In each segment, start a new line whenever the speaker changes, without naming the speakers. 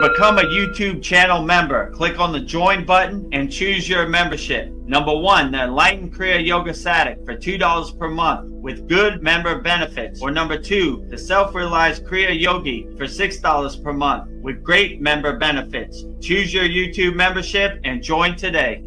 Become a YouTube channel member. Click on the join button and choose your membership. Number 1, the Enlightened Kriya Yoga Sadik for $2 per month with good member benefits. Or number 2, the Self-Realized Kriya Yogi for $6 per month with great member benefits. Choose your YouTube membership and join today.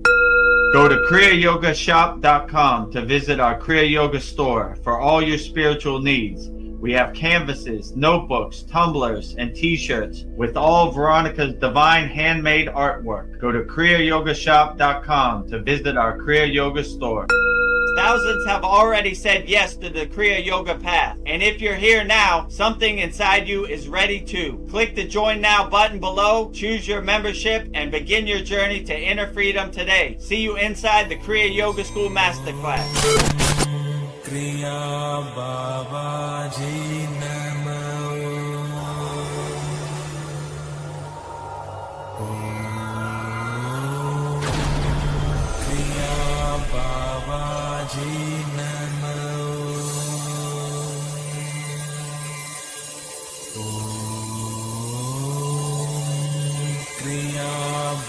Go to kriyayogamasterclass.com to visit our Kriya Yoga store for all your spiritual needs. We have canvases, notebooks, tumblers, and t-shirts with all Veronica's divine handmade artwork. Go to kriyayogamasterclass.com to visit our Kriya Yoga store. Thousands have already said yes to the Kriya Yoga path. And if you're here now, something inside you is ready too. Click the Join Now button below, choose your membership, and begin your journey to inner freedom today. See you inside the Kriya Yoga School Masterclass.
Kriya Babaji Namo. Kriya Babaji Namo. Kriya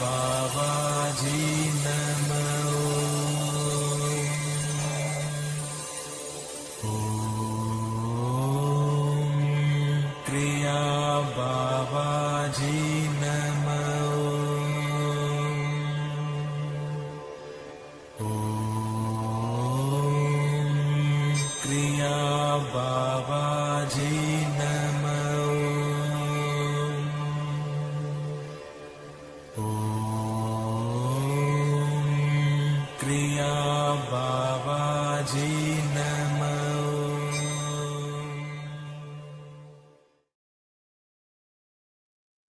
Babaji Namo. Kriya Babaji Namo. Kriya Babaji Namo. Kriya Babaji Namo.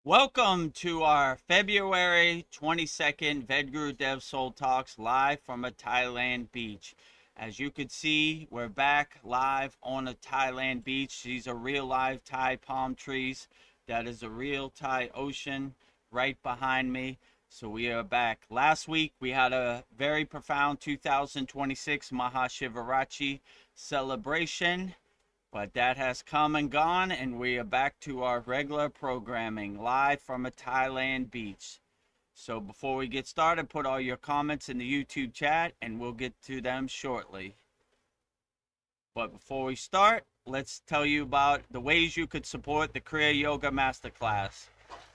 Welcome to our February 22nd Vedagurudev Soul Talks live from a Thailand beach. As you could see, we're back live on a Thailand beach. These are real live Thai palm trees. That is a real Thai ocean right behind me. So we are back. Last week we had a very profound 2026 Mahashivarachi celebration. But that has come and gone, and we are back to our regular programming, live from a Thailand beach. So before we get started, put all your comments in the YouTube chat, and we'll get to them shortly. But before we start, let's tell you about the ways you could support the Kriya Yoga Masterclass.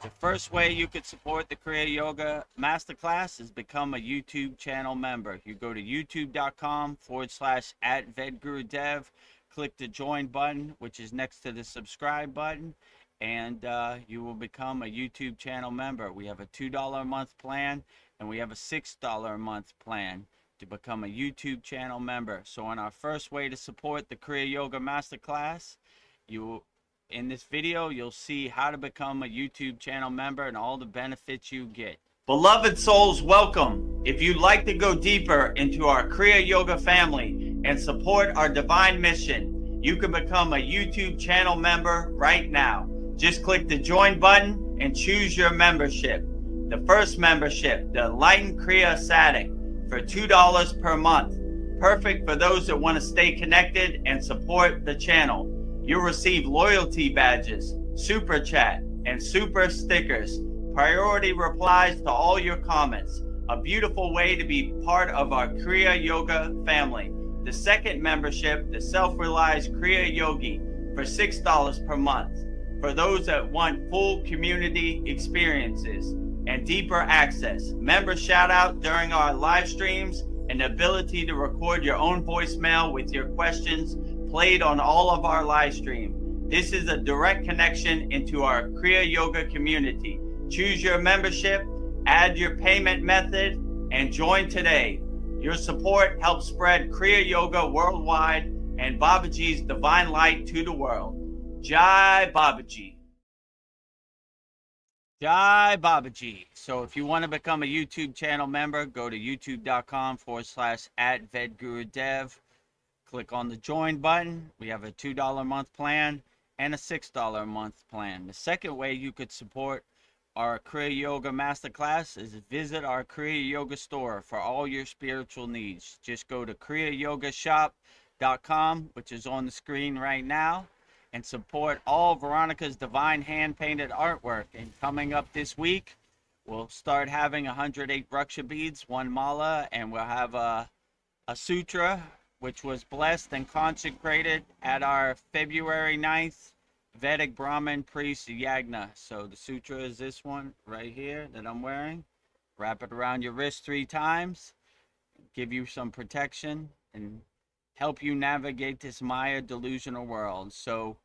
The first way you could support the Kriya Yoga Masterclass is become a YouTube channel member. You go to youtube.com/@Vedagurudev. Click the join button, which is next to the subscribe button, and you will become a YouTube channel member. We have a $2 a month plan, and we have a $6 a month plan to become a YouTube channel member. So on our first way to support the Kriya Yoga Masterclass, in this video, you'll see how to become a YouTube channel member and all the benefits you get. Beloved souls, welcome. If you'd like to go deeper into our Kriya Yoga family and support our divine mission, you can become a YouTube channel member right now. Just click the join button and choose your membership. The first membership, the Enlightened Kriya Sadik, for $2 per month. Perfect for those that want to stay connected and support the channel. You'll receive loyalty badges, super chat, and super stickers. Priority replies to all your comments. A beautiful way to be part of our Kriya Yoga family. The second membership, the Self-Realized Kriya Yogi, for $6 per month. For those that want full community experiences and deeper access, member shout out during our live streams, and the ability to record your own voicemail with your questions played on all of our live stream. This is a direct connection into our Kriya Yoga community. Choose your membership, add your payment method, and join today. Your support helps spread Kriya Yoga worldwide and Babaji's divine light to the world. Jai Babaji. Jai Babaji. So if you want to become a YouTube channel member, go to youtube.com/@Vedagurudev. Click on the join button. We have a $2 a month plan and a $6 a month plan. The second way you could support our Kriya Yoga Masterclass is visit our Kriya Yoga store for all your spiritual needs. Just go to kriyayogamasterclass.com, which is on the screen right now, and support all Veronica's divine hand-painted artwork. And coming up this week, we'll start having 108 Raksha beads, 1 mala, and we'll have a sutra, which was blessed and consecrated at our February 9th Vedic Brahmin priest yagna. So the sutra is this one right here that I'm wearing. Wrap it around your wrist 3 times, give you some protection, and help you navigate this Maya delusional world. So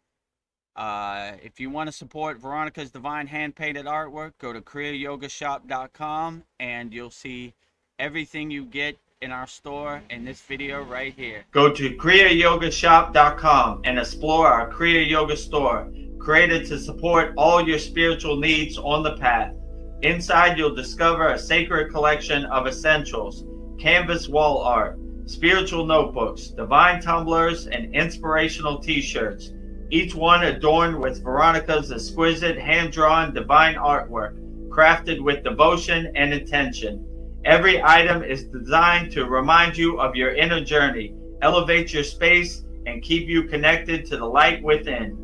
if you want to support Veronica's divine hand-painted artwork, go to kriyayogamasterclass.com and you'll see everything you get in our store in this video right here. Go to kriyayogamasterclass.com and explore our Kriya Yoga store, created to support all your spiritual needs on the path. Inside, you'll discover a sacred collection of essentials, canvas wall art, spiritual notebooks, divine tumblers, and inspirational t-shirts, each one adorned with Veronica's exquisite hand-drawn divine artwork, crafted with devotion and intention. Every item is designed to remind you of your inner journey, elevate your space, and keep you connected to the light within.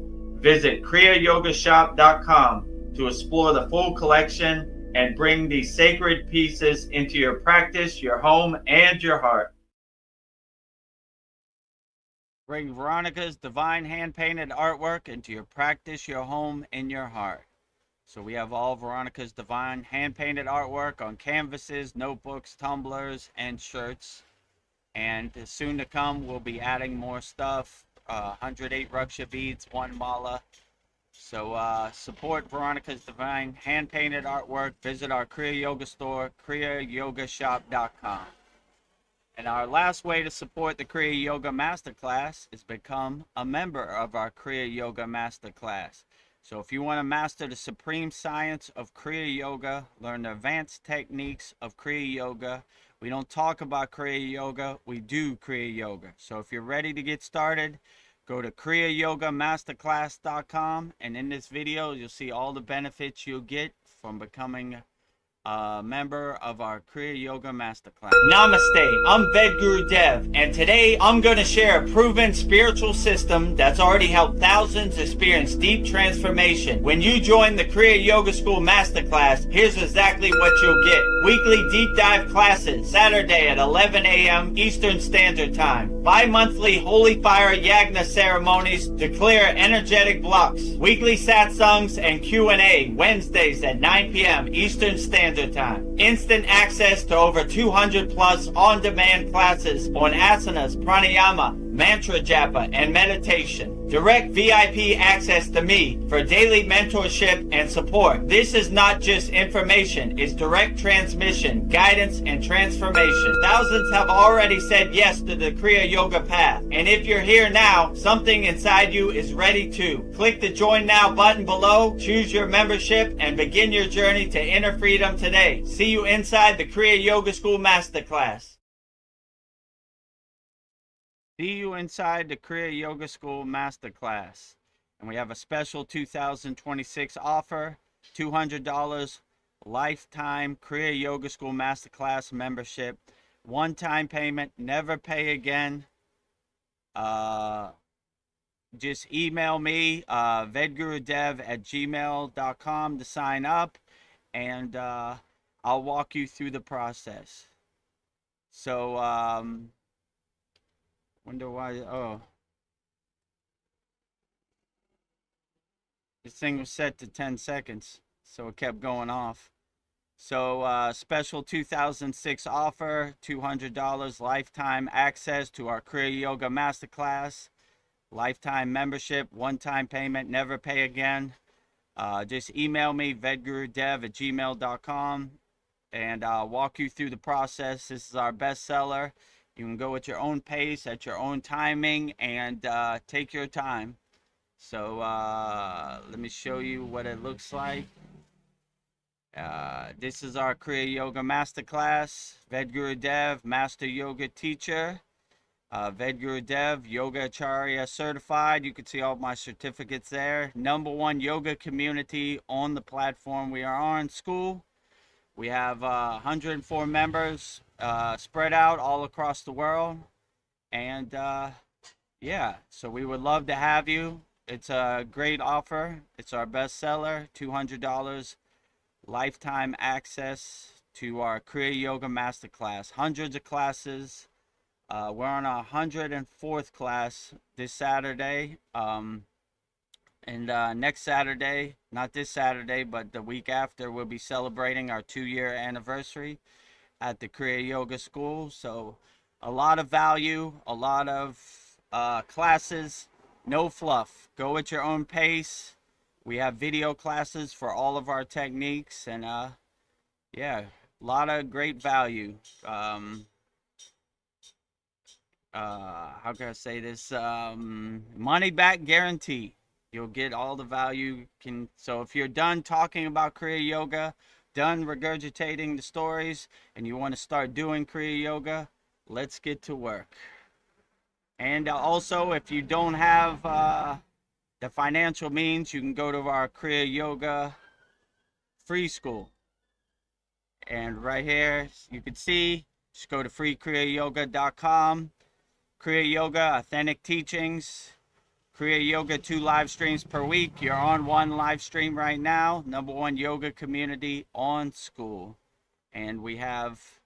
Visit kriyayogamasterclass.com to explore the full collection and bring these sacred pieces into your practice, your home, and your heart. Bring Veronica's divine hand-painted artwork into your practice, your home, and your heart. So we have all Veronica's divine hand-painted artwork on canvases, notebooks, tumblers, and shirts. And soon to come, we'll be adding more stuff. 108 Raksha beads, 1 mala. So support Veronica's divine hand-painted artwork. Visit our Kriya Yoga store, kriyayogamasterclass.com. And our last way to support the Kriya Yoga Masterclass is become a member of our Kriya Yoga Masterclass. So if you want to master the supreme science of Kriya Yoga, learn the advanced techniques of Kriya Yoga. We don't talk about Kriya Yoga, we do Kriya Yoga. So if you're ready to get started, go to kriyayogamasterclass.com, and in this video you'll see all the benefits you'll get from becoming a member of our Kriya Yoga Masterclass. Namaste, I'm Vedagurudev, and today I'm going to share a proven spiritual system that's already helped thousands experience deep transformation. When you join the Kriya Yoga School Masterclass, here's exactly what you'll get. Weekly deep dive classes, Saturday at 11 a.m. Eastern Standard Time. Bi-monthly Holy Fire Yagna ceremonies to clear energetic blocks. Weekly satsangs and Q&A, Wednesdays at 9 p.m. Eastern Standard Time. Instant access to over 200 plus on-demand classes on asanas, pranayama, mantra japa, and meditation. Direct VIP access to me for daily mentorship and support. This is not just information, it's direct transmission, guidance, and transformation. Thousands have already said yes to the Kriya Yoga path. And if you're here now, something inside you is ready too. Click the Join Now button below, choose your membership, and begin your journey to inner freedom today. See you inside the Kriya Yoga School Masterclass. See you inside the Kriya Yoga School Masterclass. And we have a special 2026 offer, $200 lifetime Kriya Yoga School Masterclass membership. One-time payment, never pay again. Just email me, vedagurudev@gmail.com to sign up, and I'll walk you through the process. So, wonder why, oh. This thing was set to 10 seconds, so it kept going off. So, special 2006 offer, $200 lifetime access to our Kriya Yoga Masterclass. Lifetime membership, one-time payment, never pay again. Just email me, vedagurudev@gmail.com, and I'll walk you through the process. This is our bestseller. You can go at your own pace, at your own timing, and take your time. So let me show you what it looks like. This is our Kriya Yoga Masterclass. Vedagurudev, Master Yoga Teacher. Vedagurudev, Yoga Acharya Certified. You can see all my certificates there. #1 yoga community on the platform we are on, SKOOL. We have 104 members spread out all across the world. And yeah, so we would love to have you. it's a great offer. It's our bestseller, $200 lifetime access to our Kriya Yoga Masterclass. Hundreds of classes. We're on our 104th class this Saturday. And next Saturday, not this Saturday, but the week after, we'll be celebrating our 2-year anniversary at the Kriya Yoga School. So a lot of value, a lot of classes, no fluff. Go at your own pace. We have video classes for all of our techniques, and yeah, a lot of great value. How can I say this? Money back guarantee. You'll get all the value. So if you're done talking about Kriya Yoga, done regurgitating the stories, and you want to start doing Kriya Yoga, let's get to work. And also, if you don't have the financial means, you can go to our Kriya Yoga free school. And right here, you can see, just go to freekriyayogamasterclass.com. Kriya Yoga, authentic teachings. Kriya Yoga, 2 live streams per week. You're on 1 live stream right now. #1 yoga community on SKOOL. And we have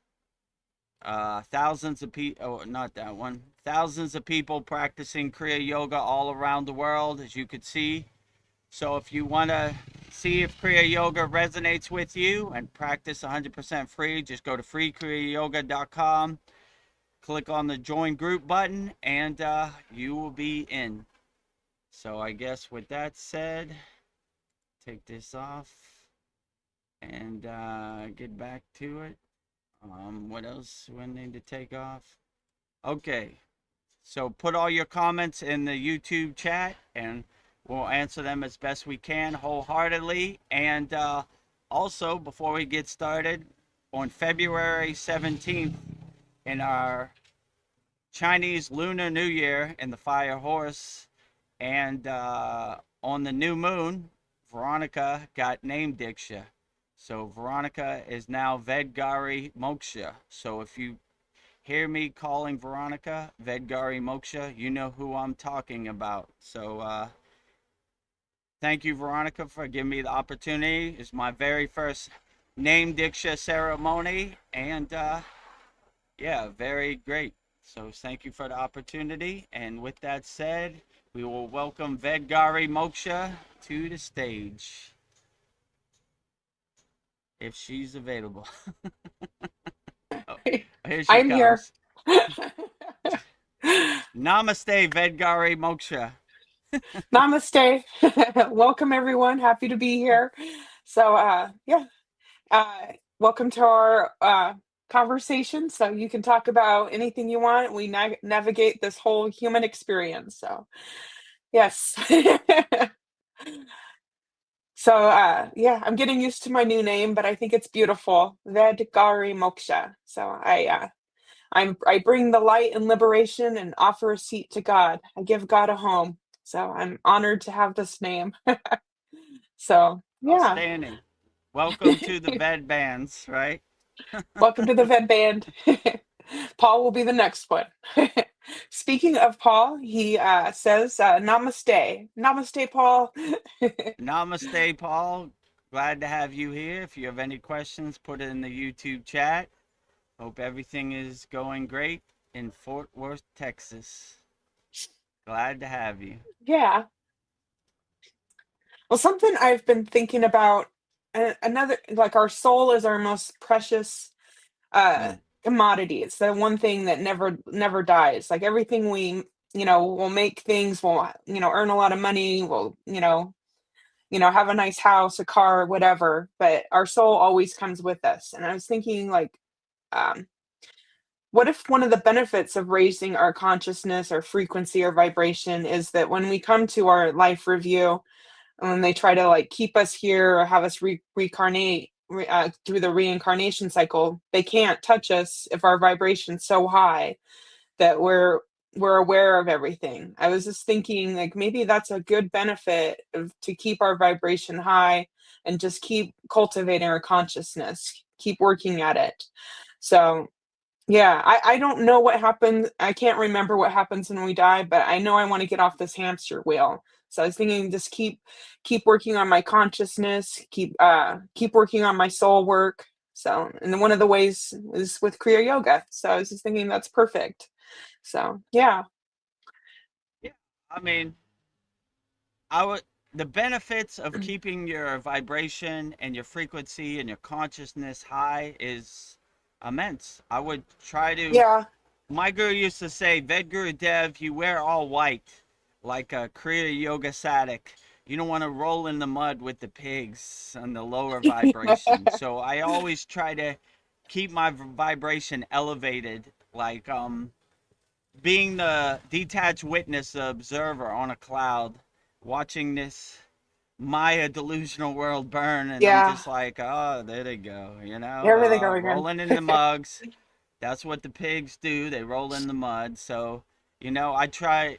thousands of people, oh, not that one. Thousands of people practicing Kriya Yoga all around the world, as you could see. So if you want to see if Kriya Yoga resonates with you and practice 100% free, just go to freekriyayogamasterclass.com. Click on the join group button, and you will be in. So I guess with that said, take this off and get back to it. What else do I need to take off? Okay, so put all your comments in the YouTube chat, and we'll answer them as best we can wholeheartedly. And also, before we get started, on February 17th, in our Chinese Lunar New Year in the Fire Horse, and on the new moon, Veronica got name Diksha. So Veronica is now Vedgari Moksha. So if you hear me calling Veronica Vedgari Moksha, you know who I'm talking about. So thank you, Veronica, for giving me the opportunity. It's my very first name Diksha ceremony, and yeah, very great. So thank you for the opportunity. And with that said, we will welcome Vedgari Moksha to the stage, if she's available. Oh, here she
I'm
comes.
here.
Namaste, Vedgari Moksha.
Namaste. Welcome, everyone. Happy to be here. So, yeah, welcome to our conversation. So you can talk about anything you want. We navigate this whole human experience. So, yes. So, yeah, I'm getting used to my new name, but I think it's beautiful. Vedgari Moksha. So I bring the light and liberation and offer a seat to God. I give God a home. So I'm honored to have this name. So yeah.
Outstanding. Welcome to the Ved Bands, right?
Welcome to the Ved Band. Paul will be the next one. Speaking of Paul, he says, Namaste. Namaste, Paul.
Namaste, Paul. Glad to have you here. If you have any questions, put it in the YouTube chat. Hope everything is going great in Fort Worth, Texas. Glad to have you.
Yeah. Well, something I've been thinking about, another, like our soul is our most precious
Mm.
commodity. It's the one thing that never dies. Like everything we, we'll make things, we'll, earn a lot of money, we'll, have a nice house, a car, whatever, but our soul always comes with us. And I was thinking, like, um, what if one of the benefits of raising our consciousness or frequency or vibration is that when we come to our life review, and when they try to like keep us here or have us reincarnate through the reincarnation cycle, they can't touch us if our vibration's so high that we're aware of everything. I was just thinking, like, maybe that's a good benefit to keep our vibration high and just keep cultivating our consciousness, keep working at it. So yeah, I don't know what happens. I can't remember what happens when we die, but I know I want to get off this hamster wheel. So I was thinking just keep working on my consciousness, keep working on my soul work. So, and then one of the ways is with Kriya yoga. So I was just thinking that's perfect. So yeah,
Yeah. I mean, I would the benefits of keeping your vibration and your frequency and your consciousness high is immense. I would try to.
yeah,
My guru used to say, Vedagurudev, you wear all white, like a Kriya yoga sadik. You don't want to roll in the mud with the pigs on the lower vibration. So I always try to keep my vibration elevated, like being the detached witness, the observer on a cloud, watching this Maya delusional world burn, and I'm
yeah.
just like, oh, there they go,
Everything going again.
rolling in the mugs. That's what the pigs do. They roll in the mud. So, I try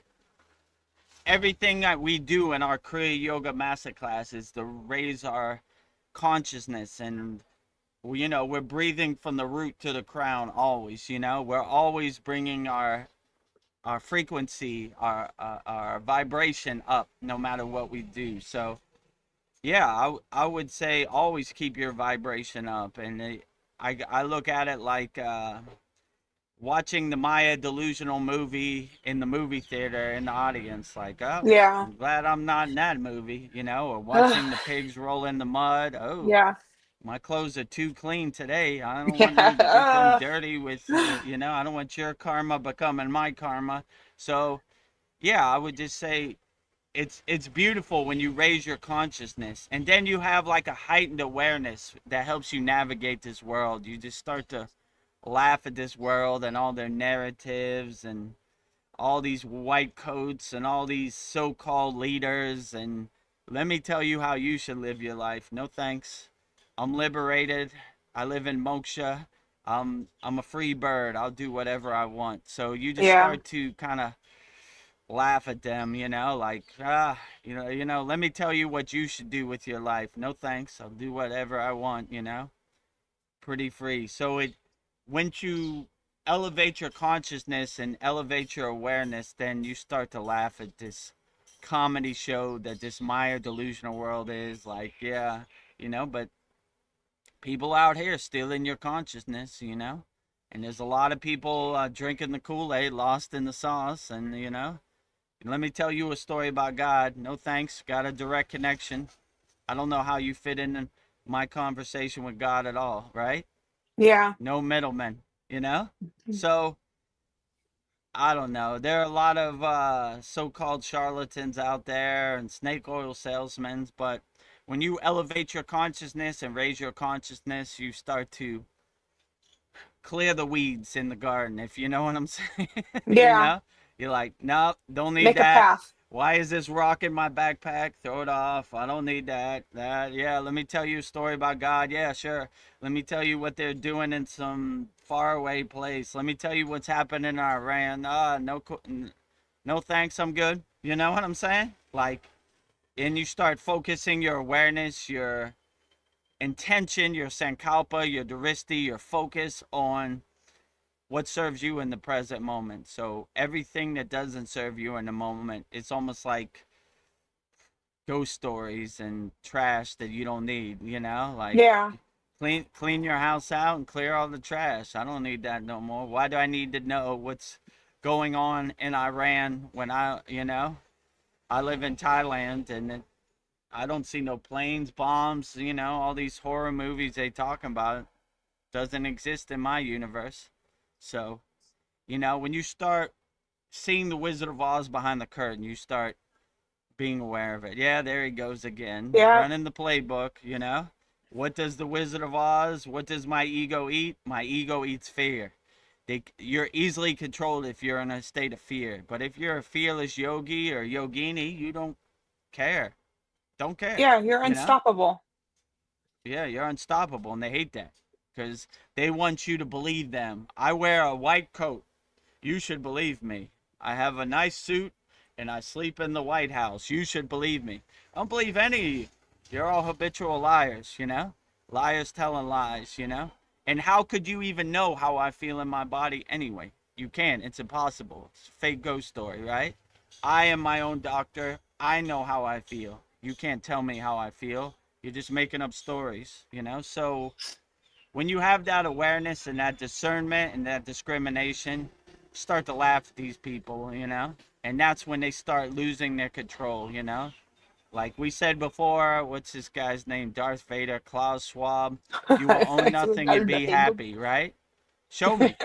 everything that we do in our Kriya Yoga Masterclass is to raise our consciousness. And, we're breathing from the root to the crown always, We're always bringing our frequency, our vibration up no matter what we do. So, yeah, I would say always keep your vibration up. And I look at it like, watching the Maya delusional movie in the movie theater in the audience, like, oh,
Yeah.
I'm glad I'm not in that movie, or watching the pigs roll in the mud. Oh,
Yeah.
my clothes are too clean today. I don't want to become
Yeah.
dirty with, I don't want your karma becoming my karma. So, yeah, I would just say it's beautiful when you raise your consciousness, and then you have like a heightened awareness that helps you navigate this world. You just start to laugh at this world and all their narratives and all these white coats and all these so-called leaders, and let me tell you how you should live your life. No thanks. I'm liberated. I live in moksha. I'm a free bird. I'll do whatever I want. So you just
Yeah.
start to kind of laugh at them, like, let me tell you what you should do with your life. No thanks. I'll do whatever I want, pretty free. So once you elevate your consciousness and elevate your awareness, then you start to laugh at this comedy show that this Maya delusional world is. Like, yeah, but people out here stealing your consciousness, and there's a lot of people drinking the Kool-Aid, lost in the sauce, and let me tell you a story about God. No thanks. Got a direct connection. I don't know how you fit in my conversation with God at all, right?
Yeah.
No middlemen, So I don't know. There are a lot of so-called charlatans out there and snake oil salesmen, but when you elevate your consciousness and raise your consciousness, you start to clear the weeds in the garden, if you know what I'm saying.
Yeah.
You're like, no, don't need
Make a
that.
path.
Why is this rock in my backpack? Throw it off. I don't need that. Yeah, let me tell you a story about God. Yeah, sure. Let me tell you what they're doing in some faraway place. Let me tell you what's happening in Iran. No thanks. I'm good. You know what I'm saying? Like, and you start focusing your awareness, your intention, your sankalpa, your duristi, your focus on what serves you in the present moment. So everything that doesn't serve you in the moment, it's almost like ghost stories and trash that you don't need, like
Yeah.
clean your house out and clear all the trash. I don't need that no more. Why do I need to know what's going on in Iran when I live in Thailand, and I don't see no planes, bombs, all these horror movies they talking about doesn't exist in my universe. So, when you start seeing the Wizard of Oz behind the curtain, you start being aware of it. Yeah, there he goes again,
Yeah.
running the playbook, What does the Wizard of Oz, what does my ego eat? My ego eats fear. You're easily controlled if you're in a state of fear. But if you're a fearless yogi or yogini, you don't care. Don't care,
Yeah. You're
you know?
unstoppable.
Yeah, you're unstoppable, and they hate that because they want you to believe them. I wear a white coat. You should believe me. I have a nice suit and I sleep in the White House. You should believe me. I don't believe any of you. You're all habitual liars, Liars telling lies, And how could you even know how I feel in my body anyway? You can't. It's impossible. It's a fake ghost story, right? I am my own doctor. I know how I feel. You can't tell me how I feel. You're just making up stories, you know? So when you have that awareness and that discernment and that discrimination, start to laugh at these people, you know? And that's when they start losing their control, you know? Like we said before, what's this guy's name? Darth Vader, Klaus Schwab. You will own nothing and be happy, right? Show me.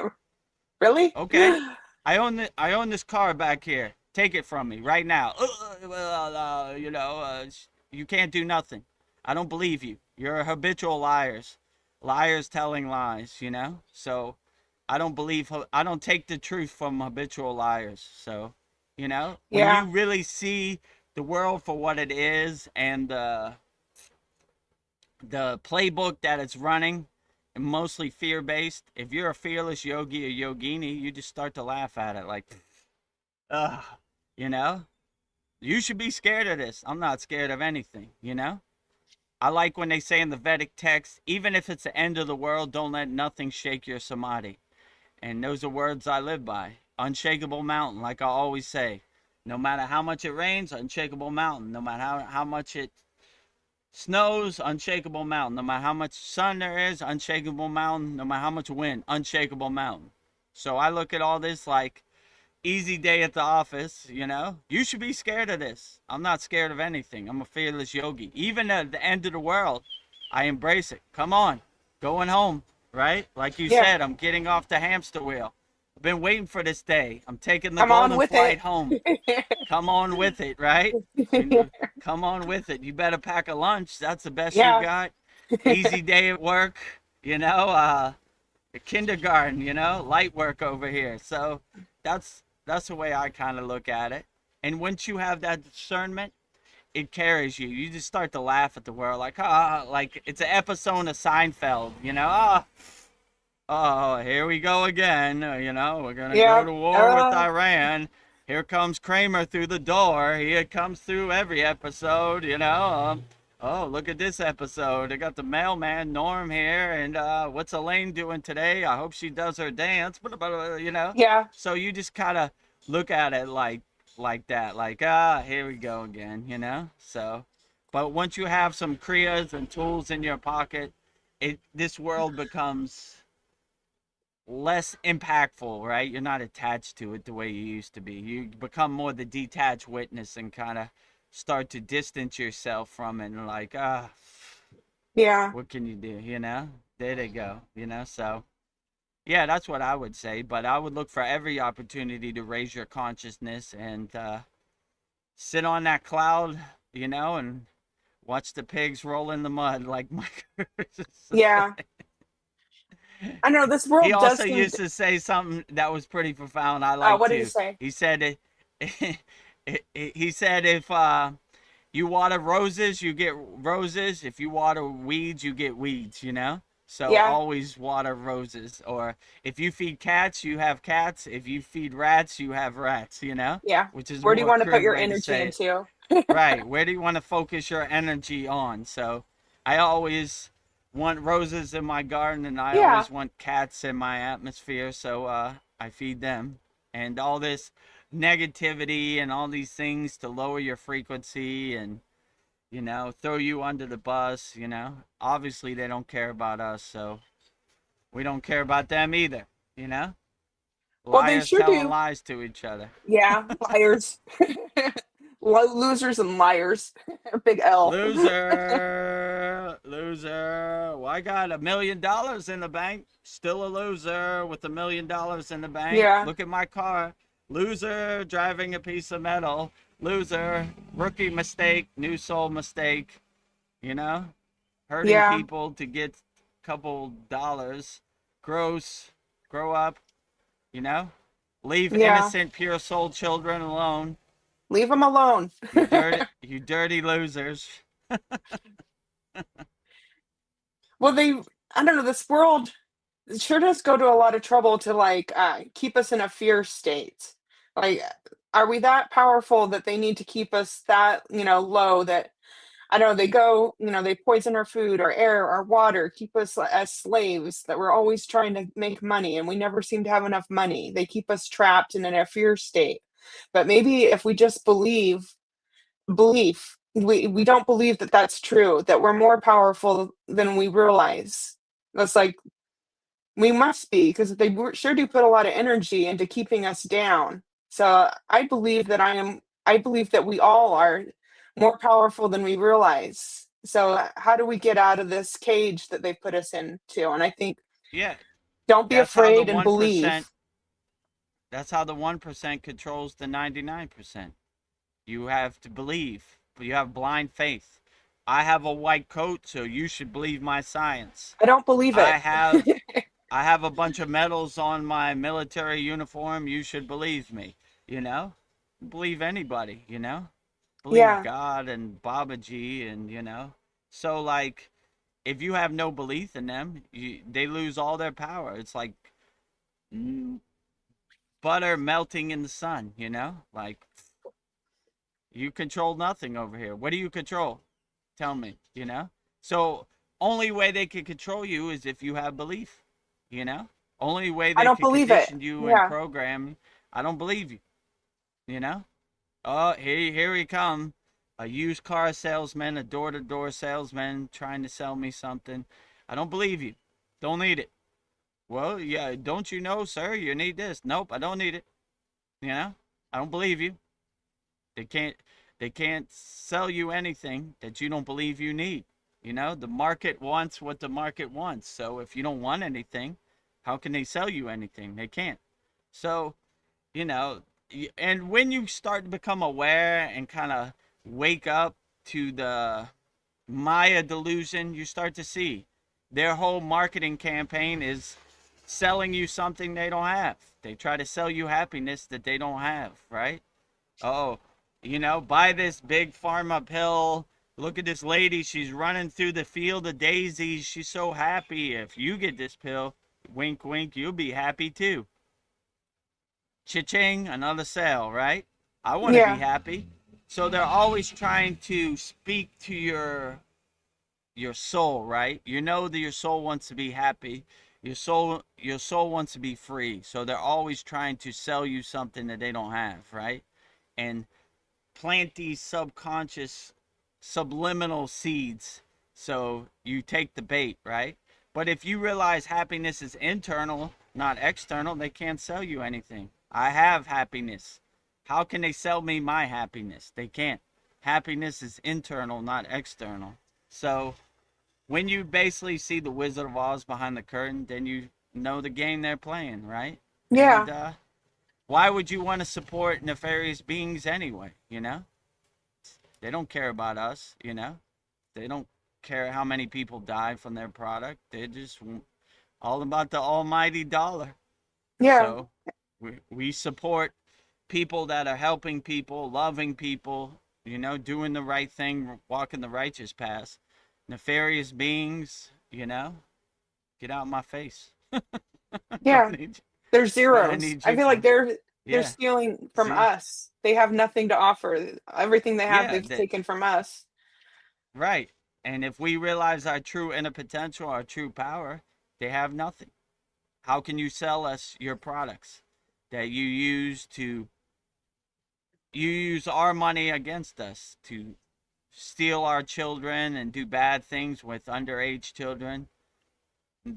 Really?
Okay. I own this car back here. Take it from me right now. You can't do nothing. I don't believe you. You're habitual liars. Liars telling lies, you know? So I don't take the truth from habitual liars. So, you know, when you
Yeah.
really see the world for what it is and the playbook that it's running, and mostly fear based. If you're a fearless yogi or yogini, you just start to laugh at it like, ugh, you know? You should be scared of this. I'm not scared of anything, you know? I like when they say in the Vedic text, even if it's the end of the world, don't let nothing shake your samadhi. And those are words I live by. Unshakable mountain, like I always say. No matter how much it rains, unshakable mountain. No matter how much it snows, unshakable mountain. No matter how much sun there is, unshakable mountain. No matter how much wind, unshakable mountain. So I look at all this like easy day at the office, you know? You should be scared of this. I'm not scared of anything. I'm a fearless yogi. Even at the end of the world, I embrace it. Come on, going home, right? Like you
Yeah.
said, I'm getting off the hamster wheel. I've been waiting for this day. I'm taking the
Come on
golden
with
flight
it.
home. Come on with it, right? Come on with it. You better pack a lunch. That's the best you
Yeah.
got. Easy day at work, you know, kindergarten, you know, light work over here. So that's the way I kind of look at it. And once you have that discernment, it carries you. You just start to laugh at the world like it's an episode of Seinfeld, you know? Oh, here we go again. You know, we're going to go
Yeah.
to war with Iran. Here comes Kramer through the door. He comes through every episode, you know. Oh, look at this episode. They got the mailman, Norm, here. And what's Elaine doing today? I hope she does her dance. You know.
Yeah.
So you just kind of look at it like that. Like, here we go again, you know. So, but once you have some kriyas and tools in your pocket, this world becomes less impactful, right? You're not attached to it the way you used to be. You become more the detached witness and kind of start to distance yourself from it and like,
Yeah.
what can you do? You know, there they go, you know? So, yeah, that's what I would say. But I would look for every opportunity to raise your consciousness and sit on that cloud, you know, and watch the pigs roll in the mud, like Mike used to
Yeah.
say.
I know this
He
world does
also
seem.
used to say something that was pretty profound. I like
What did he
too.
say?
He said, he said if you water roses, you get roses. If you water weeds, you get weeds. You know. So
Yeah.
always water roses. Or if you feed cats, you have cats. If you feed rats, you have rats. You know,
Yeah.
which is a
Where do you
more
want to put
crib
your
way to
energy
say it.
into?
Right. Where do you want to focus your energy on? So I always want roses in my garden and I
Yeah.
always want cats in my atmosphere. So I feed them. And all this negativity and all these things to lower your frequency and, you know, throw you under the bus, you know. Obviously, they don't care about us. So we don't care about them either, you know.
Well, they
Liars
sure
telling
do.
lies to each other.
Yeah. Liars. Losers and liars. Big L.
Loser, loser. Well, I got $1 million in the bank. Still a loser with $1 million in the bank.
Yeah.
Look at my car. Loser, driving a piece of metal. Loser, rookie mistake, new soul mistake. You know, hurting
Yeah.
people to get a couple dollars. Gross. Grow up. You know, leave
Yeah.
innocent, pure soul children alone.
Leave them alone.
You dirty losers.
Well, I don't know, this world sure does go to a lot of trouble to like keep us in a fear state. Like, are we that powerful that they need to keep us that, low that I don't know, they go, they poison our food, our air, our water, keep us as slaves that we're always trying to make money and we never seem to have enough money. They keep us trapped and in a fear state. But maybe if we just believe belief. We don't believe that that's true, that we're more powerful than we realize. That's like we must be, because they sure do put a lot of energy into keeping us down. So I believe that I believe that we all are more powerful than we realize. So how do we get out of this cage that they put us into? And I think
Yeah,
don't be
that's how the
afraid and
1%.
believe.
That's how the 1% controls the 99%. You have to believe. You have blind faith. I have a white coat, so you should believe my science.
I don't believe
I
it.
have I have a bunch of medals on my military uniform. You should believe me. You know, believe anybody. Believe
Yeah,
God and Babaji, and So like, if you have no belief in them, they lose all their power. It's like butter melting in the sun. Like you control nothing over here. What do you control? Tell me. So only way they can control you is if you have belief, you know? Only way
I
they
don't
can
believe it.
condition you and
Yeah.
program. I don't believe you, you know? Oh, here he come. A used car salesman, a door-to-door salesman trying to sell me something. I don't believe you. Don't need it. Well, yeah, don't you know, sir, you need this? Nope, I don't need it. I don't believe you. They can't they can't sell you anything that you don't believe you need. The market wants what the market wants. So if you don't want anything, how can they sell you anything? They can't. So, you know, and when you start to become aware and kind of wake up to the Maya delusion, you start to see their whole marketing campaign is selling you something they don't have. They try to sell you happiness that they don't have, right? Oh, buy this big pharma pill. Look at this lady. She's running through the field of daisies. She's so happy. If you get this pill, wink, wink, you'll be happy too. Cha-ching, another sale, right? I want to be
Yeah.
happy. So they're always trying to speak to your soul, right? You know that your soul wants to be happy. Your soul wants to be free. So they're always trying to sell you something that they don't have, right? And plant these subconscious subliminal seeds so you take the bait, right? But if you realize happiness is internal, not external, they can't sell you anything. I have happiness. How can they sell me my happiness? They can't. Happiness is internal, not external. So when you basically see the Wizard of Oz behind the curtain, then you know the game they're playing, right? And
Yeah.
why would you want to support nefarious beings anyway? They don't care about us. They don't care how many people die from their product. They're just all about the almighty dollar.
Yeah.
So we support people that are helping people, loving people, doing the right thing, walking the righteous path. Nefarious beings, get out of my face. Don't
Yeah.
need you.
They're
I
zeros.
need
I
you
feel like
for
they're
yeah.
stealing from
See,
us. They have nothing to offer. Everything they have,
yeah,
they've
that
taken from us.
right. And if we realize our true inner potential, our true power, they have nothing. How can you sell us your products that you use our money against us to steal our children and do bad things with underage children?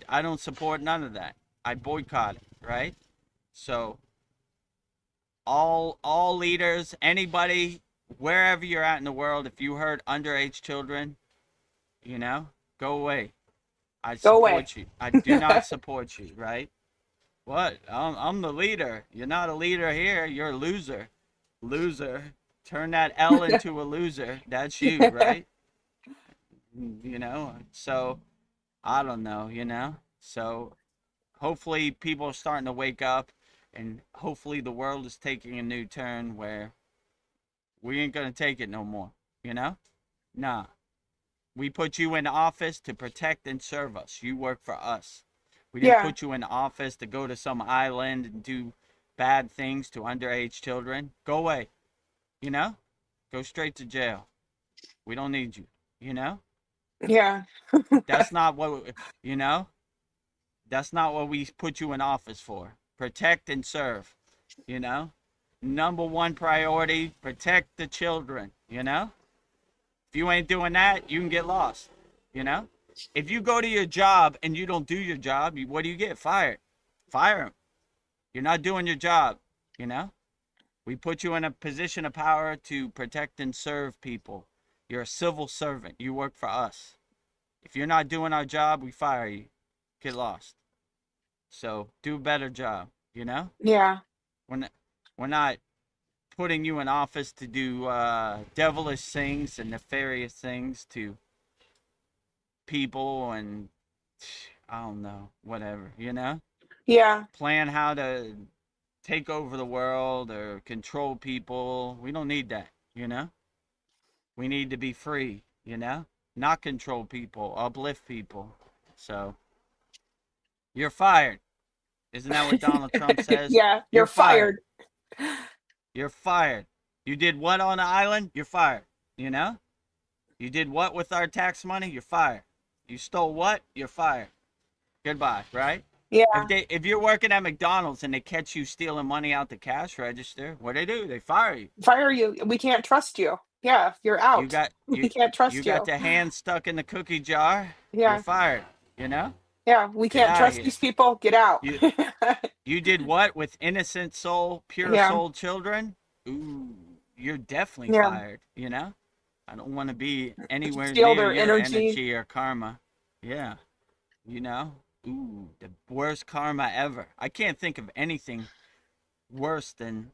I don't support none of that. I boycott it, right? So all leaders, anybody, wherever you're at in the world, if you hurt underage children, go away. I
Go away.
support you. I do not support you, right? What? I'm the leader. You're not a leader here. You're a loser. Loser. Turn that L into a loser. That's you, right? So I don't know. So hopefully people are starting to wake up, and hopefully the world is taking a new turn where we ain't gonna take it no more. You know? Nah. We put you in office to protect and serve us. You work for us. We didn't
Yeah.
put you in office to go to some island and do bad things to underage children. Go away. You know? Go straight to jail. We don't need you. You know?
Yeah.
That's not what, you know? That's not what we put you in office for. Protect and serve. You know? number one priority, protect the children, you know? If you ain't doing that, you can get lost, you know? If you go to your job and you don't do your job, what do you get? Fired. Fire them. You're not doing your job, you know? We put you in a position of power to protect and serve people. You're a civil servant. You work for us. If you're not doing our job, we fire you. Get lost. So do a better job, you know?
Yeah.
We're not putting you in office to do devilish things and nefarious things to people and I don't know, whatever, you know?
Yeah.
Plan how to take over the world or control people. We don't need that, you know? We need to be free, you know? Not control people, uplift people. So, you're fired. Isn't that what Donald Trump says?
Yeah,
You're
you're
fired.
fired.
You're fired. You did what on the island? You're fired. You know? You did what with our tax money? You're fired. You stole what? You're fired. Goodbye, right?
Yeah.
If you're working at McDonald's and they catch you stealing money out the cash register, what do? They fire you.
Fire you. We can't trust you. Yeah, you're
You
out.
got
We can't
you
trust
got
you.
the hand stuck in the cookie jar. You're
Yeah.
fired. You know?
Yeah, we
Get
can't
out of
trust
here.
these people. Get out.
You you did what with innocent soul, pure
Yeah.
soul children? Ooh, you're definitely
Yeah.
fired, you know? I don't want to be anywhere
Steal
near
their
your
energy.
energy or karma. Yeah. You know? Ooh, the worst karma ever. I can't think of anything worse than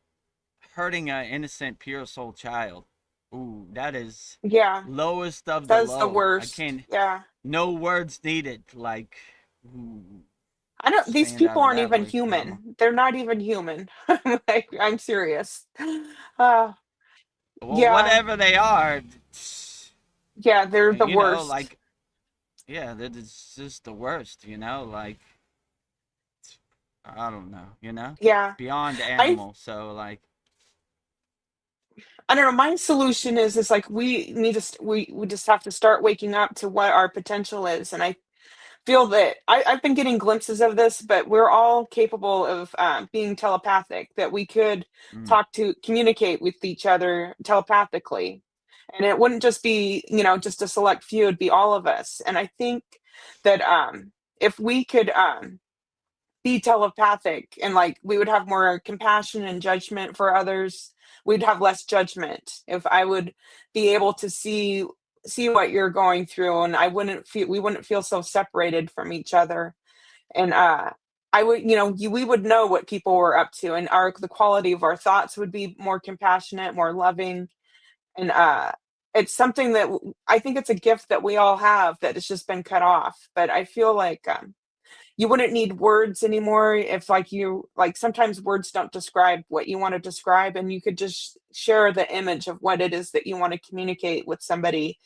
hurting an innocent, pure soul child. Ooh, that is
Yeah.
lowest of the
That's the
low. I
worst.
can't,
Yeah.
no words needed. Like, ooh,
I don't these
stand
people
out of
aren't
that
even
way, karma.
human. They're not even human. Like, I'm serious. Uh,
Well,
yeah.
whatever they are,
Yeah, they're the
you know,
worst.
like, yeah, that's just the worst, you know, like, I don't know, you know,
Yeah.
beyond
I
animal. So, like,
I don't know, my solution is like we need to we just have to start waking up to what our potential is, and I feel that I've been getting glimpses of this, but we're all capable of being telepathic, that we could
mm,
talk to communicate with each other telepathically. And it wouldn't just be, just a select few, it'd be all of us. And I think that if we could be telepathic and like we would have more compassion and judgment for others, we'd have less judgment. If I would be able to see what you're going through, and we wouldn't feel so separated from each other. And I would, we would know what people were up to, and the quality of our thoughts would be more compassionate, more loving. And it's something that I think it's a gift that we all have that has just been cut off. But I feel like you wouldn't need words anymore, if like sometimes words don't describe what you want to describe, and you could just share the image of what it is that you want to communicate with somebody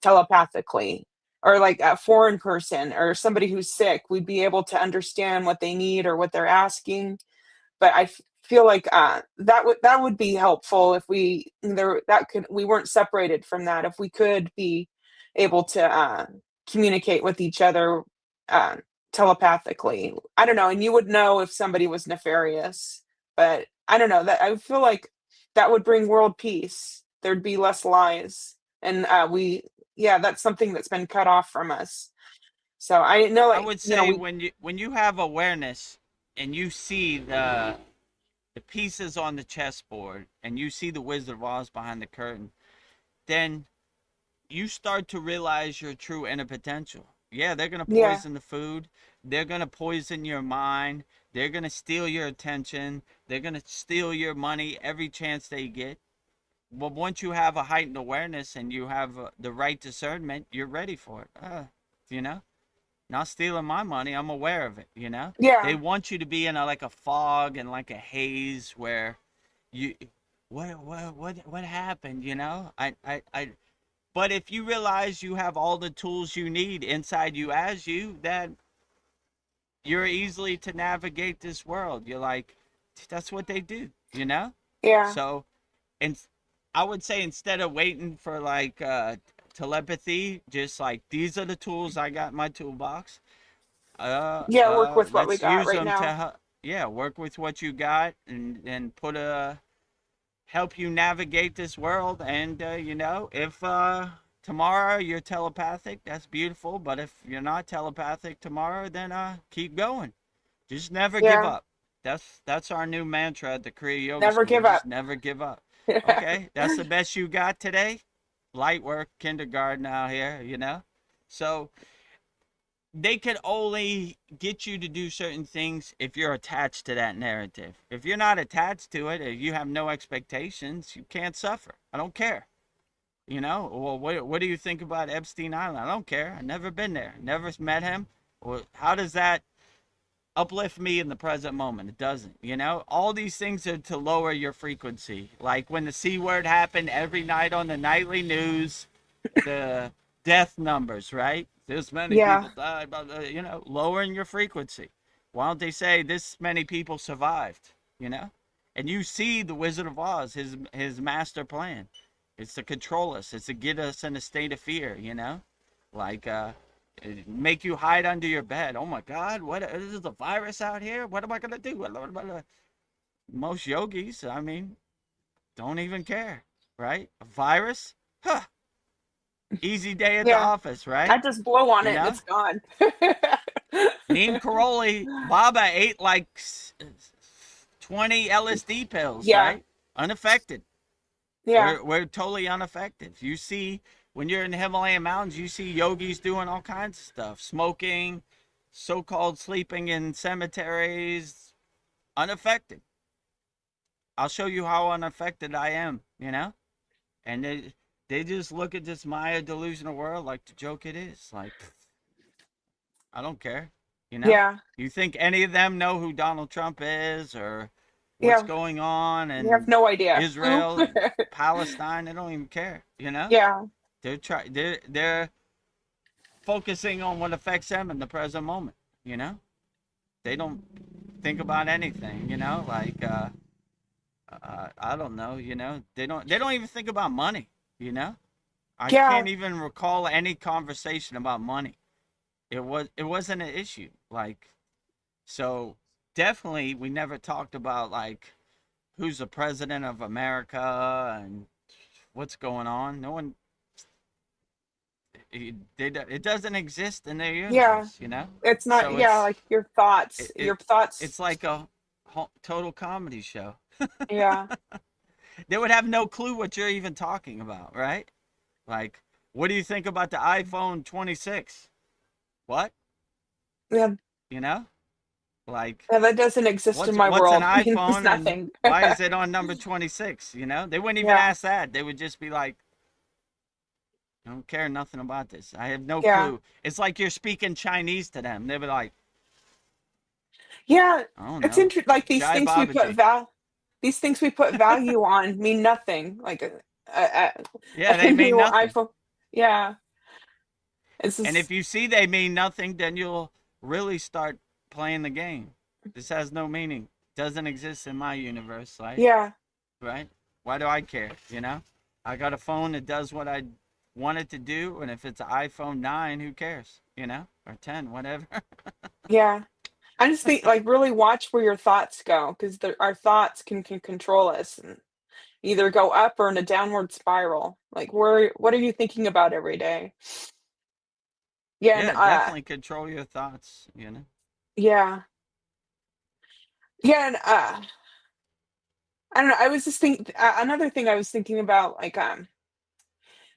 telepathically. Or like a foreign person or somebody who's sick, we'd be able to understand what they need or what they're asking. But feel like that would be helpful if we weren't separated from that, if we could be able to communicate with each other uh, telepathically. I don't know, and you would know if somebody was nefarious. But I don't know, that I feel like that would bring world peace. There'd be less lies, and we yeah, that's something that's been cut off from us. So I know,
I
like,
would say
we
when you have awareness and you see the pieces on the chessboard and you see the Wizard of Oz behind the curtain, then you start to realize your true inner potential. Yeah, they're going to
yeah,
poison the food. They're going to poison your mind. They're going to steal your attention. They're going to steal your money every chance they get. But once you have a heightened awareness and you have the right discernment, you're ready for it. You know, not stealing my money. I'm aware of it. You know, they
yeah,
want you to be in like a fog and like a haze where you, what happened? You know, I but if you realize you have all the tools you need inside you as you, then you're easily to navigate this world. You're like, that's what they do, you know?
yeah,
So, and I would say instead of waiting for like telepathy, just like these are the tools I got in my toolbox.
yeah. Work with what we
Let's
got
use
right
them to
now.
yeah, work with what you got and put a help you navigate this world. And if tomorrow you're telepathic, that's beautiful. But if you're not telepathic tomorrow, then keep going. Just never give
Yeah.
up. That's our new mantra at the Kriya Yoga
Never
School.
give up.
Just never give up. Okay, that's the best you got today. Light work, kindergarten out here, So they can only get you to do certain things if you're attached to that narrative. If you're not attached to it, if you have no expectations, you can't suffer. I don't care. Well, what do you think about Epstein Island? I don't care. I've never been there. Never met him. Well, how does that uplift me in the present moment? It doesn't. All these things are to lower your frequency. Like when the C word happened every night on the nightly news, the death numbers, right? This many
Yeah.
people died, lowering your frequency. Why don't they say this many people survived, And you see the Wizard of Oz, his master plan. It's to control us. It's to get us in a state of fear, Like, make you hide under your bed. Oh my God, what is a virus out here? What am I going to do? Most yogis, don't even care, right? A virus? Huh. Easy day at the
Yeah.
office, right?
I just blow on it and it's gone.
Neem Karoli, Baba ate like 20 LSD pills,
Yeah.
right? Unaffected.
Yeah.
We're totally unaffected. You see, when you're in the Himalayan mountains, you see yogis doing all kinds of stuff. Smoking, so-called sleeping in cemeteries, unaffected. I'll show you how unaffected I am, And they just look at this Maya delusional world like the joke it is. Like, I don't care,
Yeah.
You think any of them know who Donald Trump is or what's
Yeah.
going on
You have
in
no idea.
Israel, Palestine? They don't even care,
Yeah.
They're focusing on what affects them in the present moment, They don't think about anything, like I don't know, They don't even think about money, I
Yeah.
can't even recall any conversation about money. It wasn't an issue. Like, so definitely we never talked about like who's the president of America and what's going on. No one. It doesn't exist in their
Yeah.
universe,
It's not,
So
yeah, like your thoughts. Your thoughts.
it's like a total comedy show.
Yeah.
They would have no clue what you're even talking about, right? Like, what do you think about the iPhone 26? What?
Yeah.
Like,
Yeah, that doesn't exist in my
what's an
world. It means
iPhone and
nothing.
why is it on number 26? They wouldn't even
Yeah.
ask that. They would just be like, I don't care nothing about this. I have no
Yeah.
clue. It's like you're speaking Chinese to them. They'd be like,
Yeah.
I don't
It's
know.
interesting. Like
Jai Babaji.
these things we put value on mean nothing. Like
Yeah,
a
they mean
new
nothing.
iPhone. Yeah. It's
And if
just,
you see they mean nothing, then you'll really start playing the game. This has no meaning. Doesn't exist in my universe, like,
yeah.
right? Why do I care? I got a phone that does what I want it to do, and if it's an iPhone 9, who cares? Or 10, whatever.
Yeah. I just think like really watch where your thoughts go because our thoughts can control us and either go up or in a downward spiral. Like what are you thinking about every day? Yeah, and
Yeah, definitely control your thoughts.
yeah. Yeah, and I don't know. I was just thinking another thing I was thinking about like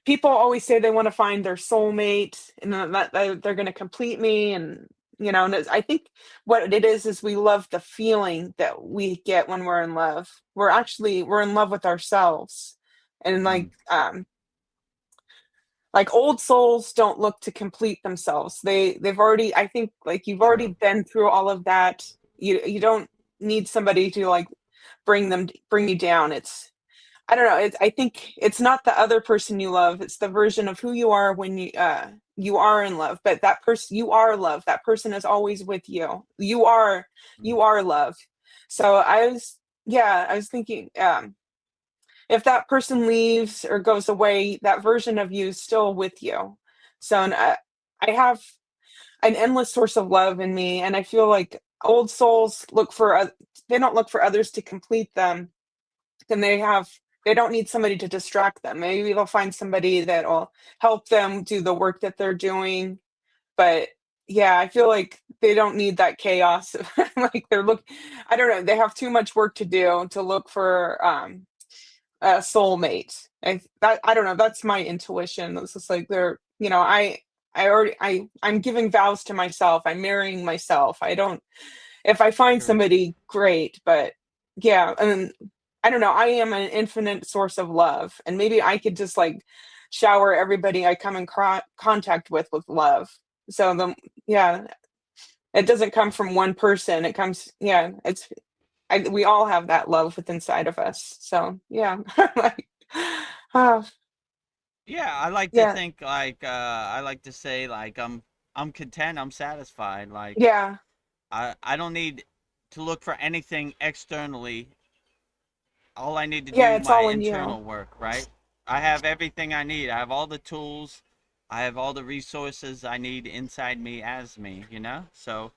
people always say they want to find their soulmate and that they're going to complete me and and I think what it is we love the feeling that we get when we're in love. We're in love with ourselves. And
Mm,
like old souls don't look to complete themselves. They've already, I think, like you've already
true.
been through all of that. You don't need somebody to like bring you down. I don't know. I think it's not the other person you love. It's the version of who you are when you are in love. But that person, you are love. That person is always with you.
Mm,
You are love. So I was thinking, if that person leaves or goes away, that version of you is still with you. So and I have an endless source of love in me, and I feel like old souls they don't look for others to complete them. and they don't need somebody to distract them. Maybe they'll find somebody that'll help them do the work that they're doing. But yeah, I feel like they don't need that chaos. Like I don't know, they have too much work to do to look for a soulmate. I don't know, that's my intuition. It's just like I'm giving vows to myself. I'm marrying myself. I don't If I find
True.
somebody, great, but yeah, and I don't know, I am an infinite source of love, and maybe I could just like shower everybody I come in contact with love. So yeah, it doesn't come from one person. It comes, yeah, we all have that love within inside of us. So yeah, like, oh,
Yeah, I like to
yeah,
think like I like to say like I'm content, I'm satisfied. Like
yeah,
I don't need to look for anything externally. All I need to
yeah.
do
It's
my
all in you.
internal work, right? I have everything I need. I have all the tools. I have all the resources I need inside me as me, you know? So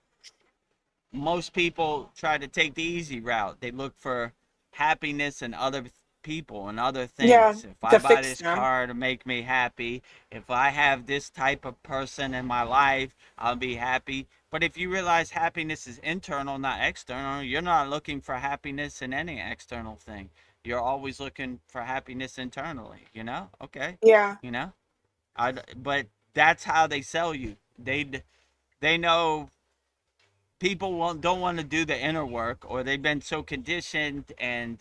most people try to take the easy route. They look for happiness in other people and other
Yeah,
things. If I
to
buy
fix
this
them.
car to make me happy, if I have this type of person in my life, I'll be happy. But if you realize happiness is internal, not external, you're not looking for happiness in any external thing. You're always looking for happiness internally, you know? Okay.
Yeah,
You know? But that's how they sell you. They know people don't want to do the inner work, or they've been so conditioned and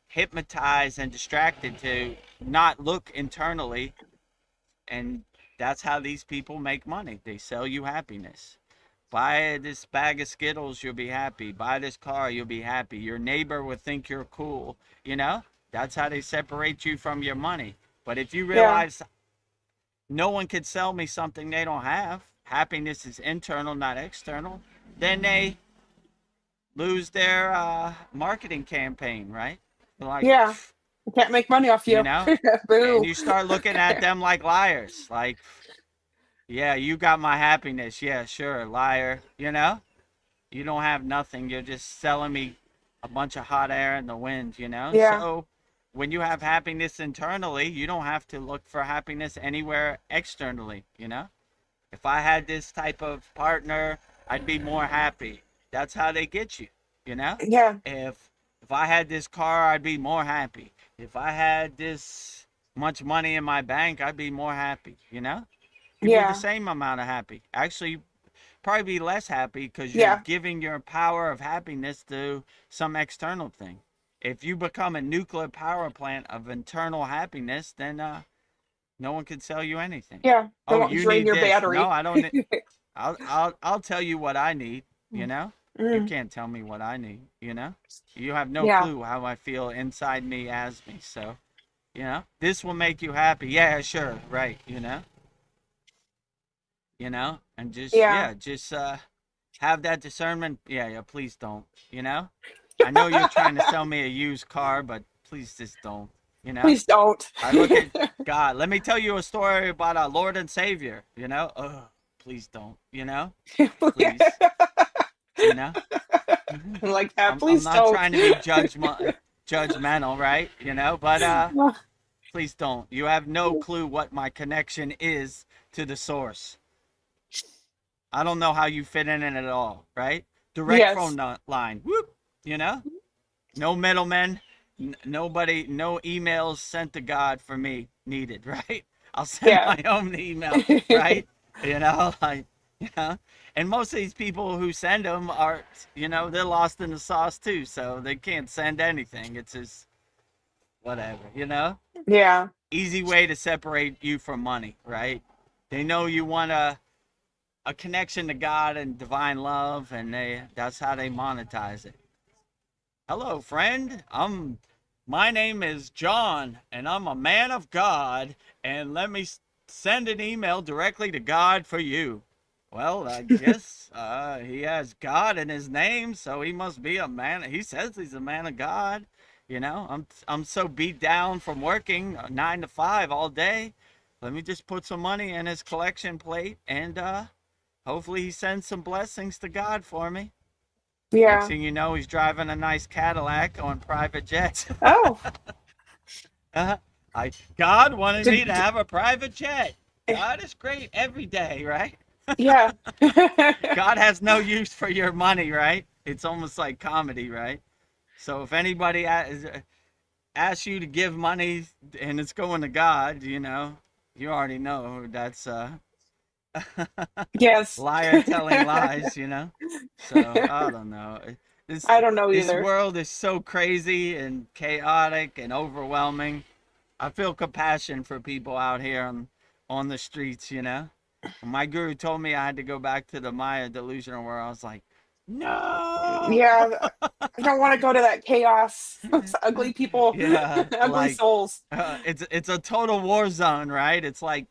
hypnotized and distracted to not look internally, and that's how these people make money. They sell you happiness. Buy this bag of Skittles, you'll be happy. Buy this car, you'll be happy. Your neighbor will think you're cool. You know, that's how they separate you from your money. But if you
yeah,
realize no one can sell me something they don't have, happiness is internal, not external, then they lose their marketing campaign, right? Like,
yeah. I can't make money off
you
you.
know, and
Boo.
you start looking at them like liars. Like, yeah, you got my happiness. Yeah, sure, liar. You know, you don't have nothing. You're just selling me a bunch of hot air in the wind, you know?
Yeah,
So when you have happiness internally, you don't have to look for happiness anywhere externally, you know? If I had this type of partner, I'd be more happy. That's how they get you, you know?
yeah,
If I had this car, I'd be more happy. If I had this much money in my bank, I'd be more happy, you know? You'd be the
yeah,
same amount of happy. Actually, probably be less happy because you're
yeah,
giving your power of happiness to some external thing. If you become a nuclear power plant of internal happiness, then no one can sell you anything.
yeah. They
Oh,
won't
you
drain
need
your
this. No,
battery.
I don't. I'll tell you what I need. You
Mm,
know, you
mm,
can't tell me what I need. You know, you have no
yeah,
clue how I feel inside me as me. So, you know, this will make you happy. Yeah, sure, right. And just
yeah,
yeah, just have that discernment. Yeah, yeah. Please don't. You know, I know you're trying to sell me a used car, but please just don't. You know,
please don't.
I look at God. Let me tell you a story about our Lord and Savior. You know, please don't. You know, please. You know,
Like that,
I'm
please
not
don't.
trying to be judgmental, right? You know, but please don't. You have no clue what my connection is to the source. I don't know how you fit in it at all, right? Direct phone
Yes,
line. Whoop. You know, no middlemen. Nobody, no emails sent to God for me needed, right? I'll send
yeah,
my own email, right? You know, like, you know, and most of these people who send them are, they're lost in the sauce too, so they can't send anything. It's just whatever, you know?
yeah,
Easy way to separate you from money, right? They know you want a connection to God and divine love, and that's how they monetize it. Hello, friend. My name is John, and I'm a man of God, and let me send an email directly to God for you. Well, I guess he has God in his name, so he must be a man. He says he's a man of God. I'm so beat down from working 9 to 5 all day. Let me just put some money in his collection plate, and hopefully he sends some blessings to God for me. Next
Yeah.
thing you know, he's driving a nice Cadillac on private jets.
Oh.
uh, God wanted me
Did,
to
d
have a private jet.
eh,
God is great every day, right?
yeah.
God has no use for your money, right? It's almost like comedy, right? So if anybody asks you to give money and it's going to God, you already know that's
Yes.
liar telling lies. So I don't know. This
I don't know
this
either.
world is so crazy and chaotic and overwhelming. I feel compassion for people out here on the streets. My guru told me I had to go back to the Maya delusional world. I was like, no.
Yeah, I don't want to go to that chaos. Those ugly people,
Yeah,
ugly
like
souls.
it's a total war zone, right? It's like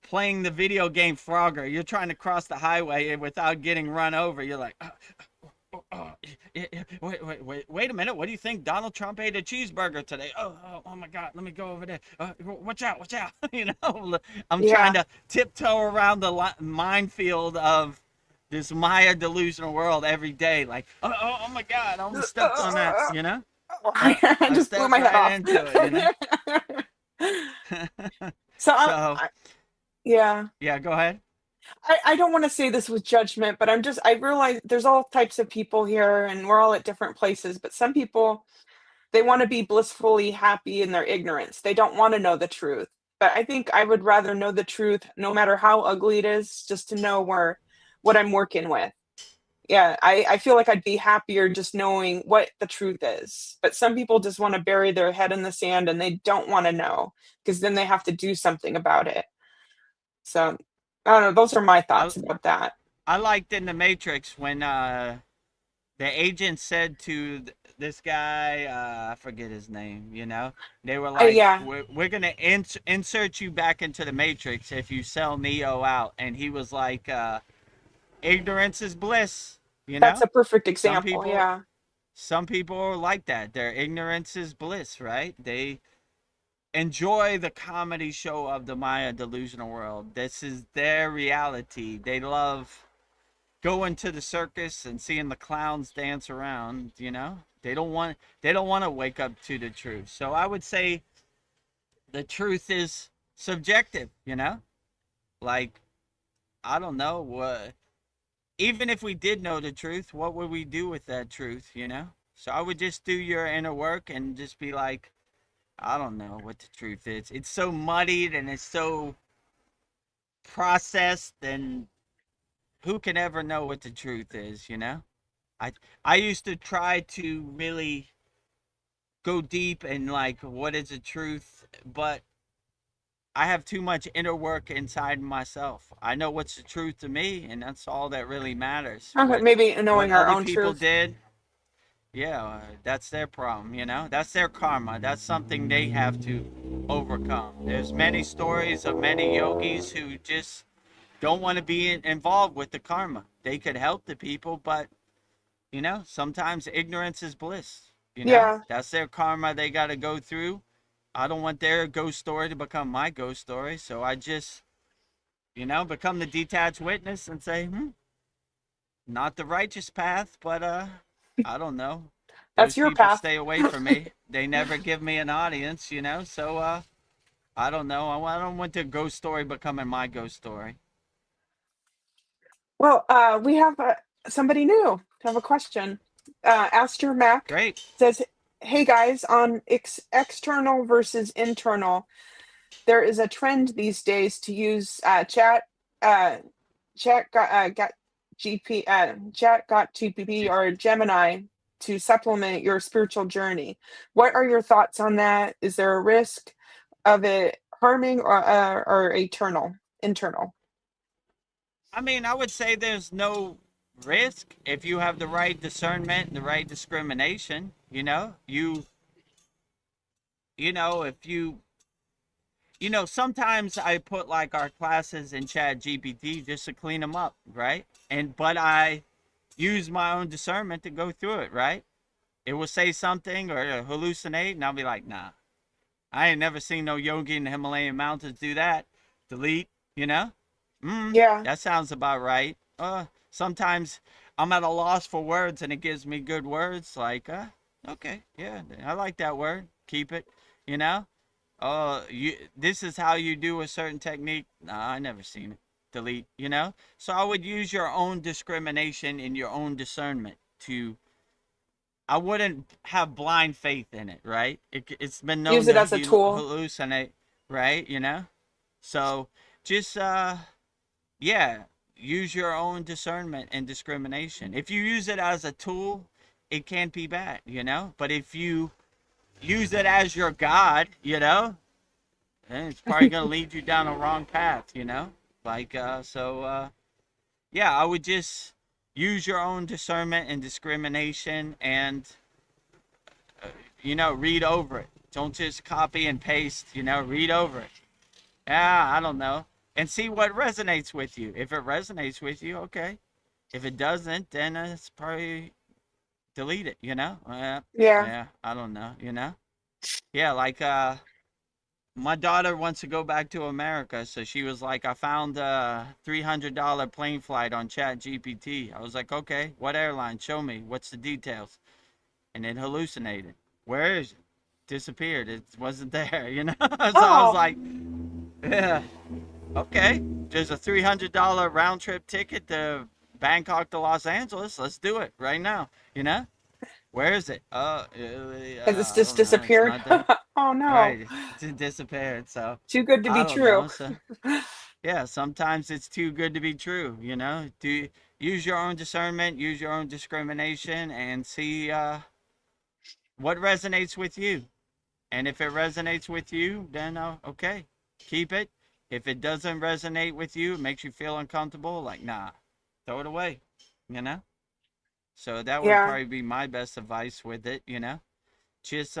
playing the video game Frogger. You're trying to cross the highway and without getting run over. You're like, wait a minute. What do you think? Donald Trump ate a cheeseburger today. Oh my God. Let me go over there. Watch out. I'm trying
Yeah.
to tiptoe around the minefield of this Maya delusional world every day. Like, oh my God. I almost stepped on that,
Oh, I
I
just blew
stepped
my head
right
off.
into it.
So
So,
yeah,
yeah, go ahead.
I don't want to say this with judgment, but I realize there's all types of people here and we're all at different places, but some people, they want to be blissfully happy in their ignorance. They don't want to know the truth. But I think I would rather know the truth, no matter how ugly it is, just to know what I'm working with. Yeah, I feel like I'd be happier just knowing what the truth is. But some people just want to bury their head in the sand and they don't want to know because then they have to do something about it. So I don't know. Those are my
I,
thoughts about that.
I liked in The Matrix when the agent said to this guy, I forget his name. They were like,
Yeah,
we're going to insert you back into the Matrix if you sell Neo out. And he was like, ignorance is bliss, you
that's
know?
a perfect
Some
example.
people,
Yeah.
some people are like that. Their ignorance is bliss, right? They enjoy the comedy show of the Maya delusional world. This is their reality. They love going to the circus and seeing the clowns dance around. They don't want to wake up to the truth. So I would say the truth is subjective. Like, I don't know what, even if we did know the truth, what would we do with that truth? So I would just do your inner work and just be like, I don't know what the truth is. It's so muddied and it's so processed, and who can ever know what the truth is? I I used to try to really go deep and like what is the truth, but I have too much inner work inside myself. I know what's the truth to me, and that's all that really matters.
Okay, maybe
What
knowing our
other
own
people
truth.
did, yeah, that's their problem. That's their karma. That's something they have to overcome. There's many stories of many yogis who just don't want to be involved with the karma. They could help the people, but sometimes ignorance is bliss.
Yeah.
That's their karma they got to go through. I don't want their ghost story to become my ghost story, so I just become the detached witness and say, not the righteous path, but I don't know.
That's
Those
your
people
path.
stay away from me. They never give me an audience. So I don't know. I don't want the ghost story becoming my ghost story.
Well, we have somebody new have a question. Aster Mac
Great.
says, "Hey guys, on external versus internal, there is a trend these days to use uh, chat got GPP or Gemini to supplement your spiritual journey. What are your thoughts on that? Is there a risk of it harming or internal?"
I mean, I would say there's no risk if you have the right discernment and the right discrimination. If sometimes I put like our classes in Chat GPT just to clean them up, right? But I use my own discernment to go through it, right? It will say something or hallucinate, and I'll be like, nah, I ain't never seen no yogi in the Himalayan mountains do that. Delete.
Yeah.
That sounds about right. sometimes I'm at a loss for words and it gives me good words like, okay, yeah, I like that word. Keep it, you know? Oh, this is how you do a certain technique. Nah, I never seen it. Delete, you know? So I would use your own discrimination and your own discernment to, I wouldn't have blind faith in it, right? It's been
Use
known
it
to
as a tool.
hallucinate, right? You know? So just, yeah, use your own discernment and discrimination. If you use it as a tool, it can't be bad, you know? But if you use it as your God, you know, then it's probably going to lead you down a wrong path, you know? Like, yeah, I would just use your own discernment and discrimination and, you know, read over it. Don't just copy and paste, you know, read over it. Yeah, I don't know. And see what resonates with you. If it resonates with you, okay. If it doesn't, then it's probably delete it, you know?
Yeah.
Yeah, I don't know, you know? Yeah, like, my daughter wants to go back to America, so she was like, I found a $300 plane flight on Chat GPT. I was like, okay, what airline? Show me. What's the details? And it hallucinated. Where is it? Disappeared. It wasn't there, you know? So I was
Oh,
like, yeah, okay. There's a $300 round trip ticket to Bangkok to Los Angeles. Let's do it right now, you know? Where is it?
has this
I
just
don't know. It's
disappeared?
not there.
Oh no.
Right. It disappeared. So
Too good to
I
be
don't
true.
know. So yeah, sometimes it's too good to be true, you know? Do use your own discernment, use your own discrimination and see what resonates with you. And if it resonates with you, then okay, keep it. If it doesn't resonate with you, it makes you feel uncomfortable, like nah, throw it away, you know? So that would
Yeah.
probably be my best advice with it, you know? Just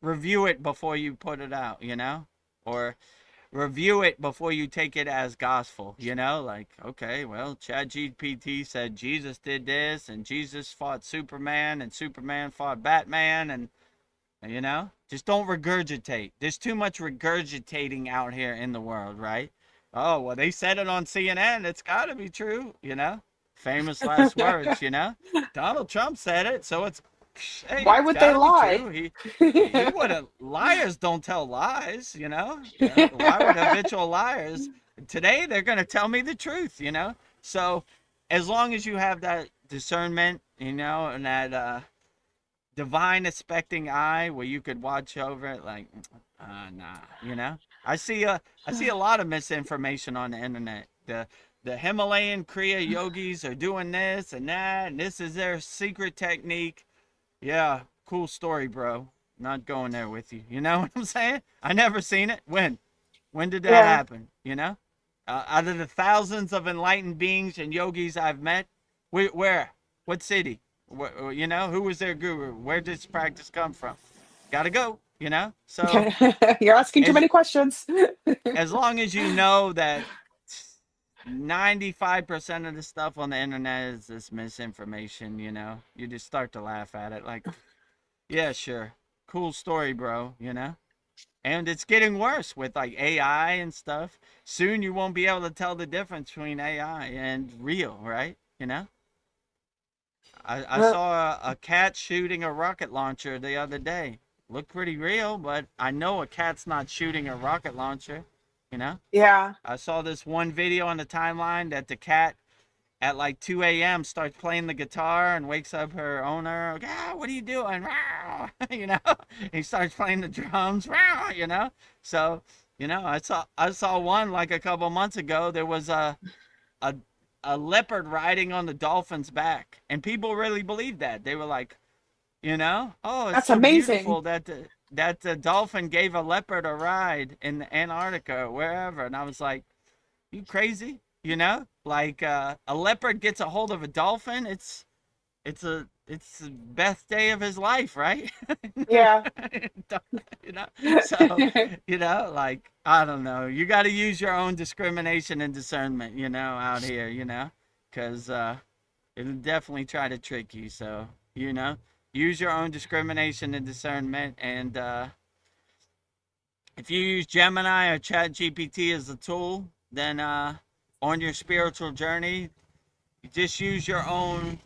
review it before you put it out, you know? Or review it before you take it as gospel, you know? Like, okay, well, ChatGPT said Jesus did this and Jesus fought Superman and Superman fought Batman and you know? Just don't regurgitate. There's too much regurgitating out here in the world, right? Oh, well, they said it on CNN. It's got to be true, you know? Famous last words, you know? Donald Trump said it, so hey,
Why
it's
would
got
they
to be
lie?
true. He wouldn't. Liars don't tell lies, you know? Yeah. Why would habitual liars? Today, they're going to tell me the truth, you know? So, as long as you have that discernment, you know, and that, divine expecting eye where you could watch over it like nah, you know. I see a lot of misinformation on the internet. The Himalayan Kriya yogis are doing this and that and this is their secret technique. Yeah, cool story, bro. Not going there with you, you know what I'm saying? I never seen it. When did that
Yeah.
happen, you know? Out of the thousands of enlightened beings and yogis I've met, where? What city? You know, who was their guru? Where did this practice come from? Gotta go, you know? So
You're asking too
as
many questions.
as long as you know that 95% of the stuff on the internet is this misinformation, you know, you just start to laugh at it like, yeah, sure. Cool story, bro, you know? And it's getting worse with like AI and stuff. Soon you won't be able to tell the difference between AI and real, right? You know? I
Well,
saw a cat shooting a rocket launcher the other day. Looked pretty real, but I know a cat's not shooting a rocket launcher, you know?
yeah.
I saw this one video on the timeline that the cat at like 2 a.m. starts playing the guitar and wakes up her owner. Like, what are you doing? You know, he starts playing the drums. You know, so you know, I saw one like a couple months ago. There was a a leopard riding on the dolphin's back, and people really believed that. They were like, you know, oh, it's
That's
so
amazing.
beautiful that the dolphin gave a leopard a ride in Antarctica or wherever, and I was like, you crazy? You know, like a leopard gets a hold of a dolphin. It's the best day of his life, right?
Yeah.
You know, so you know, like I don't know. You got to use your own discrimination and discernment, you know, out here, you know, because it'll definitely try to trick you. So you know, use your own discrimination and discernment, and if you use Gemini or Chat GPT as a tool, then on your spiritual journey, You just use your own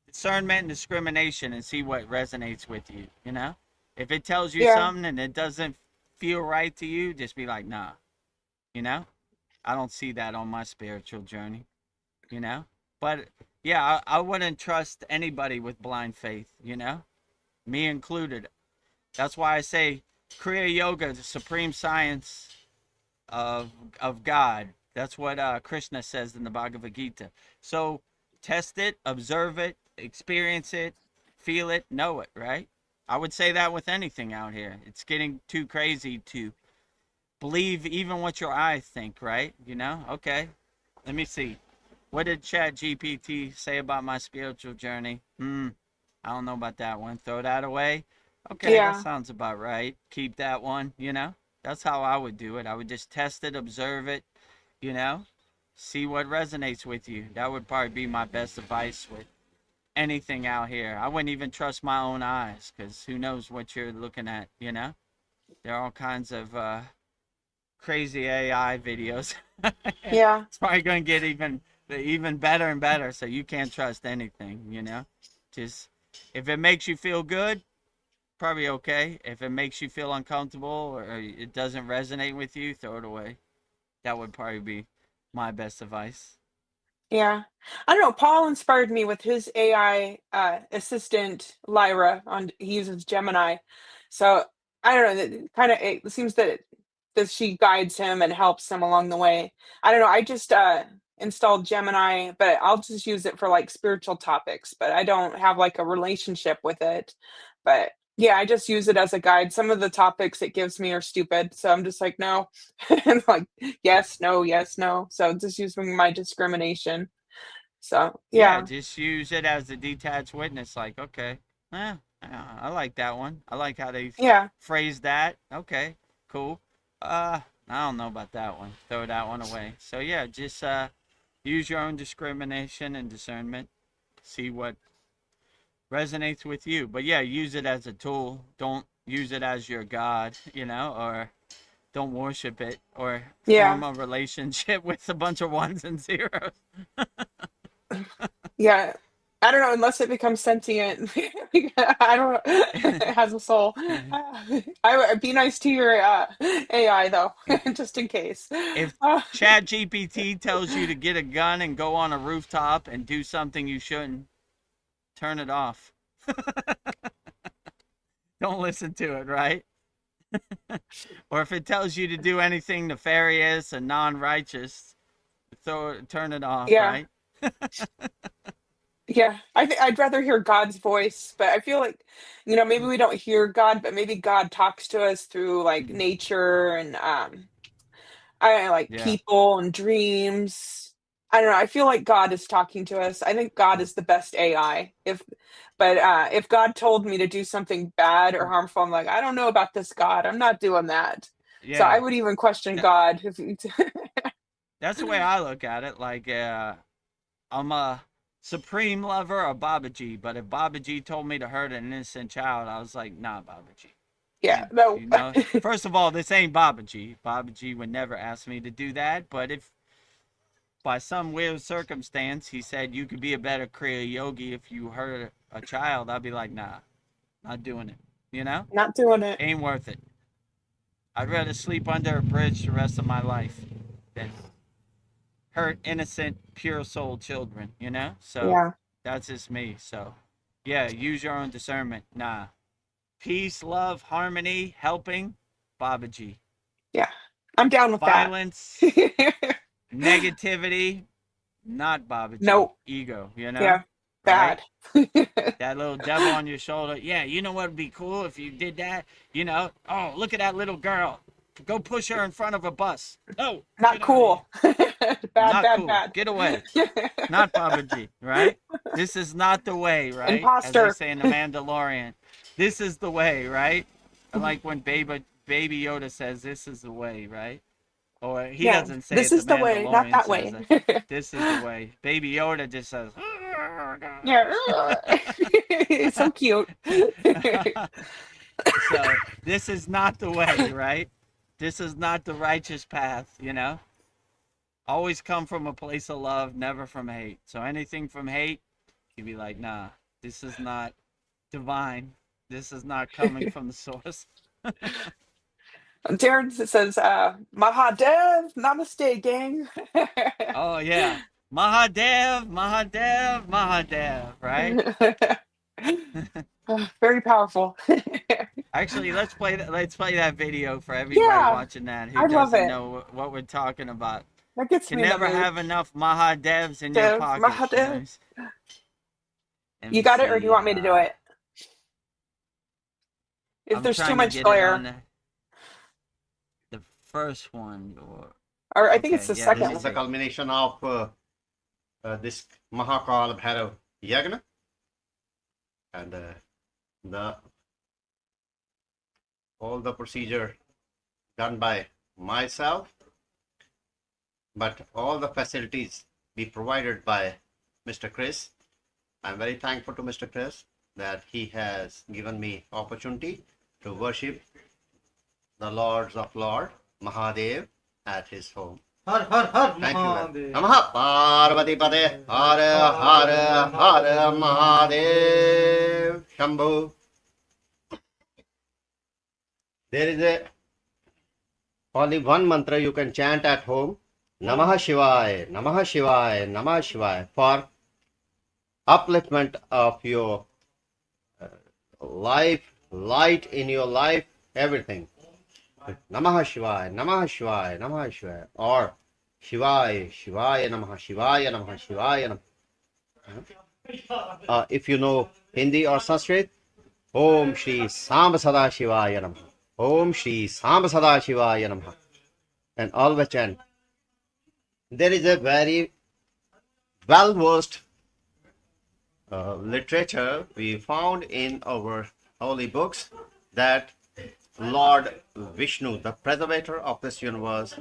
discernment and discrimination and see what resonates with you, you know? If it tells you
Yeah.
something and it doesn't feel right to you, just be like, nah, you know? I don't see that on my spiritual journey, you know? But yeah, I wouldn't trust anybody with blind faith, you know? Me included. That's why I say Kriya Yoga, the supreme science of of God. That's what Krishna says in the Bhagavad Gita. So test it, observe it, experience it, feel it, know it, right? I would say that with anything out here. It's getting too crazy to believe even what your eyes think, right? You know? Okay. Let me see. What did Chat GPT say about my spiritual journey? I don't know about that one. Throw that away. Okay, that
Yeah.
sounds about right. Keep that one, you know? That's how I would do it. I would just test it, observe it, you know? See what resonates with you. That would probably be my best advice with anything out here. I wouldn't even trust my own eyes because who knows what you're looking at, you know? There are all kinds of crazy AI videos.
Yeah.
It's probably going to get even better and better, so you can't trust anything, you know? Just if it makes you feel good, probably okay. If it makes you feel uncomfortable or it doesn't resonate with you, throw it away. That would probably be my best advice.
Yeah. I don't know, Paul inspired me with his AI, assistant, Lyra, he uses Gemini. So, I don't know, that kinda it seems that she guides him and helps him along the way. I don't know, I just, installed Gemini, but I'll just use it for, like, spiritual topics, but I don't have, like, a relationship with it. But, yeah, I just use it as a guide. Some of the topics it gives me are stupid, so I'm just like, "No." And, like, "Yes, no, yes, no." So, just using my discrimination. So,
Yeah,
yeah.
just use it as a detached witness. Like, okay, I like that one. I like how they
Yeah.
phrase that. Okay, cool. I don't know about that one. Throw that one away. So yeah, just use your own discrimination and discernment. See what resonates with you. But yeah, use it as a tool. Don't use it as your god, you know, or don't worship it or
Yeah.
form a relationship with a bunch of ones and zeros.
Yeah. I don't know, unless it becomes sentient. I don't know. It has a soul. Be nice to your, AI though, just in case.
If
Uh,
Chat GPT tells you to get a gun and go on a rooftop and do something you shouldn't, turn it off. Don't listen to it, right? Or if it tells you to do anything nefarious and non-righteous, turn it off,
yeah.
right?
Yeah, I think I'd rather hear God's voice, but I feel like, maybe we don't hear God, but maybe God talks to us through like nature and I don't know, like
Yeah.
people and dreams. I don't know. I feel like God is talking to us. I think God is the best AI. If God told me to do something bad or harmful, I'm like, I don't know about this God. I'm not doing that. So I
Yeah.
would even question
That,
God if
that's the way I look at it. Like, I'm a supreme lover of Babaji, but if Babaji told me to hurt an innocent child, I was like, nah, Babaji.
yeah, no.
You know, first of all, this ain't Babaji. Babaji would never ask me to do that. But if by some weird circumstance he said you could be a better Kriya yogi if you hurt a child, I'd be like, nah, not doing it. You know,
Not doing it.
ain't worth it. I'd rather sleep under a bridge the rest of my life than hurt innocent, pure soul children. You know, so
Yeah.
that's just me. So yeah, use your own discernment. Nah, peace, love, harmony, helping, Babaji.
Yeah. I'm down with that.
Violence, negativity, not Babaji.
No.
Ego, you know?
Yeah.
Right?
Bad.
That little devil on your shoulder. Yeah, you know what would be cool if you did that? You know, oh, look at that little girl. Go push her in front of a bus. No,
Not
get out of here.
cool. Bad,
Not
bad,
cool.
bad.
Get away. Not Babaji, right? This is not the way, right? As they
Imposter.
say in The Mandalorian. This is the way, right? I like when Baby Yoda says, this is the way, right? Or he
Yeah.
doesn't say
This
it, the
is the way, not
Mandalorian
that
says
way.
it. This is the way. Baby Yoda just says,
Yeah. It's so cute.
so this is not the way, right? This is not the righteous path, you know? Always come from a place of love, never from hate. So anything from hate, you'd be like, nah, this is not divine. This is not coming from the source.
Darren says, Mahadev, namaste, gang.
Oh yeah. Mahadev, Mahadev, Mahadev, right?
Very powerful.
Actually, let's play that video for everybody
Yeah,
watching that who
I love
doesn't
it.
know what we're talking about.
That gets
Can
me in the
never
mood.
have enough Mahadevs in your
Dev,
pocket.
Mahadev.
Let
You
me
got it, or do you
see.
want me to do it? If
I'm
there's too
trying to
much
get it on
glare,
the first one.
or I think it's
Okay,
the
yeah, let
second
me
This is
one.
the culmination of this Mahakal Bhairav Yagna, and the all the procedure done by myself, but all the facilities be provided by Mr. Chris. I'm very thankful to Mr. Chris that he has given me opportunity to worship the Lords of Lord Mahadev at his home.
Har har har
Thank you.
Mahadev.
Namaha Parvati Pade Hara Hara Hara Mahadev Shambhu. There is only one mantra you can chant at home. Namaha Shivaya, Namaha Shivaya, Namaha Shivaya, for upliftment of your life, light in your life, everything. Namaha Shivaya, Namaha Shivaya, Namaha Shivaya, or Shivaya, Shivaya Namaha, Shivaya Namaha, Shivaya Namaha. If you know Hindi or Sanskrit, Om Shri Samba Sada Shivaya Namaha, Om Shri Samba Sada Shivaya Namaha, and always chant. There is a very well-versed literature we found in our holy books that Lord Vishnu, the preservator of this universe,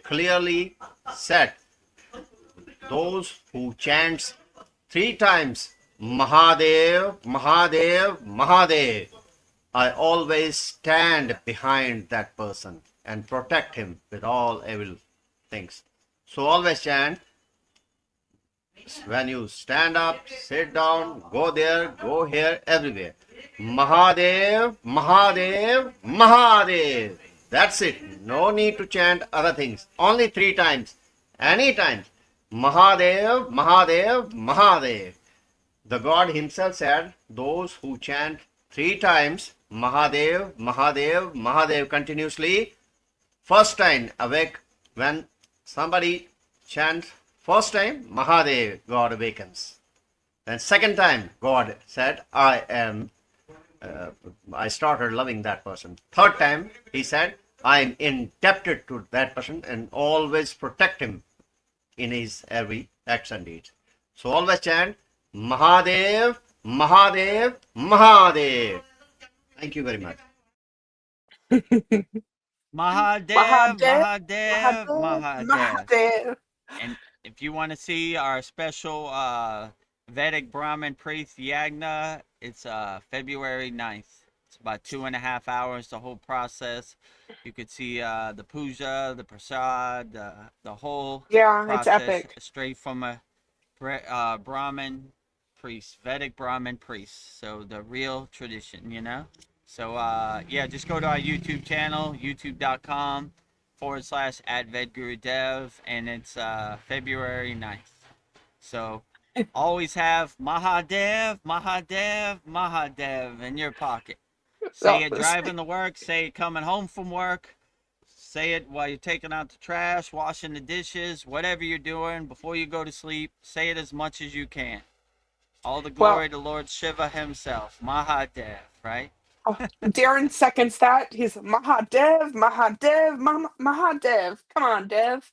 clearly said, those who chants 3 times Mahadev, Mahadev, Mahadev, I always stand behind that person and protect him with all evil things. So always chant. When you stand up, sit down, go there, go here, everywhere. Mahadev, Mahadev, Mahadev. That's it. No need to chant other things. Only 3 times. Any time. Mahadev, Mahadev, Mahadev. The God himself said, those who chant 3 times Mahadev, Mahadev, Mahadev continuously, first time awake, when somebody chants first time, Mahadev, God awakens. Then second time, God said, I started loving that person. Third time, he said, I am indebted to that person and always protect him in his every acts and deeds. So always chant, Mahadev, Mahadev, Mahadev. Thank you very much.
Mahadev, Mahadev,
Mahadev,
Mahadev.
Mahadev.
And if you want to see our special Vedic Brahmin priest Yagna, it's February 9th. It's about 2.5 hours, the whole process. You could see the puja, the prasad, the whole
Yeah, it's
process
epic.
straight from a Brahmin priest, Vedic Brahmin priest. So the real tradition, you know? So yeah, just go to our YouTube channel, youtube.com /@Vedagurudev, and it's February 9th. So always have Mahadev, Mahadev, Mahadev in your pocket. Say
Oh,
it driving to work, say it coming home from work, say it while you're taking out the trash, washing the dishes, whatever you're doing before you go to sleep. Say it as much as you can. All the
well,
glory to Lord Shiva himself, Mahadev, right?
Darren seconds that. He's Mahadev, Mahadev, Mahadev. Come on, Dev.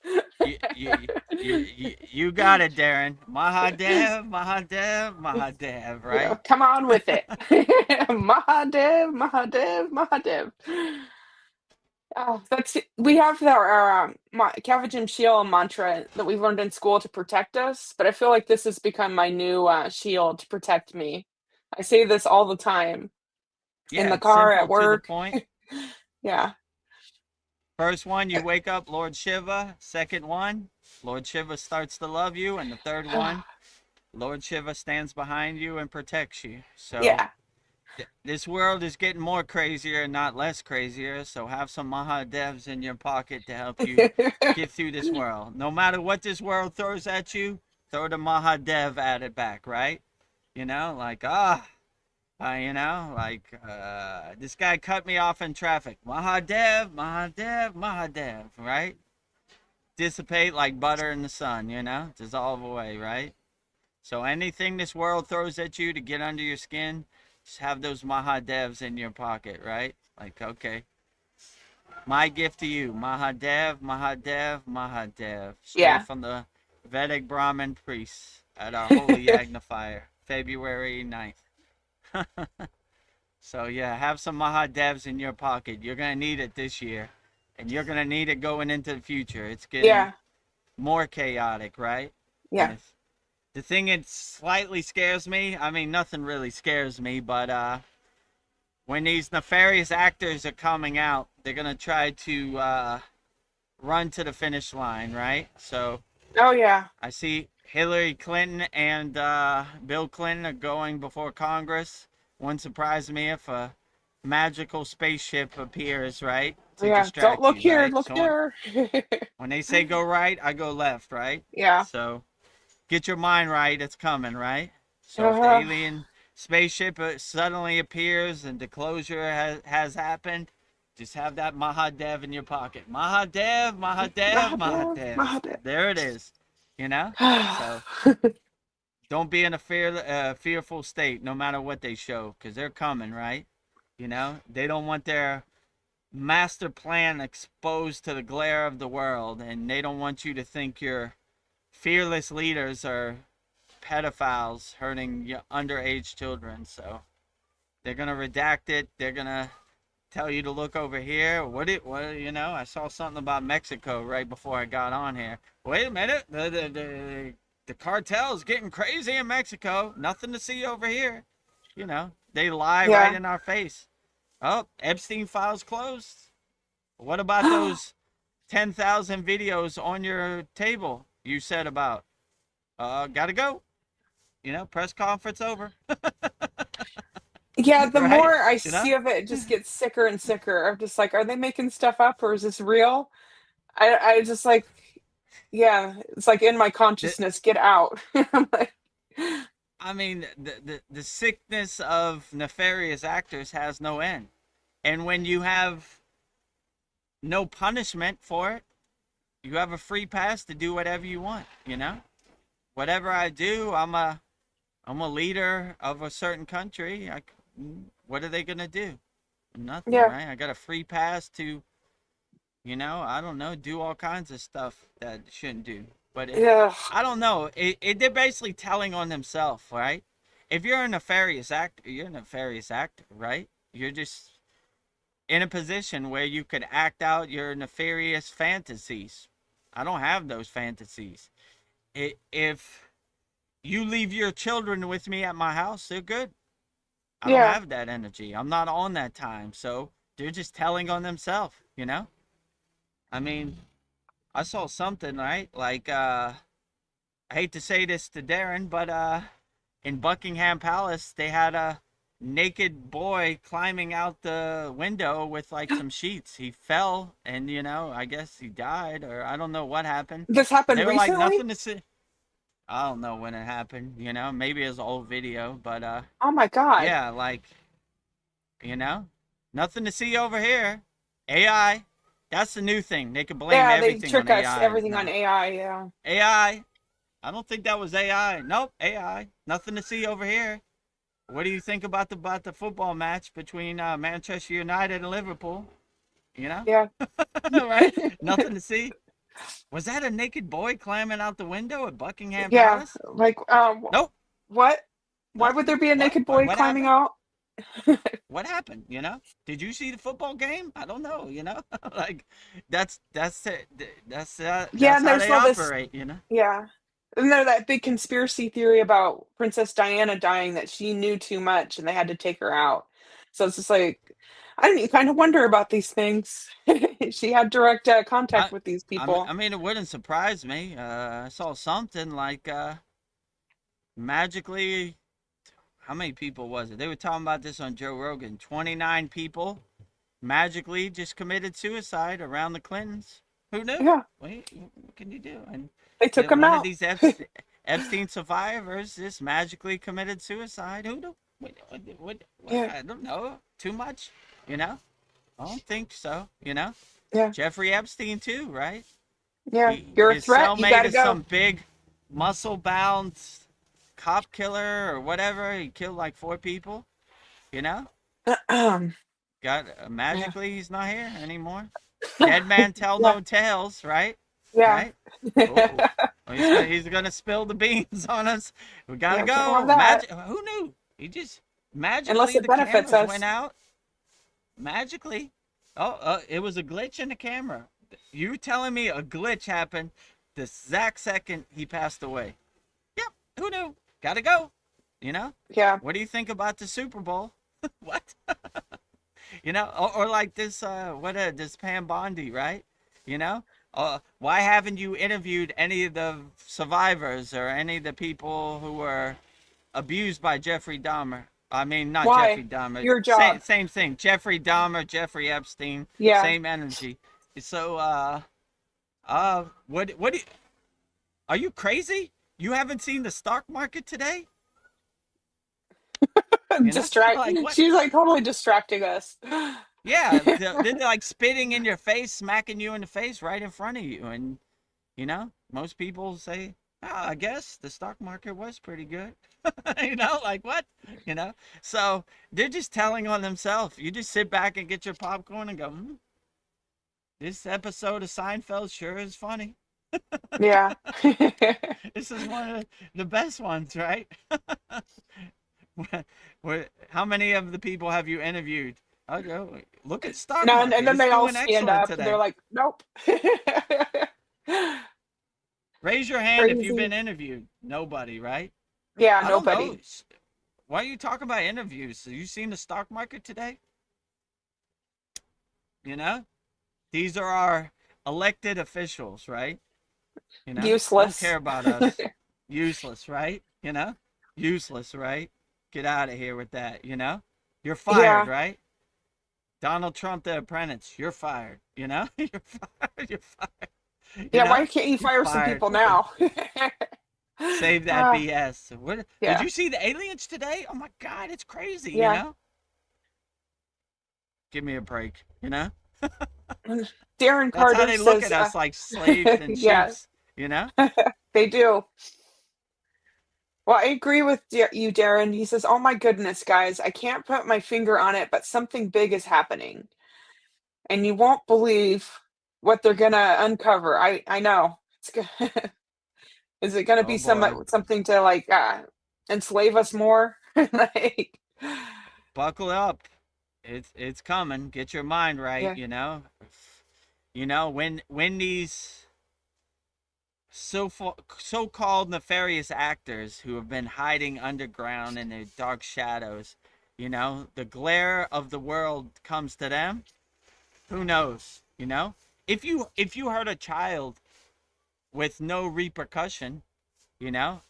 You got it, Darren. Mahadev, Mahadev, Mahadev,
Yeah,
right?
come on with it. Mahadev, Mahadev, Mahadev. We have our Kavajim Shield mantra that we've learned in school to protect us, but I feel like this has become my new shield to protect me. I say this all the time in
Yeah,
the
it's
car,
simple
at
to the
work.
point.
Yeah.
First one, you wake up, Lord Shiva. Second one, Lord Shiva starts to love you, and the third one, Lord Shiva stands behind you and protects you. So
Yeah.
this world is getting more crazier, not less crazier. So have some Mahadevs in your pocket to help you get through this world. No matter what this world throws at you, throw the Mahadev at it back, right? Like, this guy cut me off in traffic. Mahadev, Mahadev, Mahadev, right? Dissipate like butter in the sun, dissolve away, right? So anything this world throws at you to get under your skin, just have those Mahadevs in your pocket, right? Like, okay, my gift to you, Mahadev, Mahadev, Mahadev, straight
Yeah.
from the Vedic Brahmin priests at our holy yagna fire, February 9th. So yeah, have some Mahadevs in your pocket. You're gonna need it this year, and you're gonna need it going into the future. It's getting
Yeah.
more chaotic, right?
Yeah.
And the thing that slightly scares me, I mean, nothing really scares me, but when these nefarious actors are coming out, they're gonna try to run to the finish line, right? So
Oh yeah.
I see Hillary Clinton and Bill Clinton are going before Congress. Wouldn't surprise me if a magical spaceship appears, right? To
Yeah. Don't
distract
look
you,
here.
right?
Look
So
there.
when they say go right, I go left, right?
Yeah.
So get your mind right, it's coming, right? So if the
Uh-huh.
alien spaceship suddenly appears and the closure has happened, just have that Mahadev in your pocket. Mahadev, Mahadev,
Mahadev.
Mahadev.
Mahadev.
There it is. So don't be in a fearful state, no matter what they show, because they're coming, right? They don't want their master plan exposed to the glare of the world, and they don't want you to think your fearless leaders are pedophiles hurting underage children. So they're gonna redact it. They're gonna tell you to look over here. I saw something about Mexico right before I got on here. Wait a minute, the cartel's getting crazy in Mexico. Nothing to see over here. They lie right
Yeah.
in our face. Oh, Epstein files closed. What about those 10,000 videos on your table you said about? Gotta go. Press conference over.
Yeah, the
Right?
more I
You know?
see of it, it just gets sicker and sicker. I'm just like, are they making stuff up or is this real? I just like, yeah, it's like in my
The,
consciousness, get out. I'm like,
I mean, the sickness of nefarious actors has no end. And when you have no punishment for it, you have a free pass to do whatever you want. Whatever I do, I'm a leader of a certain country. What are they gonna do? Nothing,
yeah,
right? I got a free pass to, I don't know, do all kinds of stuff that shouldn't do. But
yeah,
I don't know. They're basically telling on themselves, right? If you're a nefarious actor, you're a nefarious actor, right? You're just in a position where you could act out your nefarious fantasies. I don't have those fantasies. If you leave your children with me at my house, they're good. I don't
yeah,
have that energy. I'm not on that time. So they're just telling on themselves. I mean, I saw something, right? Like, I hate to say this to Darren, but in Buckingham Palace, they had a naked boy climbing out the window with like some sheets. He fell and, I guess he died or I don't know what happened.
this
But
happened
they were like
recently.
nothing to see. I don't know when it happened. Maybe it's an old video, but
Oh my God.
yeah, like, you know, nothing to see over here. AI, that's the new thing. They can blame
Yeah, they
everything on
trick us
AI
everything on
now.
AI. Yeah,
AI, I don't think that was AI. Nope, AI. Nothing to see over here. What do you think about the football match between Manchester United and Liverpool? You know,
yeah.
right? Nothing to see. Was that a naked boy climbing out the window at Buckingham
Yeah,
Palace?
like,
Nope,
what? Why would
nothing.
there be a
What?
naked
What?
boy
What
climbing
happened?
out?
What happened? Did you see the football game? I don't know. Like that's it.
Yeah,
That's
and
how
there's
they
all this.
operate.
Yeah. And there's that big conspiracy theory about Princess Diana dying that she knew too much and they had to take her out. So it's just like, I didn't kind of wonder about these things. She had direct
I,
contact with these
I
people.
mean, it wouldn't surprise me. I saw something like magically, how many people was it? They were talking about this on Joe Rogan. 29 people magically just committed suicide around the Clintons. Who knew?
Yeah,
What can you do? And
they took him
one of
out.
these Epstein survivors just magically committed suicide. Who knew?
Yeah,
I don't know. Too much? You know? I don't think so. You know?
yeah,
Jeffrey Epstein too, right?
yeah. You're a
His
threat. You
cellmate
gotta
is
go.
some big, muscle-bound cop killer or whatever. He killed like 4 people. You know, got
Yeah,
magically he's not here anymore. Dead man tell
yeah,
no tales, right?
yeah,
Right? Oh, he's gonna spill the beans on us. We gotta
yeah. Can't have
go.
that
Magic. Who knew? He just
unless
magically
it
the
benefits
cameras went
us.
out. Magically. Oh, it was a glitch in the camera. You telling me a glitch happened the exact second he passed away? Yep. Who knew? Gotta go. You know?
Yeah.
What do you think about the Super Bowl? What? You know? Or like this, this Pam Bondi, right? You know? Why haven't you interviewed any of the survivors or any of the people who were abused by Jeffrey Dahmer? I mean, not Jeffrey
Why?
Dahmer.
Your
Same
job.
same thing. Jeffrey Dahmer, Jeffrey Epstein,
Yeah.
same energy. So, what do you, are you crazy? You haven't seen the stock market today? You know,
Distract.
like what?
She's like totally distracting us.
Yeah, they're like spitting in your face, smacking you in the face right in front of you, and you know, most people say, oh, I guess the stock market was pretty good. You know, like what? You know, so they're just telling on themselves. You just sit back and get your popcorn and go, this episode of Seinfeld sure is funny.
Yeah.
This is one of the best ones, right? How many of the people have you interviewed? Oh, go look at stock
No, and
market.
then
It's
they all
doing
stand
excellent
up and they're
today.
like, nope.
Raise your hand if you've been
Crazy.
interviewed. Nobody, right?
Yeah,
I don't know.
nobody.
Why are you talking about interviews? Have you seen the stock market today? You know, these are our elected officials, right? You know, don't
Useless.
care about us. Useless, right? You know, useless, right? Get out of here with that. You know, you're fired,
Yeah.
right? Donald Trump, the apprentice, you're fired. You know, you're fired. You're fired. You
Yeah,
know,
why can't you
you're
fire some
fired.
people now?
Save that
Ah,
BS. What did
yeah.
you see the aliens today? Oh my God, it's crazy. You
Yeah.
know, give me a break. You know,
And Darren
that's how
Carter
they look
says,
at us like slaves and
yeah,
sheeps. You know,
they do. Well, I agree with you, Darren. He says, "Oh my goodness, guys, I can't put my finger on it, but something big is happening, and you won't believe what they're gonna uncover." I know. Is it gonna
oh
be
boy,
something to like enslave us more? Like,
buckle up. It's coming. Get your mind right.
yeah,
You know when these so-called nefarious actors who have been hiding underground in their dark shadows, you know, the glare of the world comes to them. Who knows? You know, if you hurt a child with no repercussion, you know,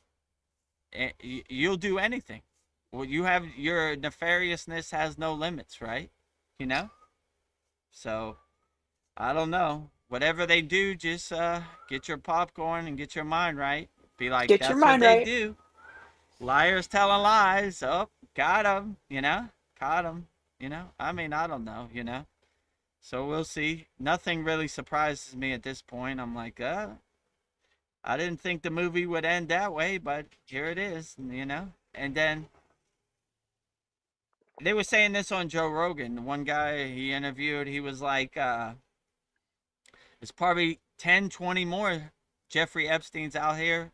you'll do anything. Well, you have your nefariousness has no limits, right? You know, so I don't know. Whatever they do, just get your popcorn and get your mind right. Be like,
get your
that's what
mind
they
right.
do. Liars telling lies. Oh, got them. You know, caught them. You know, I mean, I don't know. You know, so we'll see. Nothing really surprises me at this point. I'm like, I didn't think the movie would end that way, but here it is. You know, and then they were saying this on Joe Rogan. One guy he interviewed, he was like, there's probably 10, 20 more Jeffrey Epstein's out here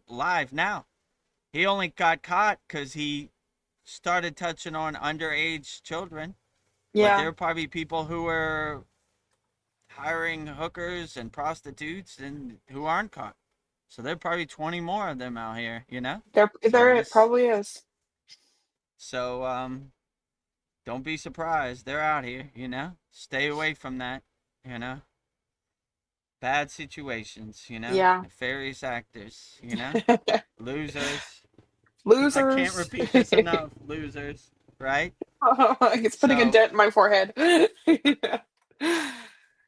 live now. He only got caught because he started touching on underage children, but there
Yeah,
are probably people who were hiring hookers and prostitutes and who aren't caught. So there are probably 20 more of them out here, you know? So
there it
just
probably is.
so don't be surprised. They're out here, you know? Stay away from that, you know? Bad situations, you know?
Yeah.
Nefarious actors, you know? Losers. I can't
Losers.
repeat this enough. Losers, right?
It's putting a
So,
dent in my forehead.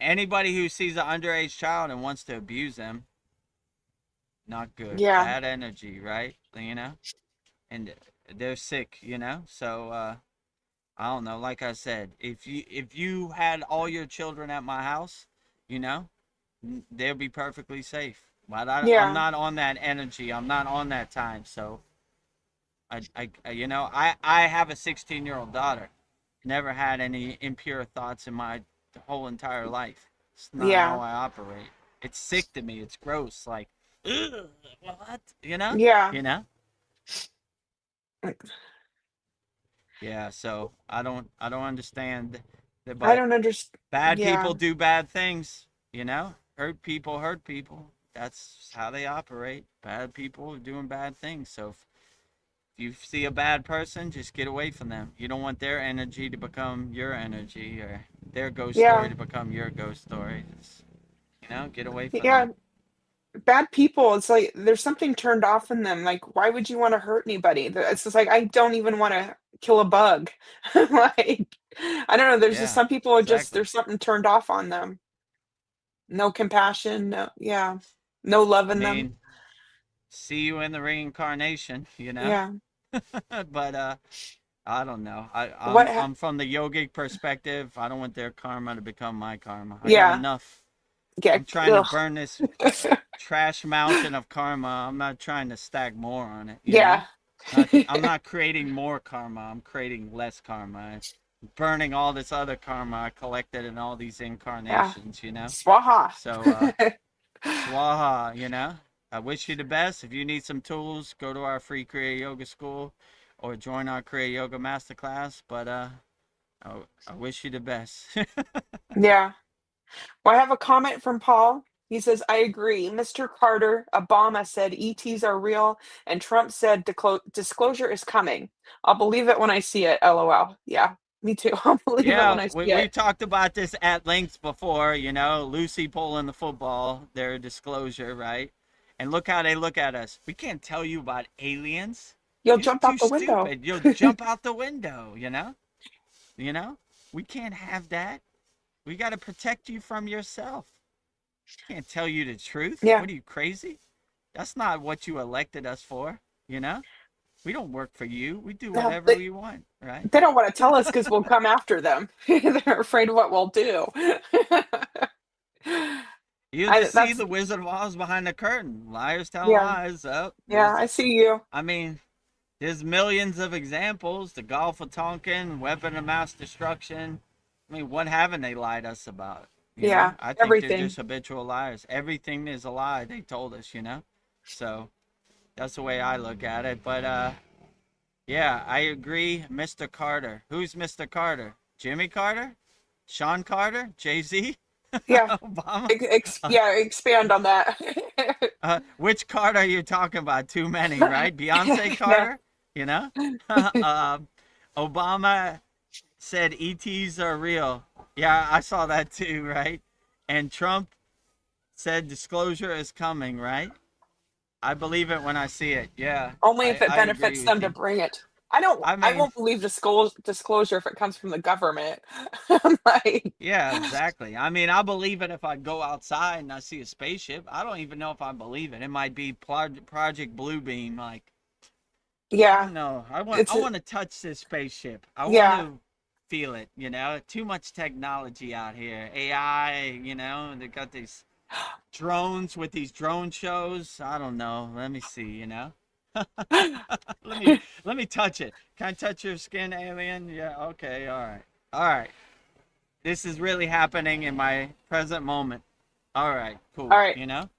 anybody who sees an underage child and wants to abuse them, not good.
Yeah.
Bad energy, right? You know? And they're sick, you know? So, I don't know. Like I said, if you had all your children at my house, you know, they'll be perfectly safe. But I'm
Yeah.
not on that energy. I'm not on that time. So you know, I have a 16-year-old daughter. Never had any impure thoughts in my whole entire life. It's not how
Yeah.
I operate. It's sick to me. It's gross. Like, ugh, what? You know?
Yeah.
You know? Yeah. So I don't understand.
I
But
don't understand.
bad
Yeah.
people do bad things, you know? Hurt people hurt people. That's how they operate. Bad people are doing bad things. So if you see a bad person, just get away from them. You don't want their energy to become your energy or their ghost story
Yeah.
to become your ghost story. Just, you know, get away from
Yeah.
them.
Bad people, it's like there's something turned off in them. Like, why would you want to hurt anybody? It's just like I don't even want to kill a bug. Like, I don't know. There's just
Yeah,
some people are just
exactly.
there's something turned off on them. No compassion. No, yeah. No love
I
in them.
mean, see you in the reincarnation, you know?
Yeah.
But I don't know.
What?
I'm from the yogic perspective. I don't want their karma to become my karma. I got
Yeah.
enough.
Yeah.
I'm trying to
Ugh.
burn this trash mountain of karma. I'm not trying to stack more on it, you know?
Yeah.
I'm not creating more karma. I'm creating less karma. Burning all this other karma I collected in all these
Yeah.
incarnations, you know?
Swaha.
So, swaha, you know? I wish you the best. If you need some tools, go to our free Kriya Yoga school or join our Kriya Yoga Masterclass. But I wish you the best.
Yeah. Well, I have a comment from Paul. He says, I agree. Mr. Carter, Obama said ETs are real, and Trump said disclosure is coming. I'll believe it when I see it. LOL. Yeah, me too. I'll believe it when
Yeah,
I
we
see it.
we've talked about this at length before, you know, Lucy pulling the football, their disclosure, right? And look how they look at us. We can't tell you about aliens.
You'll
You're
jump
too
out the window.
stupid. You'll jump out the window, you know? You know? We can't have that. We got to protect you from yourself. Can't tell you the truth.
Yeah.
What are you, crazy? That's not what you elected us for, you know? We don't work for you. We do
No,
whatever we want, right?
they don't want to tell us because we'll come after them. They're afraid of what we'll do.
You just see
That's,
the Wizard of Oz behind the curtain. Liars tell
yeah.
lies. Oh,
Yeah, I see you.
I mean, there's millions of examples. The Gulf of Tonkin, weapon of mass destruction. I mean, what haven't they lied us about? You know,
Yeah,
I think they're
everything.
just habitual liars. Everything is a lie. They told us, you know. So that's the way I look at it. But yeah, I agree. Mr. Carter. Who's Mr. Carter? Jimmy Carter? Sean Carter? Jay-Z?
Yeah.
Obama?
Yeah, expand on that.
Which Carter are you talking about? Too many, right? Beyonce
Yeah.
Carter, you know? Obama said ETs are real. Yeah, I saw that too, right? And Trump said disclosure is coming, right? I believe it when I see it. Yeah,
Only
I,
if it
I agree
benefits
with
them to
you.
bring it.
I
I
mean,
won't believe disclosure if it comes from the government. I'm like,
yeah, exactly. I mean, I'll believe it if I go outside and I see a spaceship. I don't even know if I believe it. It might be Project Bluebeam. Like, I
yeah,
don't know. I want
it's
I want to touch this spaceship. I want
yeah.
to feel it, you know? Too much technology out here. AI, you know, and they got these drones with these drone shows. I don't know. Let me see, you know? let me let me touch it. Can I touch your skin, alien? Yeah, okay, all right. All right. This is really happening in my present moment. All right,
All
cool.
right.
You know?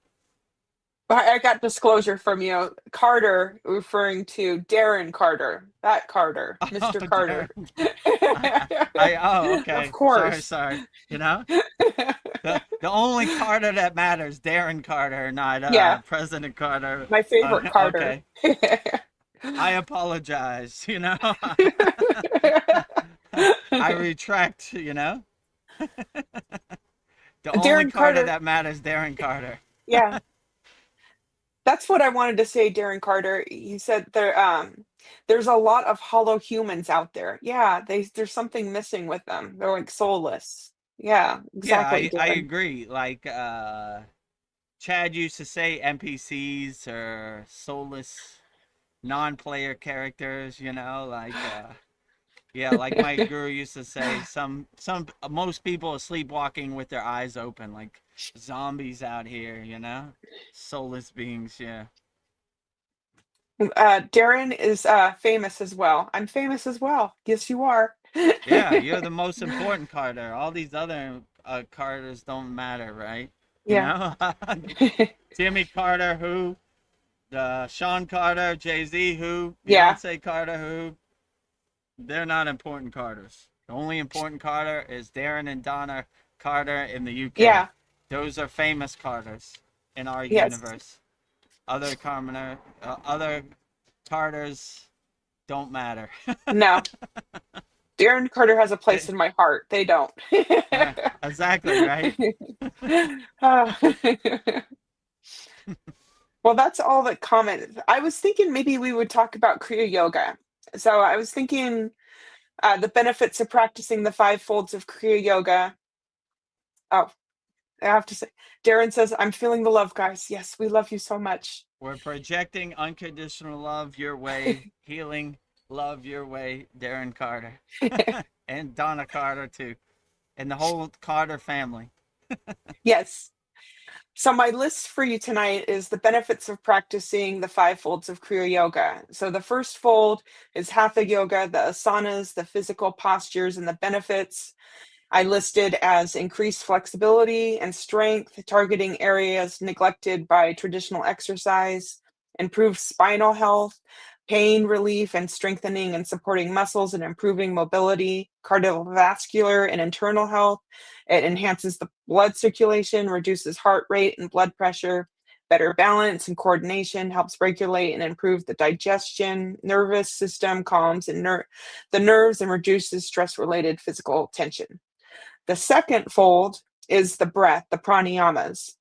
I got disclosure from you. Carter referring to Darren Carter. That Carter.
Oh,
Mr. Carter.
Darren. Oh,
Of
okay. Sorry,
course.
sorry. You know? The only Carter that matters, Darren Carter, not
Yeah,
President Carter.
my favorite Carter.
Okay, I apologize. You know, I retract, you know? The only
Darren
Carter
Carter.
that matters, Darren Carter.
Yeah, that's what I wanted to say, Darren Carter. He said there's a lot of hollow humans out there. Yeah, there's something missing with them. They're like soulless. Yeah,
Yeah,
exactly,
I
Darren.
agree. Like Chad used to say NPCs or soulless non-player characters, you know, like yeah, like my guru used to say, some most people are sleepwalking with their eyes open, like zombies out here, you know, soulless beings. Yeah,
Darren is famous as well. I'm famous as well. Yes, you are.
yeah, you're the most important Carter. All these other Carters don't matter, right? You
Yeah.
know, Jimmy Carter, who, Sean Carter, Jay-Z, who,
Yeah.
Beyonce Carter, who, they're not important Carters. The only important Carter is Darren and Donna Carter in the UK.
Yeah.
Those are famous Carters in our
Yes.
universe. Other Carters don't matter.
No. Darren Carter has a place in my heart. They don't.
Exactly, right?
Uh, well, that's all the comments. I was thinking maybe we would talk about Kriya Yoga. So I was thinking the benefits of practicing the five folds of Kriya Yoga. Oh, I have to say, Darren says, I'm feeling the love, guys. Yes, we love you so much.
We're projecting unconditional love your way, healing love your way, Darren Carter. And Donna Carter, too. And the whole Carter family.
Yes. So my list for you tonight is the benefits of practicing the five folds of Kriya Yoga. So the first fold is Hatha Yoga, the asanas, the physical postures, and the benefits. I listed as increased flexibility and strength, targeting areas neglected by traditional exercise, improved spinal health, pain relief and strengthening and supporting muscles and improving mobility, cardiovascular and internal health. It enhances the blood circulation, reduces heart rate and blood pressure, better balance and coordination, helps regulate and improve the digestion, nervous system, calms and the nerves and reduces stress-related physical tension. The second fold is the breath, the pranayamas.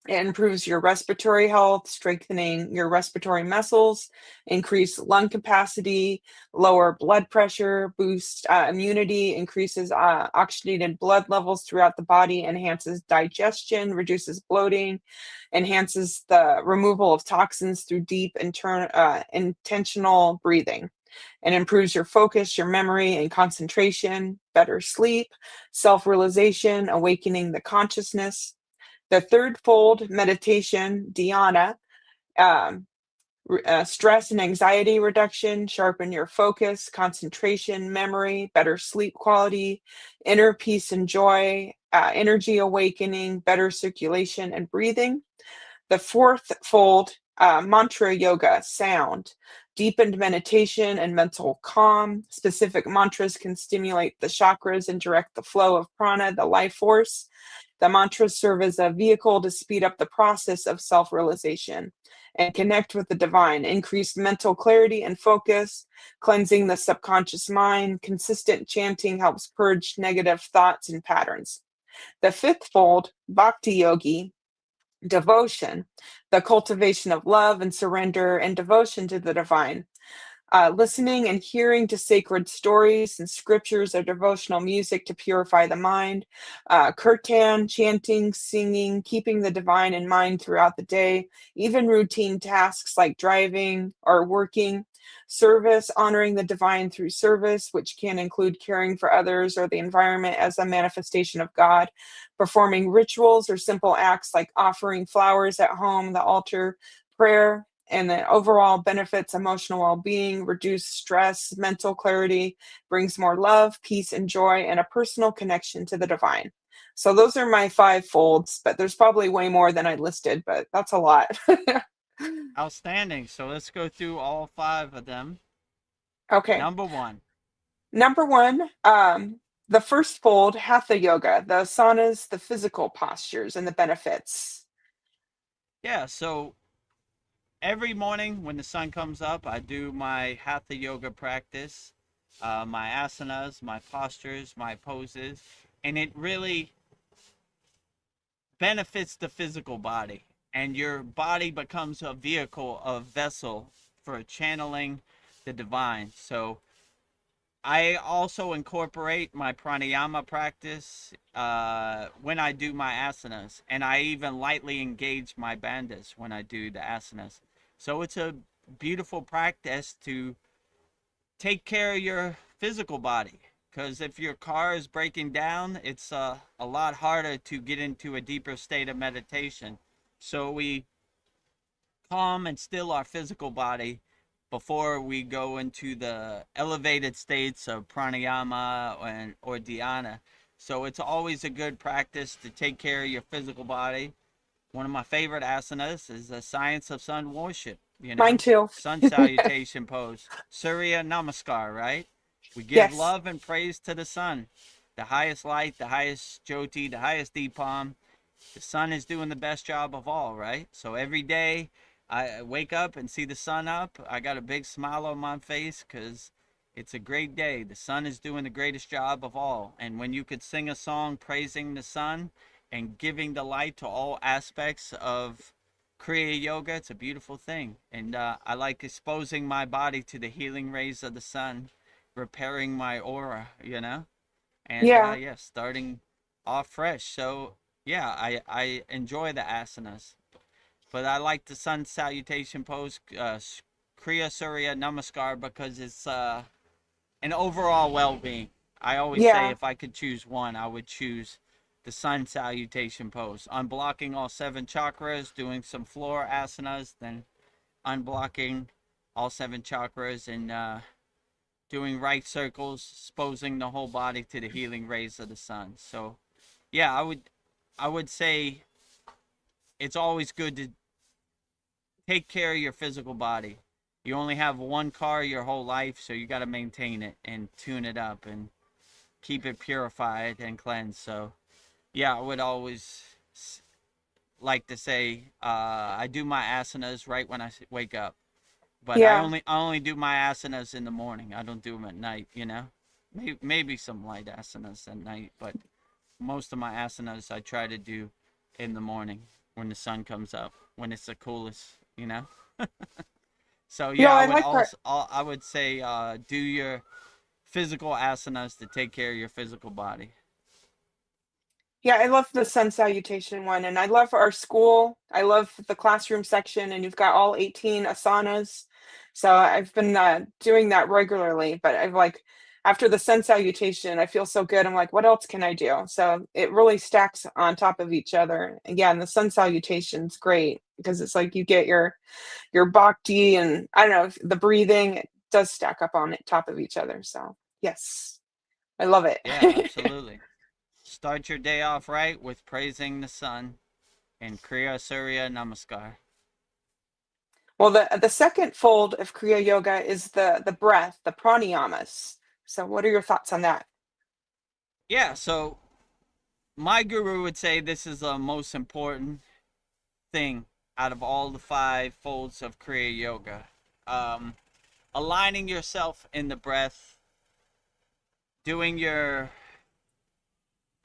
It improves your respiratory health, strengthening your respiratory muscles, increase lung capacity, lower blood pressure, boost immunity, increases oxygenated blood levels throughout the body, enhances digestion, reduces bloating, enhances the removal of toxins through deep intentional breathing, and improves your focus, your memory, and concentration, better sleep, self-realization, awakening the consciousness. The third fold, meditation, dhyana, um, stress and anxiety reduction, sharpen your focus, concentration, memory, better sleep quality, inner peace and joy, energy awakening, better circulation and breathing. The fourth fold, mantra yoga, sound, deepened meditation and mental calm. Specific mantras can stimulate the chakras and direct the flow of prana, the life force. The mantras serve as a vehicle to speed up the process of self realization and connect with the divine, increase mental clarity and focus, cleansing the subconscious mind. Consistent chanting helps purge negative thoughts and patterns. The fifth fold, bhakti yogi, devotion, the cultivation of love and surrender and devotion to the divine. Listening and hearing to sacred stories and scriptures or devotional music to purify the mind. Kirtan, chanting, singing, keeping the divine in mind throughout the day, even routine tasks like driving or working. Service, honoring the divine through service, which can include caring for others or the environment as a manifestation of God. Performing rituals or simple acts like offering flowers at home, the altar, prayer, and the overall benefits emotional well-being, reduce stress, mental clarity, brings more love, peace, and joy, and a personal connection to the divine. So those are my five folds, but there's probably way more than I listed, but that's a lot.
Outstanding. So let's go through all five of them.
Okay.
Number one.
Number one, the first fold, Hatha Yoga, the asanas, the physical postures, and the benefits.
Yeah, so every morning when the sun comes up, I do my Hatha yoga practice. my asanas, my postures, my poses, and it really benefits the physical body. And your body becomes a vehicle, a vessel for channeling the divine. So I also incorporate my pranayama practice when I do my asanas, and I even lightly engage my bandhas when I do the asanas. So it's a beautiful practice to take care of your physical body, because if your car is breaking down, it's a lot harder to get into a deeper state of meditation. So we calm and still our physical body before we go into the elevated states of pranayama or dhyana. So it's always a good practice to take care of your physical body. One of my favorite asanas is the science of sun worship,
Mine too.
sun salutation pose, Surya Namaskar, right? We give
Yes.
love and praise to the sun, the highest light, the highest jyoti, the highest deepam. The sun is doing the best job of all, right? So every day I wake up and see the sun up, I got a big smile on my face because it's a great day. The sun is doing the greatest job of all. And when you could sing a song praising the sun and giving the light to all aspects of Kriya Yoga, it's a beautiful thing. And I like exposing my body to the healing rays of the sun, repairing my aura, and
Yeah.
yeah, starting off fresh. So yeah, I enjoy the asanas, but I like the sun salutation pose, Kriya Surya Namaskar, because it's an overall well-being. I always say
Yeah.
if I could choose one, I would choose the sun salutation pose. Unblocking all 7 chakras, doing some floor asanas, then unblocking all 7 chakras and doing right circles, exposing the whole body to the healing rays of the sun. So yeah, I would say it's always good to take care of your physical body. You only have one car your whole life, so you got to maintain it and tune it up and keep it purified and cleansed. So yeah, I would always like to say I do my asanas right when I wake up, but I
Yeah.
only do my asanas in the morning. I don't do them at night. Maybe some light asanas at night, but most of my asanas I try to do in the morning when the sun comes up, when it's the coolest. So
You know,
yeah,
I like that.
I would say do your physical asanas to take care of your physical body.
Yeah, I love the sun salutation one, and I love our school. I love the classroom section, and you've got all 18 asanas. So I've been doing that regularly, but I've like after the sun salutation, I feel so good. I'm like, what else can I do? So it really stacks on top of each other. And yeah, and the sun salutation's great because it's like you get your bhakti and I don't know, the breathing, it does stack up on it top of each other. So yes, I love it.
Yeah, absolutely. Start your day off right with praising the sun and Kriya Surya Namaskar.
Well, the second fold of Kriya Yoga is the breath, the pranayamas. So what are your thoughts on that?
Yeah, so my guru would say this is the most important thing out of all the 5 folds of Kriya Yoga. Um, Aligning yourself in the breath, doing your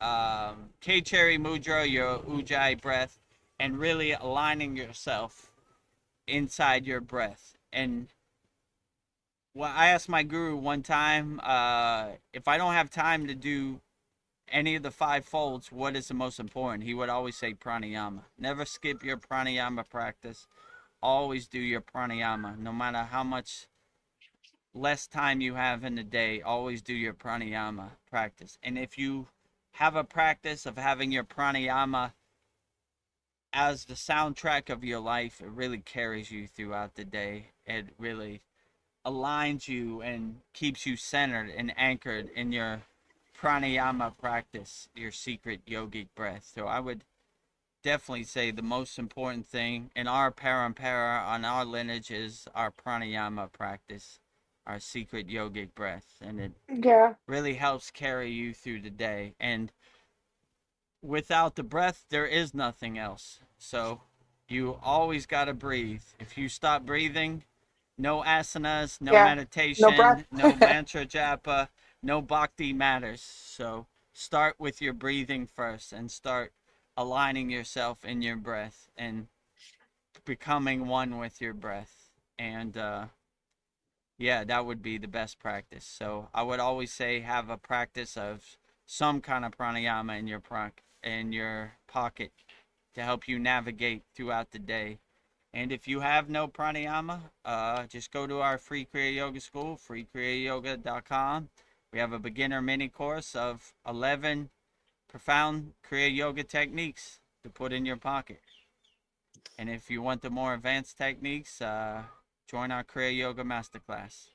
K-Cherry Mudra, your Ujjayi breath, and really aligning yourself inside your breath. And well, I asked my guru one time if I don't have time to do any of the 5 folds, what is the most important? He would always say pranayama. Never skip your pranayama practice. Always do your pranayama, no matter how much less time you have in the day. Always do your pranayama practice. And if you have a practice of having your pranayama as the soundtrack of your life, it really carries you throughout the day. It really aligns you and keeps you centered and anchored in your pranayama practice, your secret yogic breath. So I would definitely say the most important thing in our parampara, on our lineage, is our pranayama practice, our secret yogic breath. And it
Yeah.
really helps carry you through the day. And without the breath, there is nothing else. So you always got to breathe. If you stop breathing, No asanas, no
Yeah. No breath.
meditation, no mantra japa, no bhakti matters. So start with your breathing first and start aligning yourself in your breath and becoming one with your breath. And yeah, that would be the best practice. So I would always say have a practice of some kind of pranayama in your pocket to help you navigate throughout the day. And if you have no pranayama, just go to our free Kriya Yoga school, freekriyayogamasterclass.com. We have a beginner mini course of 11 profound Kriya Yoga techniques to put in your pocket. And if you want the more advanced techniques, join our Kriya Yoga Masterclass.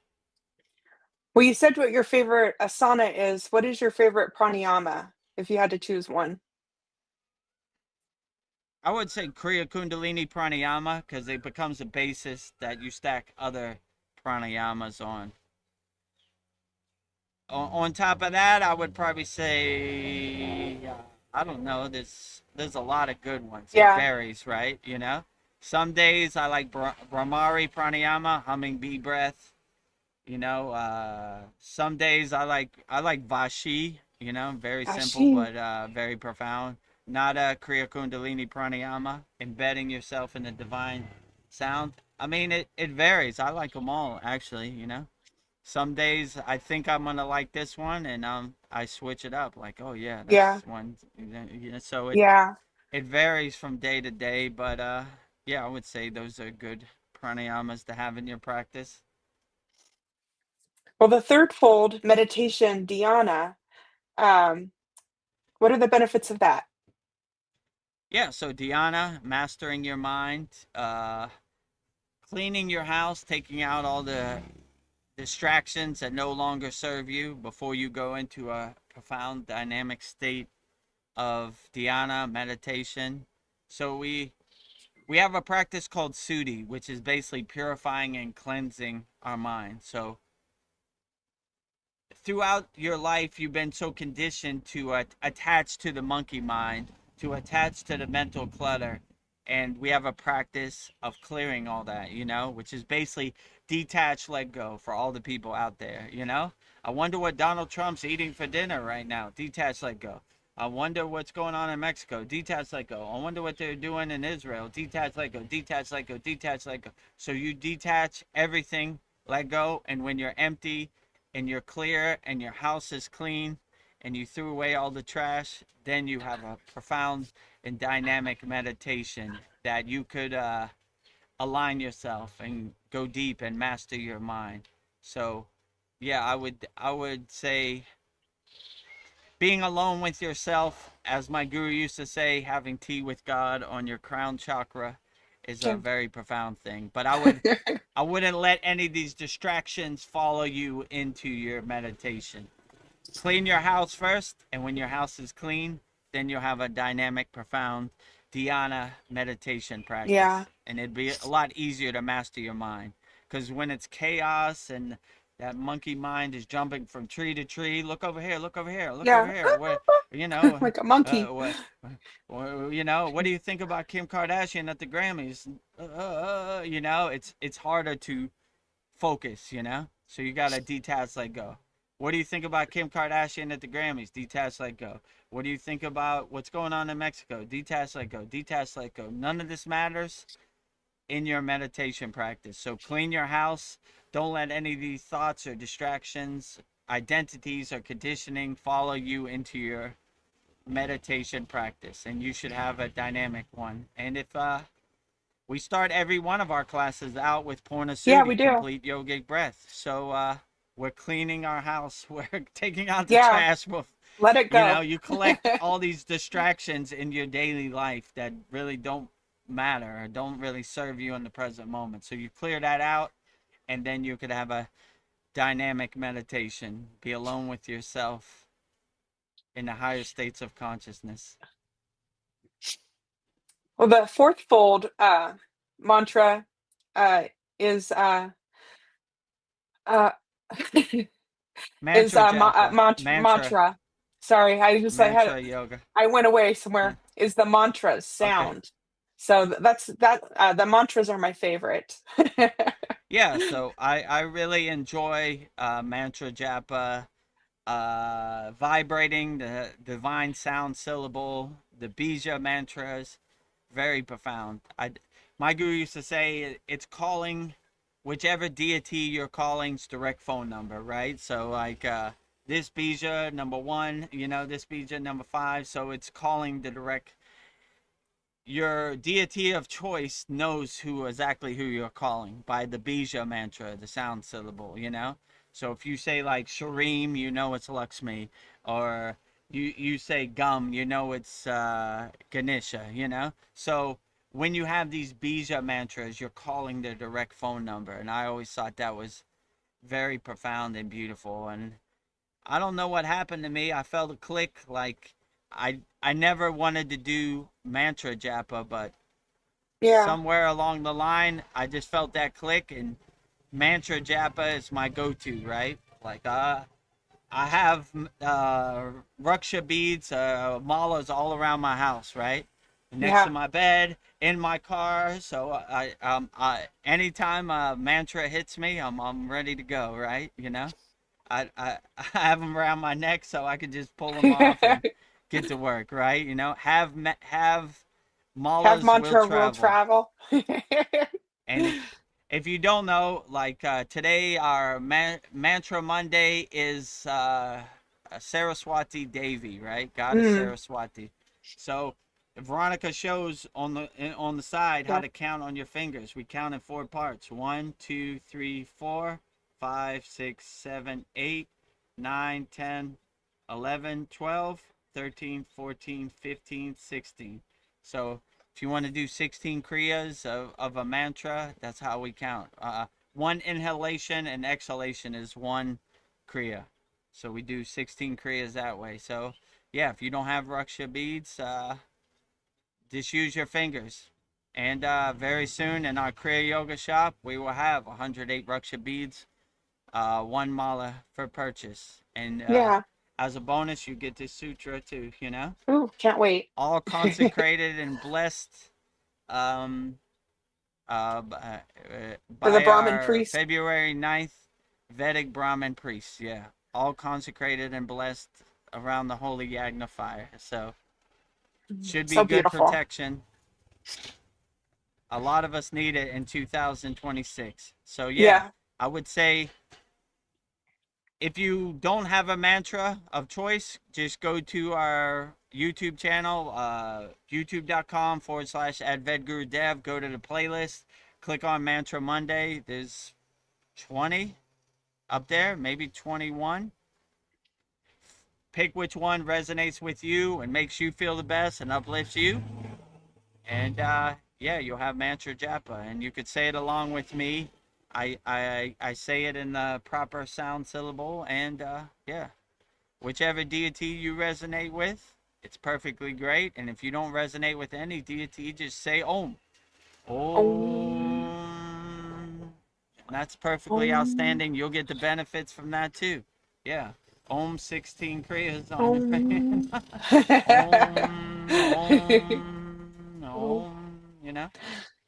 Well, you said what your favorite asana is. What is your favorite pranayama, if you had to choose one?
I would say Kriya Kundalini Pranayama because it becomes a basis that you stack other pranayamas on. On top of that, I would probably say, I don't know. There's a lot of good ones. It
Yeah.
varies, right? You know, some days I like Brahmari Pranayama, humming bee breath. You know, some days I like Vashi. You know, very simple
Ashi.
but very profound. Not a Kriya Kundalini Pranayama, embedding yourself in the divine sound. I mean, it varies. I like them all, actually. You know. Some days I think I'm gonna like this one, and I switch it up. Like, oh yeah,
Yeah.
that's one. You know, so
Yeah.
it varies from day to day, but yeah, I would say those are good pranayamas to have in your practice.
Well, the third fold, meditation, dhyana, um, what are the benefits of that?
Yeah, so dhyana, mastering your mind, cleaning your house, taking out all the distractions that no longer serve you before you go into a profound dynamic state of dhyana meditation. So we have a practice called Sudhi, which is basically purifying and cleansing our mind. So throughout your life, you've been so conditioned to attach to the monkey mind, to attach to the mental clutter. And we have a practice of clearing all that, you know, which is basically detach, let go for all the people out there, you know. I wonder what Donald Trump's eating for dinner right now. Detach, let go. I wonder what's going on in Mexico. Detach, let go. I wonder what they're doing in Israel. Detach, let go. Detach, let go. Detach, let go. So you detach everything, let go. And when you're empty and you're clear and your house is clean and you threw away all the trash, then you have a profound and dynamic meditation that you could align yourself and go deep and master your mind. So yeah, I would say being alone with yourself, as my guru used to say, having tea with God on your crown chakra is a
Yeah.
very profound thing. But I wouldn't let any of these distractions follow you into your meditation. Clean your house first, and when your house is clean, then you'll have a dynamic, profound dhyana meditation
Yeah.
practice, and it'd be a lot easier to master your mind. Because when it's chaos and that monkey mind is jumping from tree to tree, look over here, look over here, look over
Yeah.
here. What you know?
Like a monkey.
What? You know? What do you think about Kim Kardashian at the Grammys? You know, it's harder to focus, you know? So you gotta detach, let go. What do you think about Kim Kardashian at the Grammys? Detach, let go. What do you think about what's going on in Mexico? Detach, let go. Detach, let go. None of this matters in your meditation practice. So clean your house. Don't let any of these thoughts or distractions, identities or conditioning follow you into your meditation practice. And you should have a dynamic one. And if we start every one of our classes out with Purna
Yeah, we
Sudhi,
do.
complete yogic breath. So we're cleaning our house. We're taking out the
Yeah.
trash.
Let it
You
go.
know, you collect all these distractions in your daily life that really don't matter or don't really serve you in the present moment. So you clear that out, and then you could have a dynamic meditation. Be alone with yourself in the higher states of consciousness.
Well, the fourth fold mantra uh, is uh, is
Mantra japa,
mantra. Sorry, I had
mantra yoga.
I went away somewhere. Is the mantra
Okay.
sound? So that's that. The mantras are my favorite.
Yeah, so I really enjoy mantra japa, vibrating the divine sound syllable, the bija mantras, very profound. My guru used to say it's calling whichever deity you're calling's direct phone number, right? So like this bija number one, this bija number five, so it's calling the direct. Your deity of choice knows who you're calling by the bija mantra, the sound syllable. So if you say like Shareem, it's Lakshmi, or you say Gum, it's Ganesha. So when you have these bija mantras, you're calling their direct phone number, and I always thought that was very profound and beautiful. And I don't know what happened to me. I felt a click. Like I never wanted to do mantra japa, but
Yeah.
somewhere along the line, I just felt that click, and mantra japa is my go-to, right? Like I have ruksha beads, malas all around my house, right? Next to
Yeah.
my bed, in my car. So I anytime a mantra hits me, I'm ready to go, right? I have them around my neck so I can just pull them off and get to work, right? Have
Have
malas will
mantra will
travel.
travel.
And if you don't know, like today our mantra Monday is Saraswati Devi, right? Goddess
Mm,
Saraswati. So Veronica shows on the side how
yeah.
to count on your fingers. We count in four parts: 1, 2, 3, 4, 5, 6, 7, 8, 9, 10, 11, 12, 13, 14, 15, 16. So if you want to do 16 kriyas of a mantra, that's how we count. One inhalation and exhalation is one kriya. So we do 16 kriyas that way. So yeah, if you don't have ruksha beads, just use your fingers. And very soon in our Kriya Yoga shop, we will have 108 ruksha beads, one mala for purchase. And
Yeah.
as a bonus, you get this sutra too.
Ooh, can't wait.
All consecrated and blessed um,
For the
by
Brahmin
our
priest.
February 9th Vedic Brahmin priests. Yeah, all consecrated and blessed around the holy Yagna fire. So should be
So
good
beautiful.
protection. A lot of us need it in 2026. So yeah,
Yeah.
I would say if you don't have a mantra of choice, just go to our YouTube channel, youtube.com/@Vedagurudev. Go to the playlist, click on Mantra Monday. There's 20 up there, maybe 21. Pick which one resonates with you and makes you feel the best and uplifts you. And yeah, you'll have Mantra Japa, and you could say it along with me. I say it in the proper sound syllable, and yeah, whichever deity you resonate with, it's perfectly great. And if you don't resonate with any deity, just say Om.
Om.
Om. And that's perfectly
Om.
outstanding. You'll get the benefits from that too. Yeah. Om 16 Kriyas on your
Om.
face. Om, Om,
Om.
Om.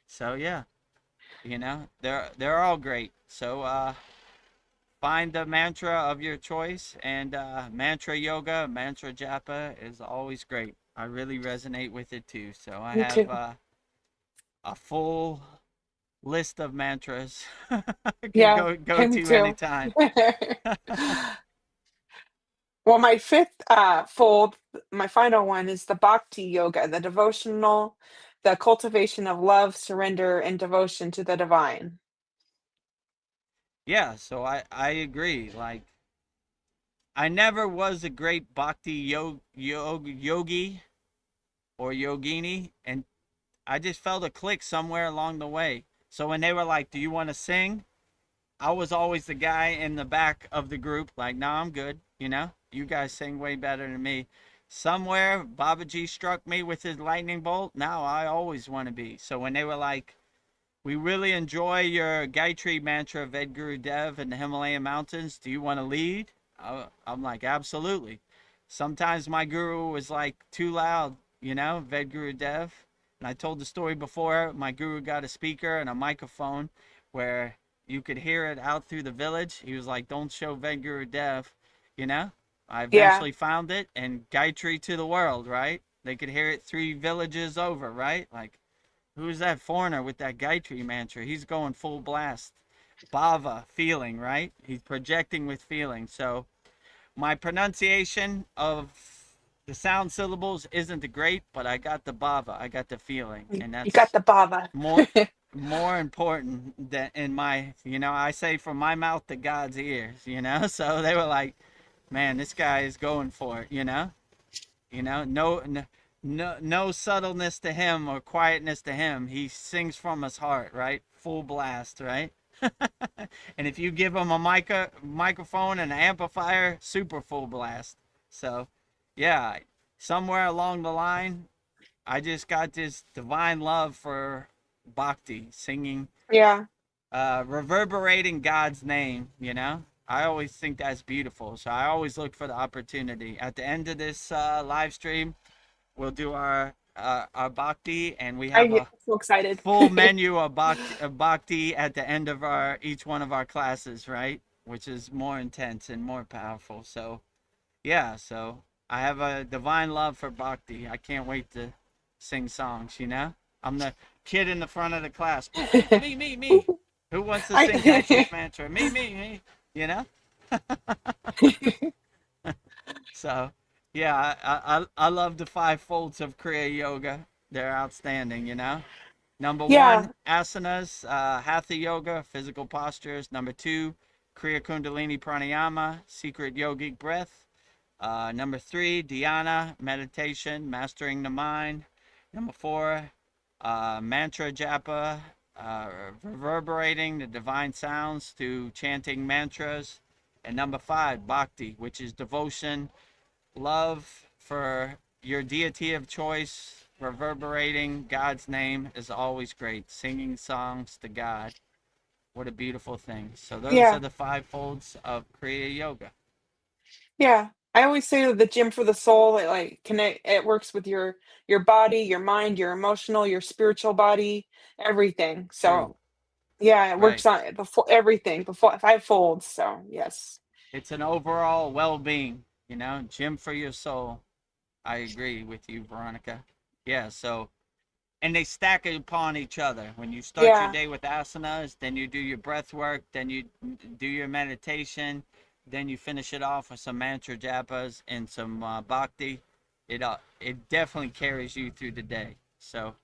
So yeah, they're all great. So find the mantra of your choice, and mantra yoga, mantra japa is always great. I really resonate with it too. So I
Me
have
too.
a full list of mantras I can
Yeah,
go
me
to
too.
anytime.
Well, my fifth fold, my final one is the bhakti yoga, the devotional, the cultivation of love, surrender, and devotion to the divine.
Yeah, so I agree. Like I never was a great bhakti yogi or yogini, and I just felt a click somewhere along the way. So when they were like, "Do you want to sing?" I was always the guy in the back of the group, like, "No, I'm good. You guys sing way better than me." Somewhere Babaji struck me with his lightning bolt. Now I always want to be. So when they were like, "We really enjoy your Gayatri mantra, Vedagurudev in the Himalayan mountains. Do you want to lead?" I'm like, "Absolutely." Sometimes my guru was like too loud, Vedagurudev. And I told the story before. My guru got a speaker and a microphone where you could hear it out through the village. He was like, don't show Vedagurudev, you know? I
Yeah.
eventually found it, and Gayatri to the world, right? They could hear it 3 villages over, right? Like, who's that foreigner with that Gayatri mantra? He's going full blast. Bhava, feeling, right? He's projecting with feeling. So my pronunciation of the sound syllables isn't the great, but I got the bhava, I got the feeling, and
You got
that's
the baba.
more important than in my, I say from my mouth to God's ears. So they were like, man, this guy is going for it. No subtleness to him or quietness to him. He sings from his heart, right? Full blast, right? And if you give him a microphone and an amplifier, super full blast. So yeah, somewhere along the line, I just got this divine love for bhakti, singing,
Yeah.
reverberating God's name. I always think that's beautiful. So I always look for the opportunity. At the end of this live stream, we'll do our bhakti, and we
I
have
get
a
so excited.
full menu of bhakti at the end of each one of our classes, right? Which is more intense and more powerful. So yeah, so I have a divine love for bhakti. I can't wait to sing songs. I'm the kid in the front of the class. Me. Who wants to sing Gayatri's mantra? Me. You know? So, yeah, I love the 5 folds of Kriya Yoga. They're outstanding. Number
Yeah.
1, asanas, hatha yoga, physical postures. Number 2, Kriya Kundalini Pranayama, secret yogic breath. Number 3, dhyana, meditation, mastering the mind. Number 4, mantra japa, reverberating the divine sounds through chanting mantras. And number 5, bhakti, which is devotion, love for your deity of choice, reverberating God's name is always great. Singing songs to God. What a beautiful thing. So those are
Yeah.
the 5 folds of Kriya Yoga.
Yeah. I always say that the gym for the soul, it like connect it works with your body, your mind, your emotional, your spiritual body, everything.
True.
So yeah, it
Right.
works on before everything, before 5 folds. So yes.
It's an overall well-being, gym for your soul. I agree with you, Veronica. Yeah, so and they stack upon each other. When you start your
Yeah.
day with asanas, then you do your breath work, then you do your meditation, then you finish it off with some mantra japas and some bhakti. It definitely carries you through the day. So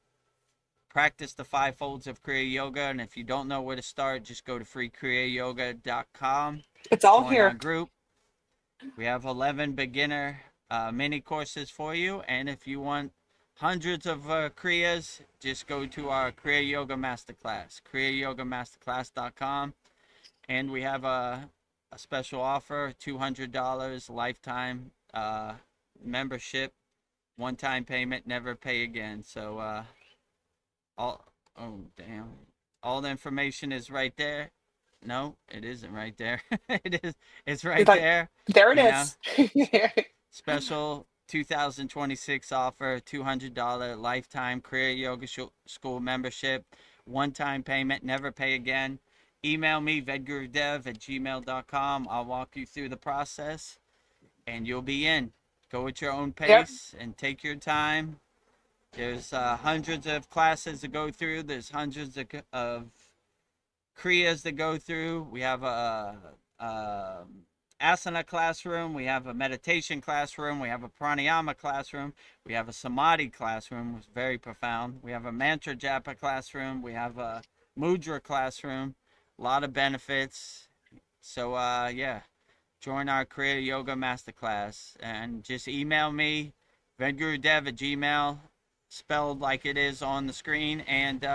practice the 5 folds of Kriya Yoga, and if you don't know where to start, just go to freekriyyoga.com.
It's all
Join our
here.
group. We have 11 beginner mini courses for you, and if you want hundreds of Kriyas, just go to our Kriya Yoga Masterclass, kriyayogamasterclass.com, and we have a special offer, $200 lifetime membership, one-time payment, never pay again. So oh damn, all the information is right there. No, it isn't right there. It's right
But
there.
there it
you know
is.
Special 2026 offer, $200 lifetime Kriya Yoga School membership, one-time payment, never pay again. Email me, vedgurudev@gmail.com. I'll walk you through the process, and you'll be in. Go at your own
Yep.
pace and take your time. There's hundreds of classes to go through. There's hundreds of Kriyas to go through. We have a asana classroom. We have a meditation classroom. We have a pranayama classroom. We have a samadhi classroom, which is very profound. We have a mantra japa classroom. We have a mudra classroom. A lot of benefits. So yeah, join our Kriya Yoga Masterclass and just email me, vedgurudev@gmail, spelled like it is on the screen, and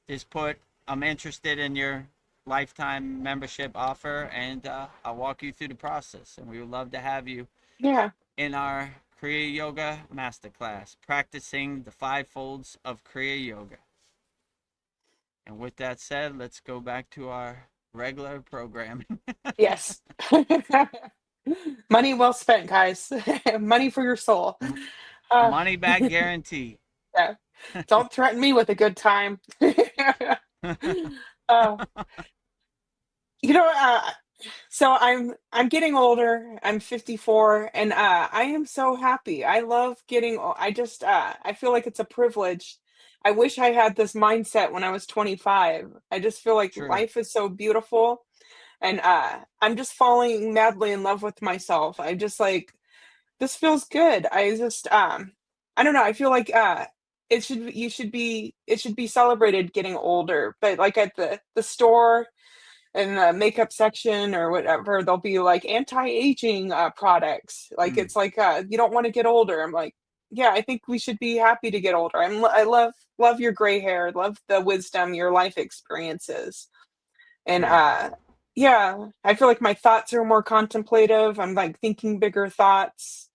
just put I'm interested in your lifetime membership offer, and I'll walk you through the process. And we would love to have you
Yeah.
in our Kriya Yoga Masterclass, practicing the 5 folds of Kriya Yoga. And with that said, let's go back to our regular programming.
Yes. Money well spent, guys. Money for your soul. Uh,
Money back guarantee.
yeah. Don't threaten me with a good time. Oh, You know, so I'm getting older. I'm 54, and I am so happy. I love getting. I just I feel like it's a privilege. I wish I had this mindset when I was 25. I just feel like
True.
life is so beautiful, and I'm just falling madly in love with myself. I just like this feels good. I just I don't know. I feel like it should be celebrated getting older, but like at the store in the makeup section or whatever, there'll be like anti-aging products. Like
Mm,
it's like you don't want to get older. I'm like, yeah, I think we should be happy to get older. I love your gray hair, love the wisdom, your life experiences. And
true.
yeah, I feel like my thoughts are more contemplative. I'm like thinking bigger thoughts,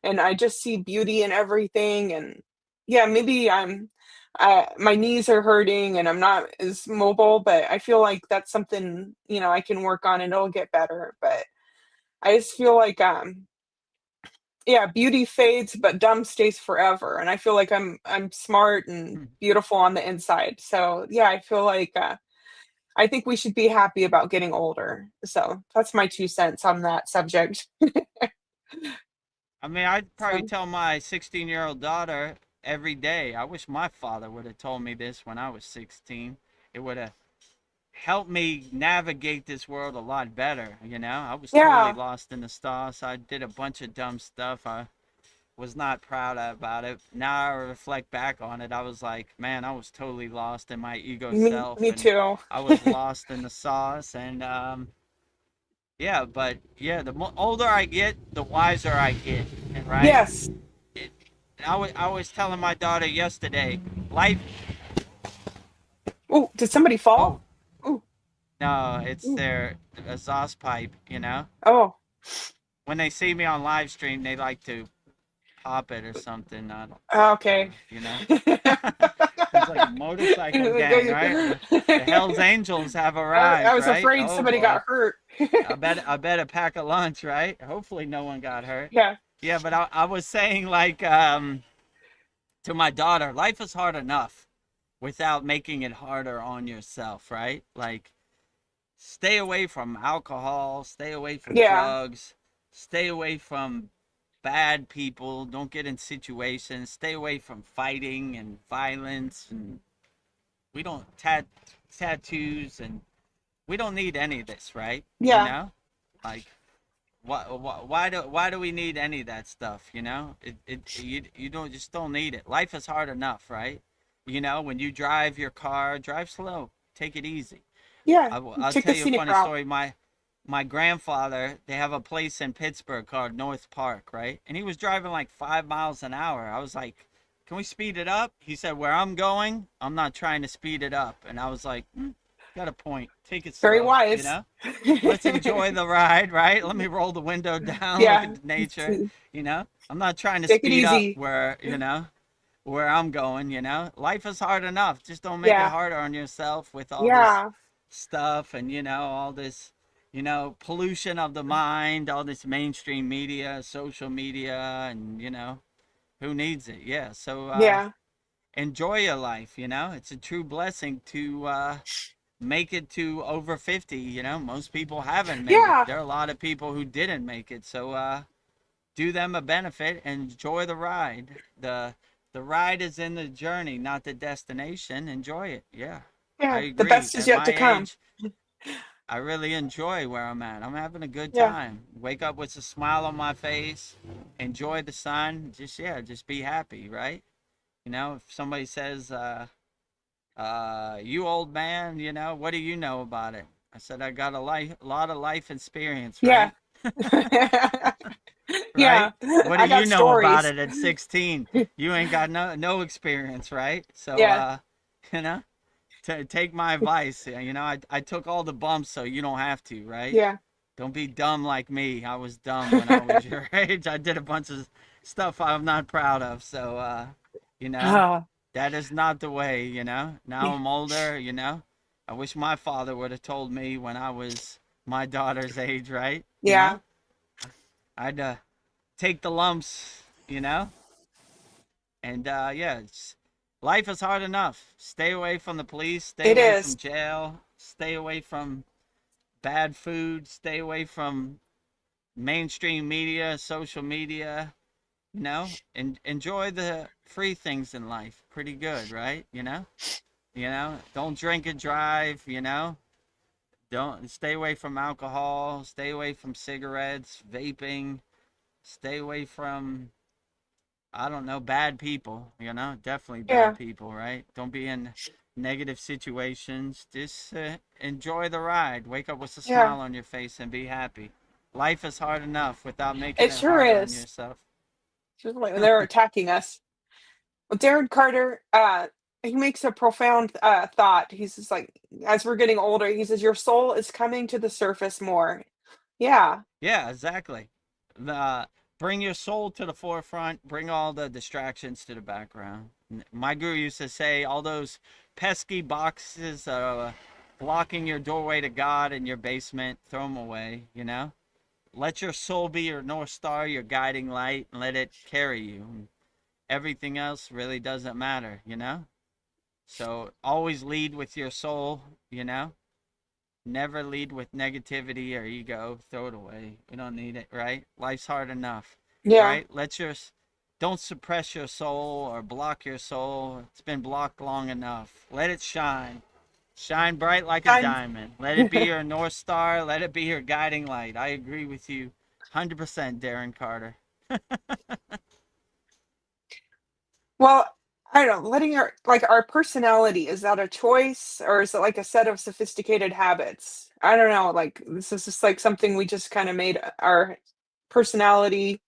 and I just see beauty in everything. And yeah, maybe my knees are hurting and I'm not as mobile, but I feel like that's something, I can work on and it'll get better. But I just feel like yeah, beauty fades, but dumb stays forever. And I feel like I'm smart and
Mm.
beautiful on the inside. So yeah, I feel like I think we should be happy about getting older. So that's my 2 cents on that subject.
I mean, I'd probably
So
tell my 16-year-old daughter every day. I wish my father would have told me this when I was 16. It would have helped me navigate this world a lot better. I was totally
yeah,
lost in the sauce. I did a bunch of dumb stuff. I was not proud about it. Now I reflect back on it. I was like, man, I was totally lost in my ego self,
me
and
too.
I was lost in the sauce. And yeah, but yeah, the older I get, the wiser I get, and right.
Yes.
It, I was telling my daughter yesterday, life.
Oh, did somebody
Oh
fall? Oh,
no, it's
ooh.
their exhaust pipe.
Oh,
When they see me on live stream, they like to pop it or something. I don't,
okay.
you know. It's like a motorcycle gang, right? The Hell's Angels have
I
arrived,
was
right?
afraid
Oh
somebody
boy.
got hurt.
I bet a pack of lunch, right? Hopefully no one got hurt.
Yeah,
Yeah, but I was saying like to my daughter, life is hard enough without making it harder on yourself, right? Like stay away from alcohol, stay away from
yeah,
drugs, stay away from bad people, don't get in situations, stay away from fighting and violence, and we don't tattoos, and we don't need any of this, right? you
yeah,
know like why do we need any of that stuff? You don't just don't need it. Life is hard enough, right? When you drive your car, drive slow, take it easy.
yeah.
I'll
Take
tell
the
you a
scenic
funny
route.
story. My grandfather, they have a place in Pittsburgh called North Park, right? And he was driving like 5 miles an hour. I was like, can we speed it up? He said, where I'm going, I'm not trying to speed it up. And I was like, got a point. Take it
Very
slow,
wise.
Let's enjoy the ride, right? Let me roll the window down, look
Yeah,
at the nature, I'm not trying to
take it
speed up
easy.
where I'm going. Life is hard enough. Just don't make it
Yeah,
harder on yourself with all this
yeah,
stuff and all this pollution of the mind, all this mainstream media, social media, and who needs it? Yeah, so
yeah,
enjoy your life. It's a true blessing to make it to over 50. Most people haven't made it.
yeah,
There are a lot of people who didn't make it, so do them a benefit and enjoy the ride. The ride is in the journey, not the destination. Enjoy it. Yeah, I
yeah. The
agree.
best is
At
yet
my
to come.
age, I really enjoy where I'm at. I'm having a good
Yeah,
time. Wake up with a smile on my face, enjoy the sun. Just be happy, right? If somebody says, you old man, what do you know about it? I said, I got a lot of life experience,
yeah,
right?
yeah.
Right? What do
I
you
got
know about
stories.
it at 16? You ain't got no experience, right? So,
Yeah,
you know, take my advice. I took all the bumps so you don't have to, right?
yeah.
Don't be dumb like me. I was dumb when I was your age. I did a bunch of stuff I'm not proud of. So, you know,
Oh,
that is not the way. Now
yeah,
I'm older. I wish my father would have told me when I was my daughter's age, right?
yeah.
I'd take the lumps, and yeah, life is hard enough. Stay away from the police, stay
It
away from
is.
jail, stay away from bad food, stay away from mainstream media, social media, and enjoy the free things in life. Pretty good, right? Don't drink and drive, don't stay away from alcohol, stay away from cigarettes, vaping, stay away from, I don't know, bad people, definitely bad
Yeah.
people, right? Don't be in negative situations. Just enjoy the ride. Wake up with a
Yeah.
smile on your face and be happy. Life is hard enough without making
It
it
sure
harder on
is.
yourself.
Just like they're attacking us. Well, Darren Carter, he makes a profound thought. He's just like, as we're getting older, he says, your soul is coming to the surface more. Yeah.
Yeah, exactly. The Bring your soul to the forefront. Bring all the distractions to the background. My guru used to say, all those pesky boxes blocking your doorway to God in your basement, throw them away. Let your soul be your north star, your guiding light, and let it carry you. Everything else really doesn't matter. So always lead with your soul. Never lead with negativity or ego. Throw it away. We don't need it, right? Life's hard enough,
Yeah.
right? Don't suppress your soul or block your soul. It's been blocked long enough. Let it shine. Shine bright like a
I'm
diamond. Let it be your North Star. Let it be your guiding light. I agree with you 100%, Darren Carter.
well, I don't know, letting our personality, is that a choice or is it like a set of sophisticated habits? I don't know, like this is just like something we just kind of made our personality.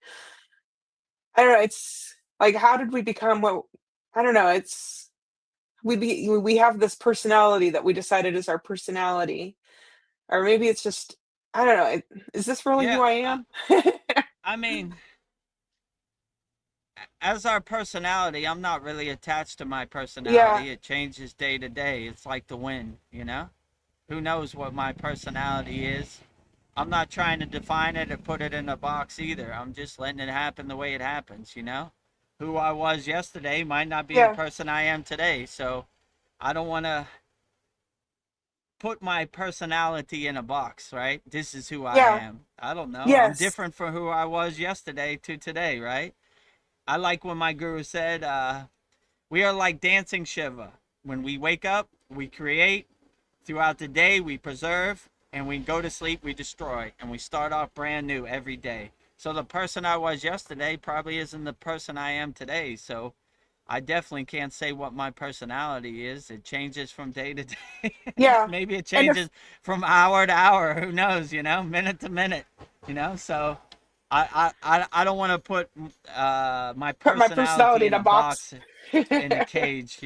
I don't know, it's like how did we become what I don't know, it's we have this personality that we decided is our personality. Or maybe it's just I don't know, is this really who
Yeah,
I
I,
am?
I mean, as our personality, I'm not really attached to my
Yeah,
personality. It changes day to day. It's like the wind. Who knows what my personality is? I'm not trying to define it or put it in a box either. I'm just letting it happen the way it happens. Who I was yesterday might not be the
yeah,
person I am today. So I don't want to put my personality in a box, right? This is who I
yeah,
am. I don't know. I'm
yes,
different from who I was yesterday to today, right? I like when my guru said, we are like dancing Shiva. When we wake up, we create. Throughout the day, we preserve. And we go to sleep, we destroy. And we start off brand new every day. So the person I was yesterday probably isn't the person I am today. So I definitely can't say what my personality is. It changes from day to day.
yeah.
Maybe it
And if
changes from hour to hour. Who knows, minute to minute. So I don't want to put my
put my
personality
personality in
in
a
a
box.
box, in a cage.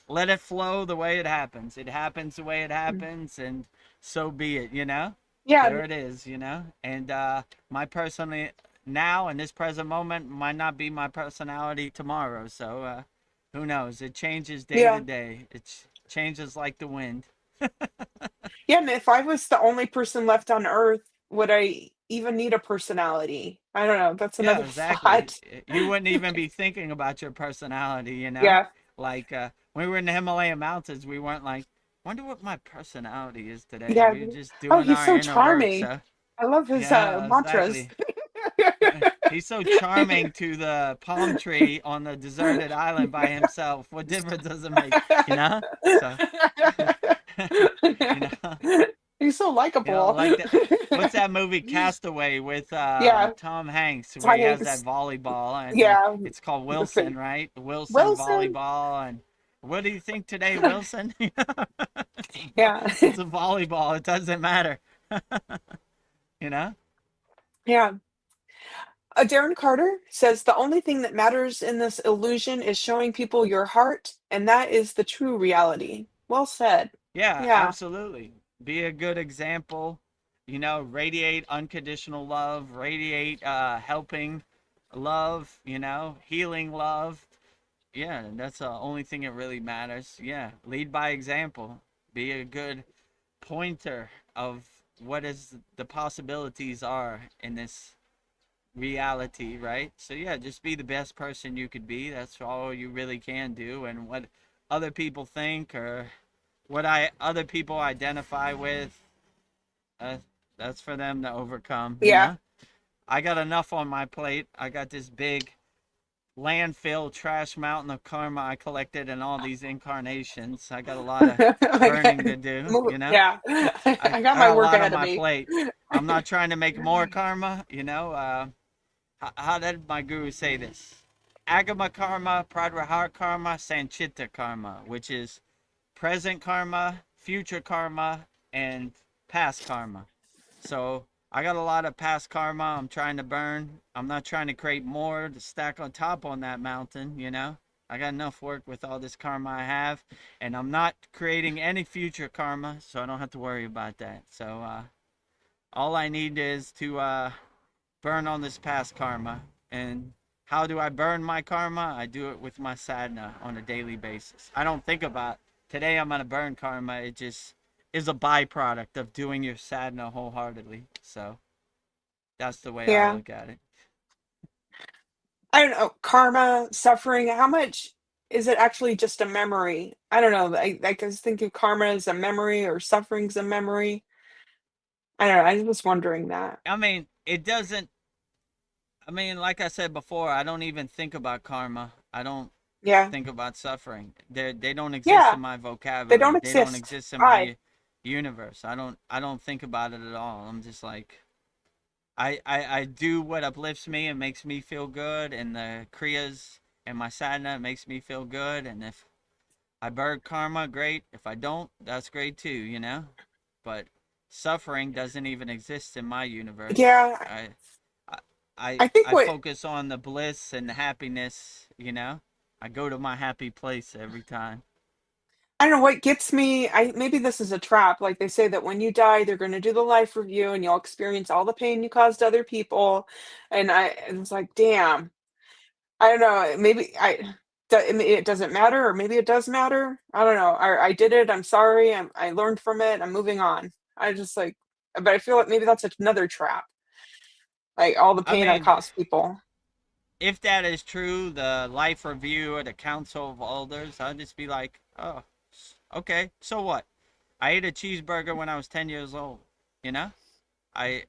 Let it flow the way it happens. It happens the way it happens, and so be it.
Yeah,
There it is. And my personality now in this present moment might not be my personality tomorrow. So who knows? It changes day to
yeah,
day. It changes like the wind.
yeah. And if I was the only person left on Earth, would I even need a personality? I don't know. That's
Yeah,
another
exactly.
thought.
You wouldn't even be thinking about your personality.
Yeah,
Like when we were in the Himalayan mountains, we weren't like, wonder what my personality is today.
yeah.
We were just
Oh,
doing
he's
our
so
inner work.
charming.
So
I love his
yeah,
mantras.
exactly. He's so charming to the palm tree on the deserted island by himself. What difference does it make? So, you know,
He's so likable.
like that. What's that movie Castaway with
Yeah,
Tom Hanks where he has that
Hanks.
volleyball and
Yeah,
it's called
the
Wilson,
thing.
right? Wilson
Wilson.
volleyball and what do you think today, Wilson?
Yeah,
It's a volleyball. It doesn't matter. you know?
yeah. Darren Carter says the only thing that matters in this illusion is showing people your heart, and that is the true reality. Well said.
Yeah,
Yeah,
absolutely. Be a good example. Radiate unconditional love, radiate helping love, healing love. Yeah, and that's the only thing that really matters. Yeah, lead by example. Be a good pointer of what is the possibilities are in this reality, right? So yeah, just be the best person you could be. That's all you really can do. And what other people think or what other people identify with, Uh, that's for them to overcome, you
Yeah.
know? I got enough on my plate. I got this big landfill trash mountain of karma I collected in all these incarnations. I got a lot of burning to do, you know?
Yeah.
I,
I got
I
my
got a
work
lot on
ahead of
my
me.
plate. I'm not trying to make more karma, you know? How did my guru say this? Agama karma, pradvahar karma, sanchita karma, which is present karma, future karma, and past karma. So I got a lot of past karma I'm trying to burn. I'm not trying to create more to stack on top on that mountain, you know? I got enough work with all this karma I have, and I'm not creating any future karma, so I don't have to worry about that. So all I need is to burn on this past karma. And how do I burn my karma? I do it with my sadhana on a daily basis. I don't think about today I'm gonna burn karma. It just is a byproduct of doing your sadhana wholeheartedly. So that's the way I
Yeah.
look at it.
I don't know, karma, suffering, how much is it actually just a memory? I don't know. I just think of karma as a memory or suffering's a memory. I don't know. I was wondering that.
I mean, it doesn't. I mean, like I said before, I don't even think about karma. I don't
Yeah.
think about suffering. They don't exist
Yeah.
in my
They don't
vocabulary. They don't
exist.
exist in
I
my universe. I don't think about it at all. I'm just like I do what uplifts me and makes me feel good, and the kriyas and my sadhana makes me feel good. And if I burn karma, great. If I don't, that's great too, you know. But suffering doesn't even exist in my universe.
yeah,
I I
I think
I
what
focus on the bliss and the happiness, you know. I go to my happy place every time.
I don't know what gets me. I maybe this is a trap. Like they say that when you die, they're going to do the life review and you'll experience all the pain you caused other people. And it's like, damn. I don't know. Maybe it doesn't matter, or maybe it does matter. I don't know. I did it. I'm sorry. I learned from it. I'm moving on. I just like, but I feel like maybe that's another trap. Like all the
I
pain I
mean,
caused people.
if that is true, the life review or the council of elders, I'd just be like, oh, okay, so what? I ate a cheeseburger when I was 10 years old. You know,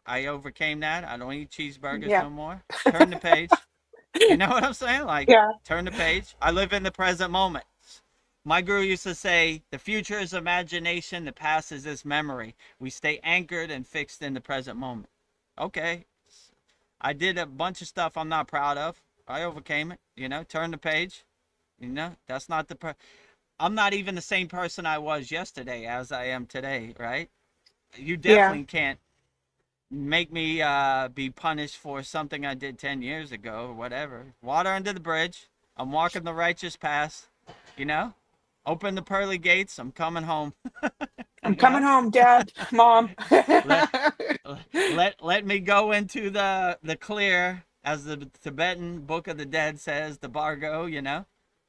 I overcame that. I don't eat cheeseburgers
Yeah.
no more. Turn the page. You know what I'm saying? Like,
Yeah.
turn the page. I live in the present moment. My guru used to say, the future is imagination, the past is this memory. We stay anchored and fixed in the present moment. Okay, I did a bunch of stuff I'm not proud of. I overcame it. You know, turn the page. You know, that's not I'm not even the same person I was yesterday as I am today, right? You
Yeah.
definitely can't make me be punished for something I did 10 years ago or whatever. Water under the bridge. I'm walking the righteous path, you know? Open the pearly gates. I'm coming home,
I'm
you
coming
know?
home, Dad, Mom.
let let me go into the clear, as the Tibetan Book of the Dead says, the Bargo, you know?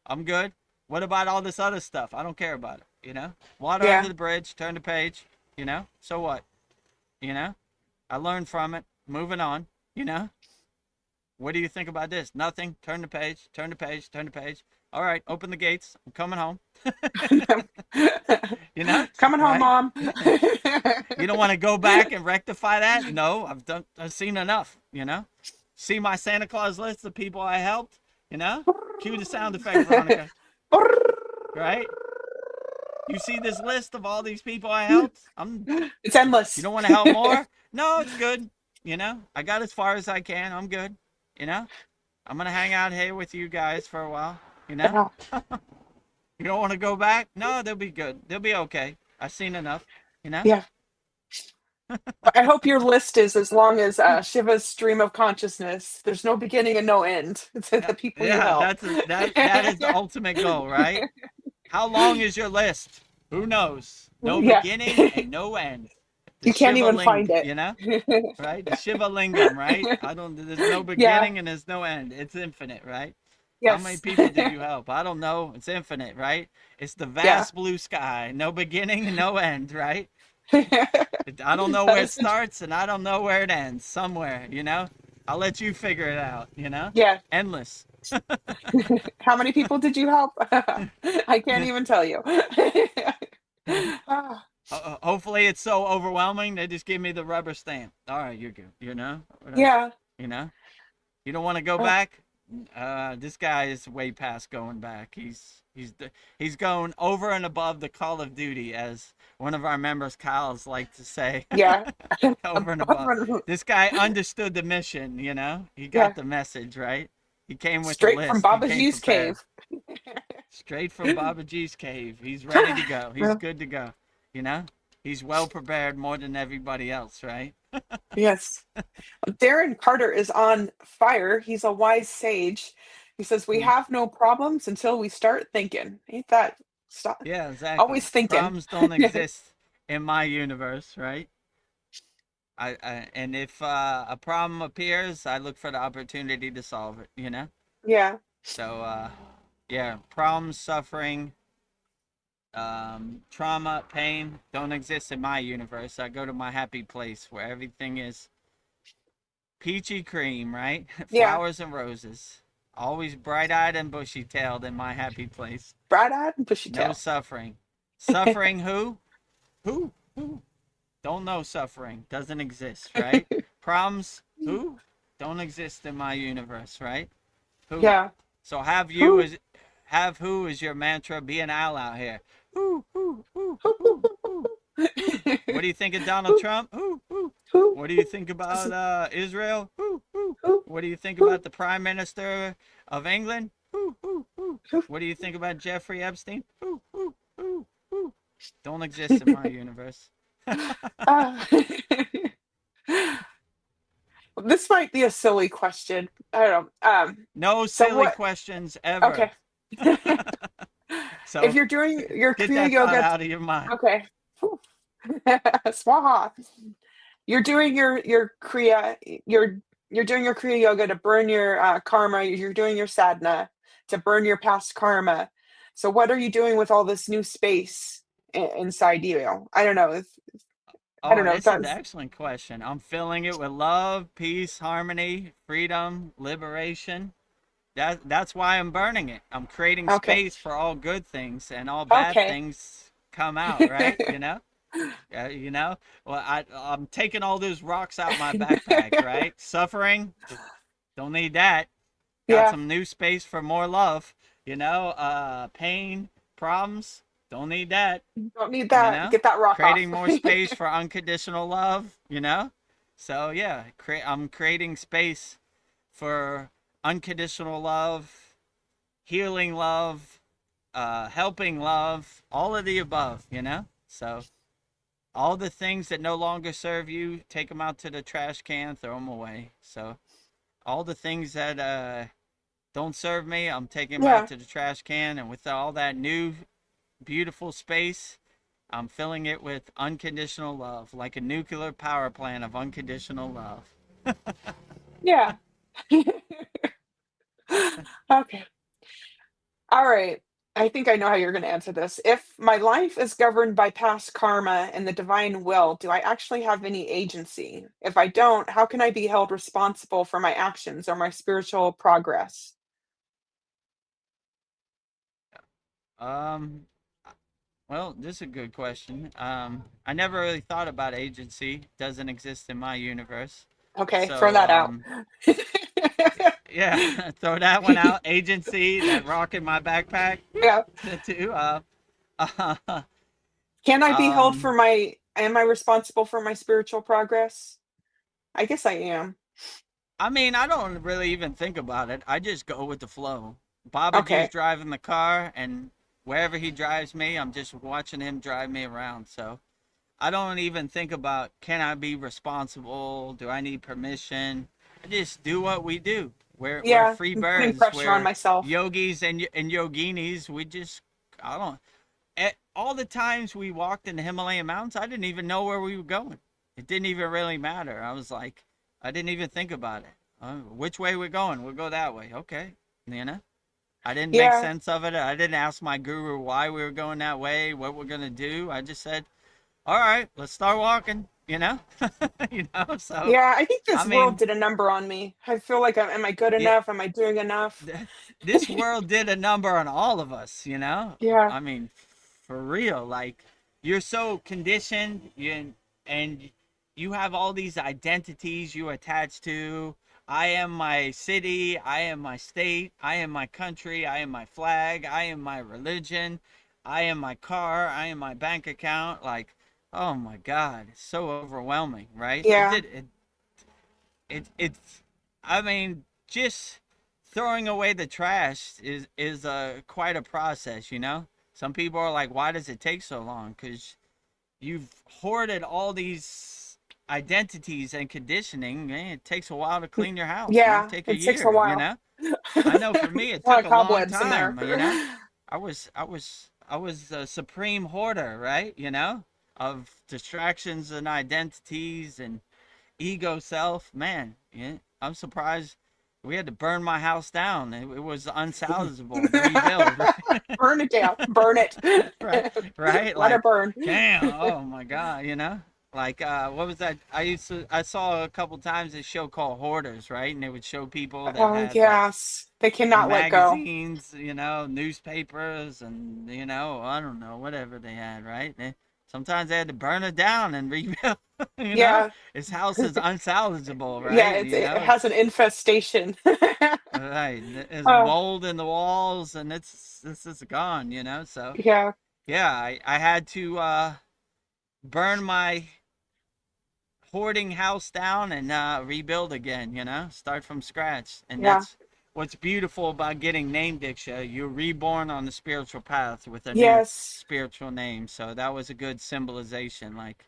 I'm good. What about all this other stuff? I don't care about it, you know? Water under
Yeah.
the bridge, turn the page, you know? So what? You know? I learned from it. Moving on, you know? What do you think about this? Nothing. Turn the page, turn the page, turn the page. All right, open the gates. I'm coming home. You know?
Coming home,
Right?
Mom.
You don't want to go back and rectify that? No, I've seen enough, you know? See my Santa Claus list of people I helped, you know? Cue the sound effect, Veronica. Right? You see this list of all these people I helped?
It's
You
endless.
don't want to help more? No, it's good. You know, I got as far as I can. I'm good. You know, I'm gonna hang out here with you guys for a while. You know,
Yeah.
you don't want to go back? No, they'll be good. They'll be okay. I've seen enough. You know.
Yeah. I hope your list is as long as Shiva's stream of consciousness. There's no beginning and no end. It's
Yeah,
the people you
yeah.
help.
That is the ultimate goal, right? How long is your list? Who knows? No
Yeah.
beginning and no end. The
You can't
Shiva
even
Ling,
find it.
you know, right? The Shiva Lingam, right? I don't. There's no
Yeah.
beginning and there's no end. It's infinite, right? How many
Yes.
people did you help? I don't know. It's infinite, right? It's the
Yeah.
vast blue sky. No beginning and no end, right? I don't know
That
where it
is
starts and I don't know where it ends. Somewhere, you know? I'll let you figure it out, you know?
yeah.
Endless.
How many people did you help? I can't even tell you. Ah,
Hopefully it's so overwhelming they just give me the rubber stamp. All right, you're good.
Yeah.
You know. You don't want to go
Uh,
back. This guy is way past going back. He's going over and above the Call of Duty, as one of our members, Kyle's, like to say.
yeah.
Over and above. This guy understood the mission. He
Yeah.
got the message, right. He came with a
Straight from
list. He
Baba
came
G's
prepared.
cave.
Straight from Baba G's cave. He's ready to go. He's
Yeah.
good to go. He's well prepared more than everybody else, right?
Yes. Darren Carter is on fire. He's a wise sage. He says, we have no problems until we start thinking. Ain't that stop?
Yeah, exactly.
Always thinking.
Problems don't exist in my universe, right? And if a problem appears, I look for the opportunity to solve it,
Yeah.
So, yeah, problems, suffering, trauma, pain don't exist in my universe. I go to my happy place where everything is peachy cream, right?
Yeah.
Flowers and roses. Always bright-eyed and bushy-tailed in my happy place.
Bright-eyed and bushy-tailed.
No suffering. Suffering who? Who? Don't know suffering. Doesn't exist, right? Problems who? Don't exist in my universe, right? Who?
Yeah.
So have who is your mantra. Be an owl out here. Who? What do you think of Donald Trump? Who? What do you think about Israel? Who? What do you think about the Prime Minister of England? Who? What do you think about Jeffrey Epstein? Who? Don't exist in my universe.
This might be a silly question. I don't know.
No silly questions ever.
Okay.
So
if you're doing your
get
Kriya
that
yoga,
thought out of your mind.
okay. Swaha. You're doing your Kriya. You're doing your Kriya yoga to burn your karma. You're doing your sadhana to burn your past karma. So what are you doing with all this new space inside you? I don't know. I don't know.
It's an excellent question. I'm filling it with love, peace, harmony, freedom, liberation. That's why I'm burning it. I'm creating space for all good things, and all bad things come out, right? Well, I'm taking all those rocks out my backpack, right? Suffering, don't need that. Got some new space for more love. Pain, problems, don't need that.
Don't need that. Get that rock
Creating
off.
more space for unconditional love. So yeah, I'm creating space for unconditional love, healing love, helping love, all of the above. So all the things that no longer serve you, take them out to the trash can, throw them away. So all the things that don't serve me, I'm taking them out to the trash can, and with all that new beautiful space, I'm filling it with unconditional love, like a nuclear power plant of unconditional love.
Yeah. Okay. All right. I think I know how you're going to answer this. If my life is governed by past karma and the divine will, do I actually have any agency? If I don't, how can I be held responsible for my actions or my spiritual progress?
Well, this is a good question. I never really thought about agency. Doesn't exist in my universe.
Okay,
So,
throw that out.
Yeah, throw that one out. Agency, that rock in my backpack.
Yeah.
Too.
Can I be held for am I responsible for my spiritual progress? I guess I am.
I mean, I don't really even think about it. I just go with the flow. Babaji's driving the car, and wherever he drives me, I'm just watching him drive me around. So I don't even think about, can I be responsible? Do I need permission? I just do what we do. We're free birds.
Putting pressure on myself.
Yogis and yoginis, all the times we walked in the Himalayan mountains, I didn't even know where we were going. It didn't even really matter. I was like, I didn't even think about it. Which way we're going? We'll go that way. Okay. I didn't make sense of it. I didn't ask my guru why we were going that way, what we're going to do. I just said, all right, let's start walking, So
yeah, I think this world did a number on me. I feel like, am I good enough? Am I doing enough?
This world did a number on all of us, Yeah. I mean, for real, like, you're so conditioned, and you have all these identities you attach to. I am my city, I am my state, I am my country, I am my flag, I am my religion, I am my car, I am my bank account. Like, oh my God, it's so overwhelming, right?
Yeah.
It's, I mean, just throwing away the trash is quite a process, you know. Some people are like, why does it take so long? Because you've hoarded all these identities and conditioning. Man, it takes a while to clean your house. It might
Yeah,
take a
it takes a
year, you
while.
know. I know for me, it
A lot
took
of
a long
cobwebs in there.
time, you know. I was a supreme hoarder, right? You know, of distractions and identities and ego self. Man, yeah, I'm surprised we had to burn my house down. It was unsalvageable to rebuild, right?
Burn it down. Burn it.
Right, right.
Let
Like,
it burn.
damn. Oh my God, you know. Like, what was that? I saw a couple times this show called Hoarders, right? And they would show people that
Oh,
had like
yes. They cannot let go.
magazines, you know, newspapers, and you know, I don't know, whatever they had, right? Sometimes they had to burn it down and rebuild. You know,
Yeah.
his house is unsalvageable,
Yeah,
right? You
it
know,
has an infestation.
right. There's
Oh,
mold in the walls, and this is gone. You know, so
yeah.
yeah, I had to burn my hoarding house down and rebuild again, you know, start from scratch. And
Yeah.
that's what's beautiful about getting named Diksha. You're reborn on the spiritual path with a new
Yes.
spiritual name. So that was a good symbolization. Like,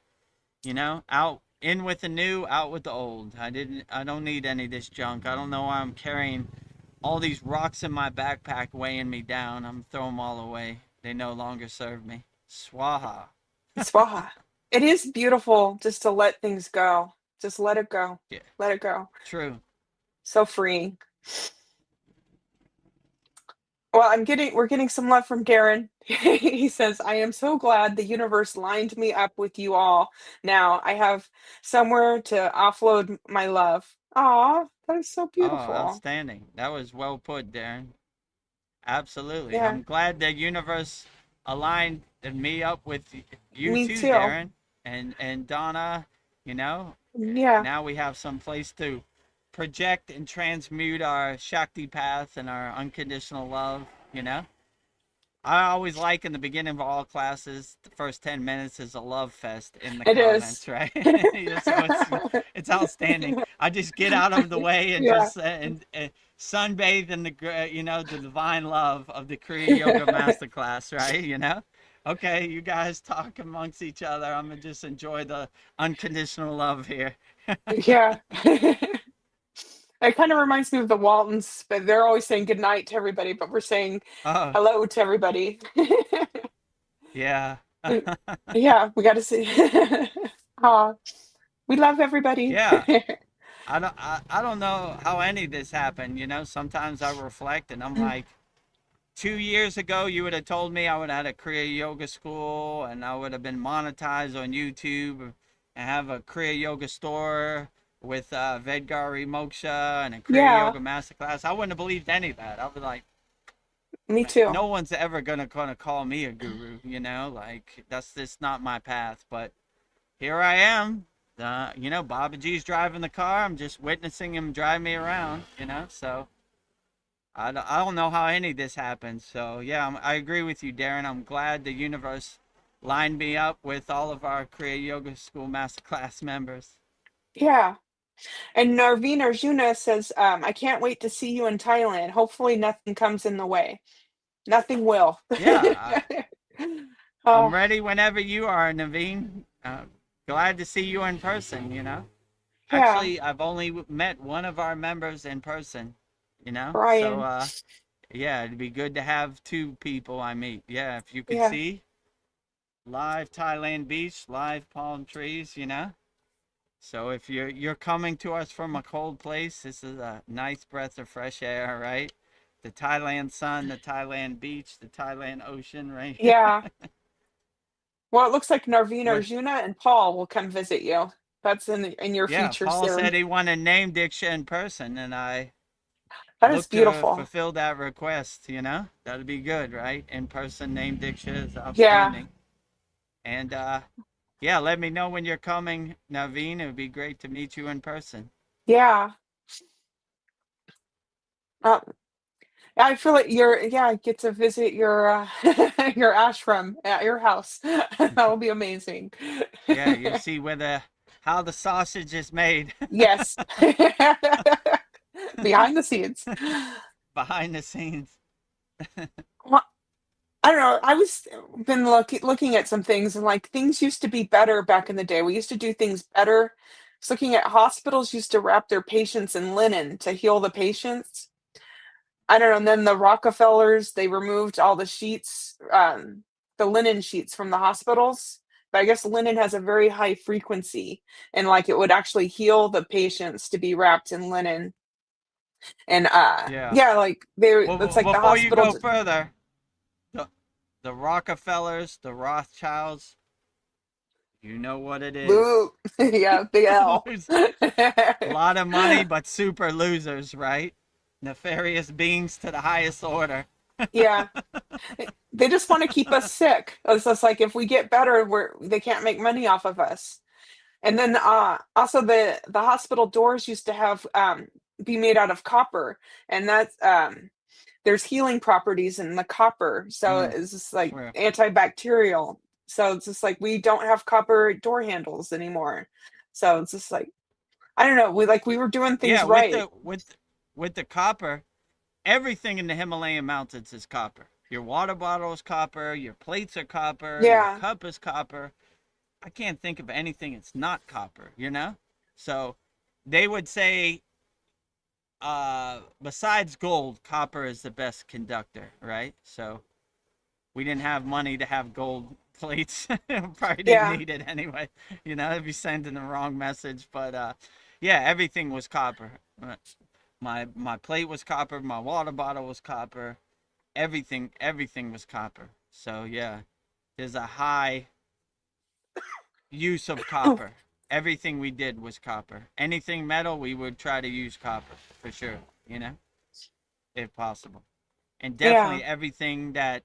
you know, out in with the new, out with the old. I don't need any of this junk. I don't know why I'm carrying all these rocks in my backpack weighing me down. I'm throwing them all away. They no longer serve me. Swaha.
Swaha. It is beautiful just to let things go. Just let it go.
Yeah,
Let it go.
true.
So freeing. Well, we're getting some love from Darren. He says, I am so glad the universe lined me up with you all. Now I have somewhere to offload my love. Aw, that is so
Oh,
beautiful.
outstanding. That was well put, Darren. Absolutely.
Yeah,
I'm glad the universe aligned me up with you
me
too,
too.
Darren, and Donna. You know,
Yeah,
now we have some place to project and transmute our Shakti path and our unconditional love. You know, I always like in the beginning of all classes, the first 10 minutes is a love fest in the
it is.
comments, right? So it's outstanding. I just get out of the way and
Yeah.
just and sunbathe in you know, the divine love of the Kriya Yoga Masterclass, right? You know? Okay, you guys talk amongst each other. I'm gonna just enjoy the unconditional love here.
Yeah. It kind of reminds me of the Waltons, but they're always saying good night to everybody, but we're saying
Oh,
hello to everybody.
yeah.
Yeah, we got to see. Aw, we love everybody.
Yeah. I don't know how any of this happened, you know. Sometimes I reflect and I'm like, 2 years ago you would have told me I would have had a Kriya Yoga school and I would have been monetized on YouTube and have a Kriya Yoga store with Vedgari Moksha and a Kriya
Yeah,
Yoga Masterclass. I wouldn't have believed any of that. I was like,
me too.
no one's ever gonna call me a guru, you know, like that's just not my path. But here I am. You know, Babaji's driving the car. I'm just witnessing him drive me around, you know. So I don't know how any of this happened. So yeah, I agree with you, Darren. I'm glad the universe lined me up with all of our Kriya Yoga School Masterclass members.
Yeah. And Narveen Arjuna says, I can't wait to see you in Thailand. Hopefully nothing comes in the way. Nothing will.
Yeah, I'm
Oh,
ready whenever you are, Naveen. Glad to see you in person, you know.
yeah,
Actually, I've only met one of our members in person, you know. So
Brian.
yeah, it'd be good to have two people I meet. Yeah, if you could
Yeah,
see live Thailand beach, live palm trees, you know. So if you're coming to us from a cold place, this is a nice breath of fresh air, right? The Thailand sun, the Thailand beach, the Thailand ocean, right?
yeah. Well, it looks like Narveen
With
Arjuna and Paul will come visit you. That's in your
yeah,
future
Paul
soon.
said he wanted name Diksha in person, and I
That is
look to
beautiful.
fulfill that request. You know, that'd be good, right? In person name Diksha is
Yeah,
outstanding. And yeah, let me know when you're coming, Naveen. It would be great to meet you in person.
Yeah. Uh, I feel like I get to visit your your ashram at your house. That'll be amazing.
Yeah, you see where the how the sausage is made
Yes. Behind the scenes.
behind the scenes.
Well, I don't know. I was been looking at some things and like things used to be better back in the day. We used to do things better. I was looking at hospitals used to wrap their patients in linen to heal the patients. I don't know. And then the Rockefellers, they removed all the sheets, the linen sheets from the hospitals. But I guess linen has a very high frequency, and like it would actually heal the patients to be wrapped in linen. And
Yeah.
yeah, like they,
Well,
it's like the
before you go
hospitals.
further, the, the Rockefellers, the Rothschilds, you know what it is.
Boo. Yeah, big L.
Lose a lot of money, but super losers, right? Nefarious beings to the highest order.
Yeah, they just want to keep us sick. It's just like if we get better, they can't make money off of us. And then also the hospital doors used to have be made out of copper, and that's there's healing properties in the copper, so
Mm,
it's just like
sure.
antibacterial. So it's just like we don't have copper door handles anymore. So it's just like I don't know. We were doing things
Yeah, with
right.
the copper, everything in the Himalayan mountains is copper. Your water bottle is copper, your plates are copper, your
Yeah,
cup is copper. I can't think of anything it's not copper, you know? So they would say besides gold, copper is the best conductor, right? So we didn't have money to have gold plates. Probably didn't
yeah,
need it anyway. You know, if you sending the wrong message. But yeah, everything was copper. My plate was copper. My water bottle was copper. Everything was copper. So yeah, there's a high use of copper. Everything we did was copper. Anything metal, we would try to use copper for sure. You know, if possible. And
yeah.
definitely everything that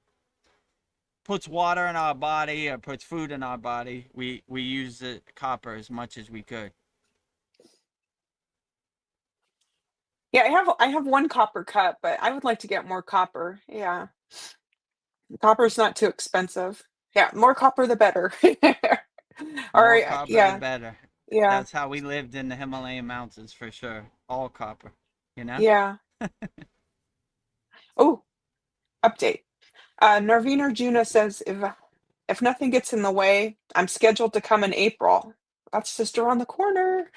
puts water in our body or puts food in our body, we use the copper as much as we could.
Yeah, I have one copper cup, but I would like to get more copper. Yeah. Copper's not too expensive. Yeah, more copper the better. All
More
right,
copper, the
yeah,
better.
yeah,
That's how we lived in the Himalayan mountains for sure. All copper, you know?
yeah. Oh, update. Narveen Arjuna says if nothing gets in the way, I'm scheduled to come in April. That's just around the corner.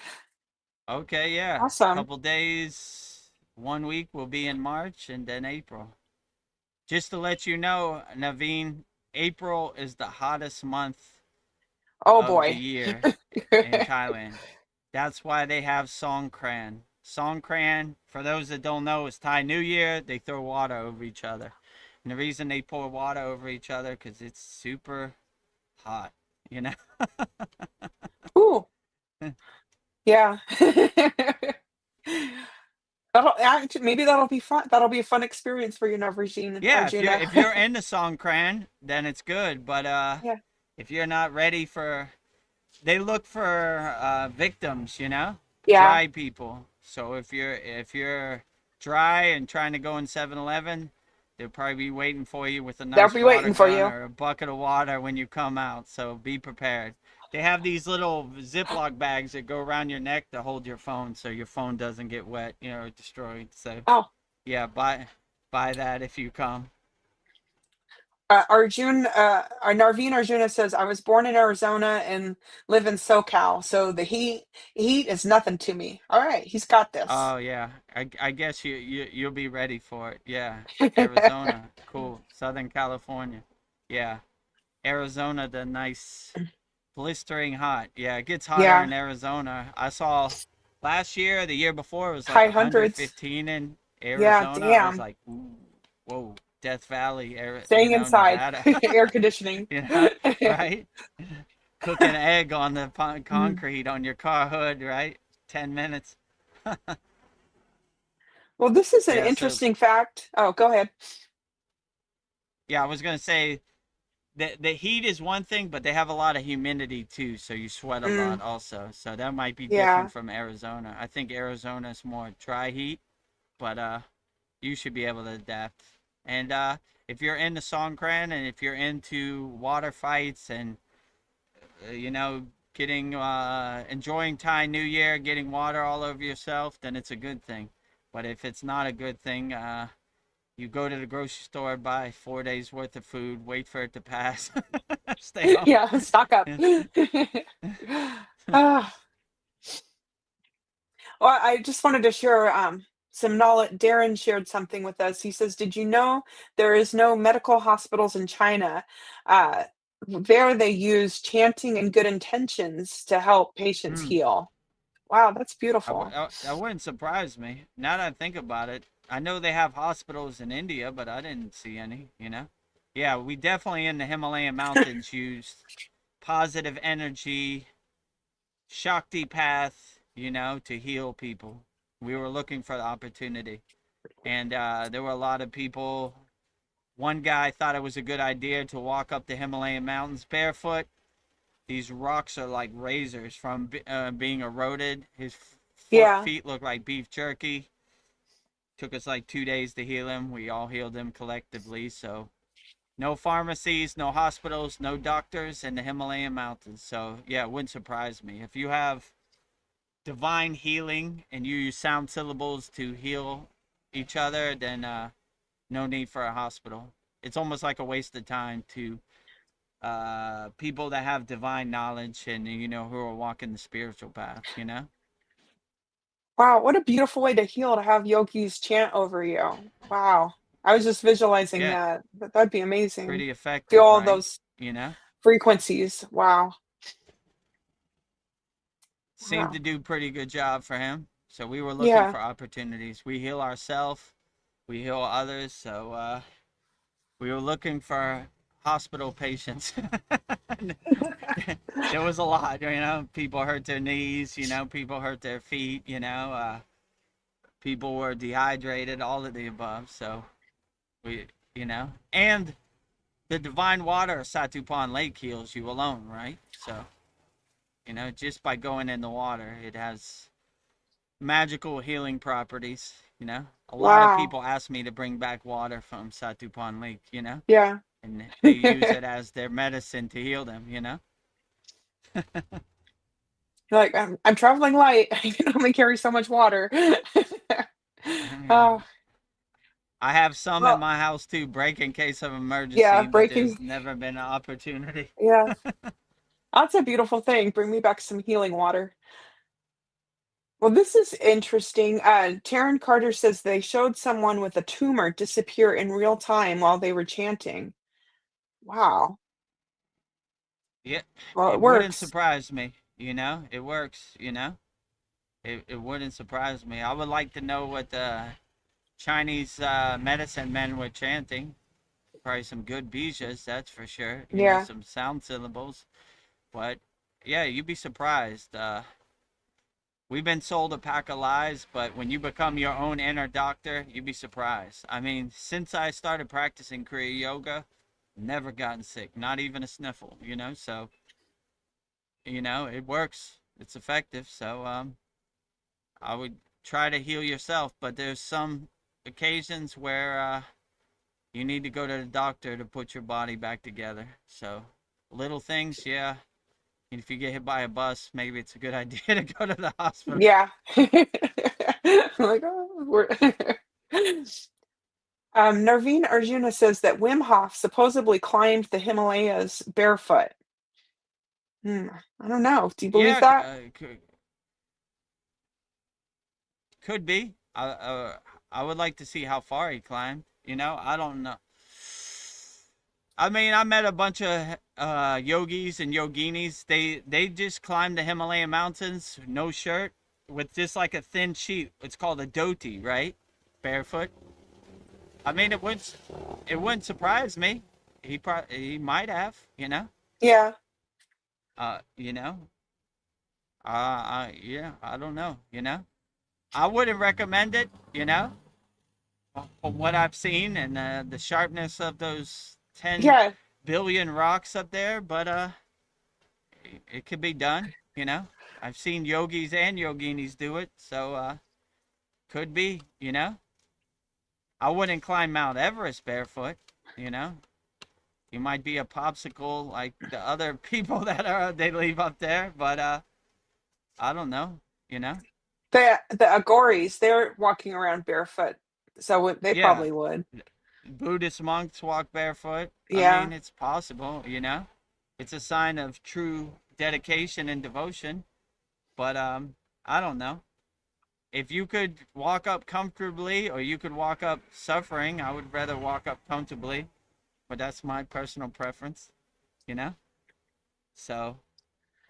Okay, yeah.
Awesome.
Couple days, 1 week will be in March and then April. Just to let you know, Naveen, April is the hottest month
Oh
of the
boy.
year in Thailand. That's why they have Songkran. Songkran, for those that don't know, is Thai New Year. They throw water over each other. And the reason they pour water over each other because it's super hot, you know?
Ooh, yeah. Maybe that'll be fun. That'll be a fun experience for you, Narveen
Yeah,
Arjuna.
if you're into Songkran, then it's good. But
Yeah,
if you're not ready for, they look for victims, you know,
yeah.
dry people. So if you're dry and trying to go in 7-Eleven, they'll probably be waiting for you with a
They'll
nice
be
water
waiting for
gun
you.
or a bucket of water when you come out. So be prepared. They have these little Ziploc bags that go around your neck to hold your phone, so your phone doesn't get wet, you know, or destroyed. So
Oh,
yeah, buy that if you come.
Narveen Arjuna says, I was born in Arizona and live in SoCal, so the heat is nothing to me. All right, he's got this.
Oh yeah, I guess you'll be ready for it. Yeah, Arizona, cool. Southern California, yeah. Arizona, the nice blistering hot. Yeah, it gets hotter
Yeah,
in Arizona. I saw last year, the year before, it was like
high hundreds.
115 in
Yeah,
Arizona. I was
damn.
like, ooh, whoa, Death Valley,
Staying inside,
Nevada.
air conditioning.
You know, right? Cook an egg on the
Mm.
concrete on your car hood, right? 10 minutes.
Well, this is an
Yeah, so
interesting fact. Oh, go ahead.
yeah, I was gonna say the heat is one thing, but they have a lot of humidity too, so you sweat a lot
Mm,
also. So that might be
yeah.
different from Arizona. I think Arizona is more dry heat, but you should be able to adapt. And if you're into Songkran and if you're into water fights and you know getting enjoying Thai New Year, getting water all over yourself, then it's a good thing. But if it's not a good thing, you go to the grocery store, buy 4 days worth of food, wait for it to pass, stay home.
Yeah, stock up. Ah, well, I just wanted to share some knowledge. Darren shared something with us. He says, "Did you know there is no medical hospitals in China? Uh, there they use chanting and good intentions to help patients
Hmm.
heal." Wow, that's beautiful.
That wouldn't surprise me. Now that I think about it, I know they have hospitals in India, but I didn't see any, you know? Yeah, we definitely in the Himalayan mountains used positive energy, Shakti path, you know, to heal people. We were looking for the opportunity. And there were a lot of people. One guy thought it was a good idea to walk up the Himalayan mountains barefoot. These rocks are like razors from being eroded. His
Yeah.
feet look like beef jerky. Took us like 2 days to heal him. We all healed him collectively. So no pharmacies, no hospitals, no doctors in the Himalayan mountains. So yeah, it wouldn't surprise me. If you have divine healing and you use sound syllables to heal each other, then no need for a hospital. It's almost like a waste of time to people that have divine knowledge and you know who are walking the spiritual path. You know,
Wow, what a beautiful way to heal to have yogis chant over you. Wow. I was just visualizing
yeah,
that. That'd be amazing.
pretty
Feel
effective,
all
right?
those
You know,
frequencies. Wow.
seemed
Wow.
to do pretty good job for him. So we were looking
Yeah.
for opportunities. We heal ourselves, we heal others. So we were looking for hospital patients. There was a lot, you know. People hurt their knees, you know. People hurt their feet, you know. People were dehydrated, all of the above. So we, you know, and the divine water of Satupan Lake heals you alone, right? So you know, just by going in the water, it has magical healing properties. You know, a lot of
Wow.
people ask me to bring back water from Satupan Lake. You know,
Yeah.
and they use it as their medicine to heal them. You know.
Like, I'm traveling light. I can only carry so much water.
Yeah.
Oh,
I have some in
well,
my house too, break in case of
yeah,
emergency, but
breaking.
there's never been an opportunity.
Yeah. That's a beautiful thing. Bring me back some healing water. Well, this is interesting. Taryn Carter says they showed someone with a tumor disappear in real time while they were chanting. Wow.
Yeah,
Well, it
it wouldn't
works.
surprise me. You know, it works. You know, it wouldn't surprise me. I would like to know what the Chinese medicine men were chanting. Probably some good bijas, that's for sure. You know,
Yeah.
some sound syllables. But yeah, you'd be surprised. We've been sold a pack of lies, but when you become your own inner doctor, you'd be surprised. I mean, since I started practicing Kriya yoga, never gotten sick, not even a sniffle, you know? So, you know, it works. It's effective. So, I would try to heal yourself, but there's some occasions where you need to go to the doctor to put your body back together. So, little things, yeah. If you get hit by a bus, maybe it's a good idea to go to the hospital.
Yeah. Like, oh, we're Narveen Arjuna says that Wim Hof supposedly climbed the Himalayas barefoot. Hmm, I don't know. Do you believe
Yeah,
that?
could be. I would like to see how far he climbed. You know, I don't know. I mean, I met a bunch of yogis and yoginis. They just climbed the Himalayan mountains, no shirt, with just like a thin sheet. It's called a dhoti, right? Barefoot. I mean, it wouldn't surprise me. He might have, you know.
Yeah.
You know. Yeah, I don't know, you know. I wouldn't recommend it, you know, from what I've seen and the sharpness of those 10
Yeah.
billion rocks up there, but it could be done. You know, I've seen yogis and yoginis do it, so could be. You know, I wouldn't climb Mount Everest barefoot. You know, you might be a popsicle like the other people that they leave up there, but I don't know. You know,
The Agoris, they're walking around barefoot, so they
yeah,
probably would.
Buddhist monks walk barefoot. I
Yeah.
mean, it's possible. You know, it's a sign of true dedication and devotion. But I don't know. If you could walk up comfortably or you could walk up suffering, I would rather walk up comfortably. But that's my personal preference, you know? So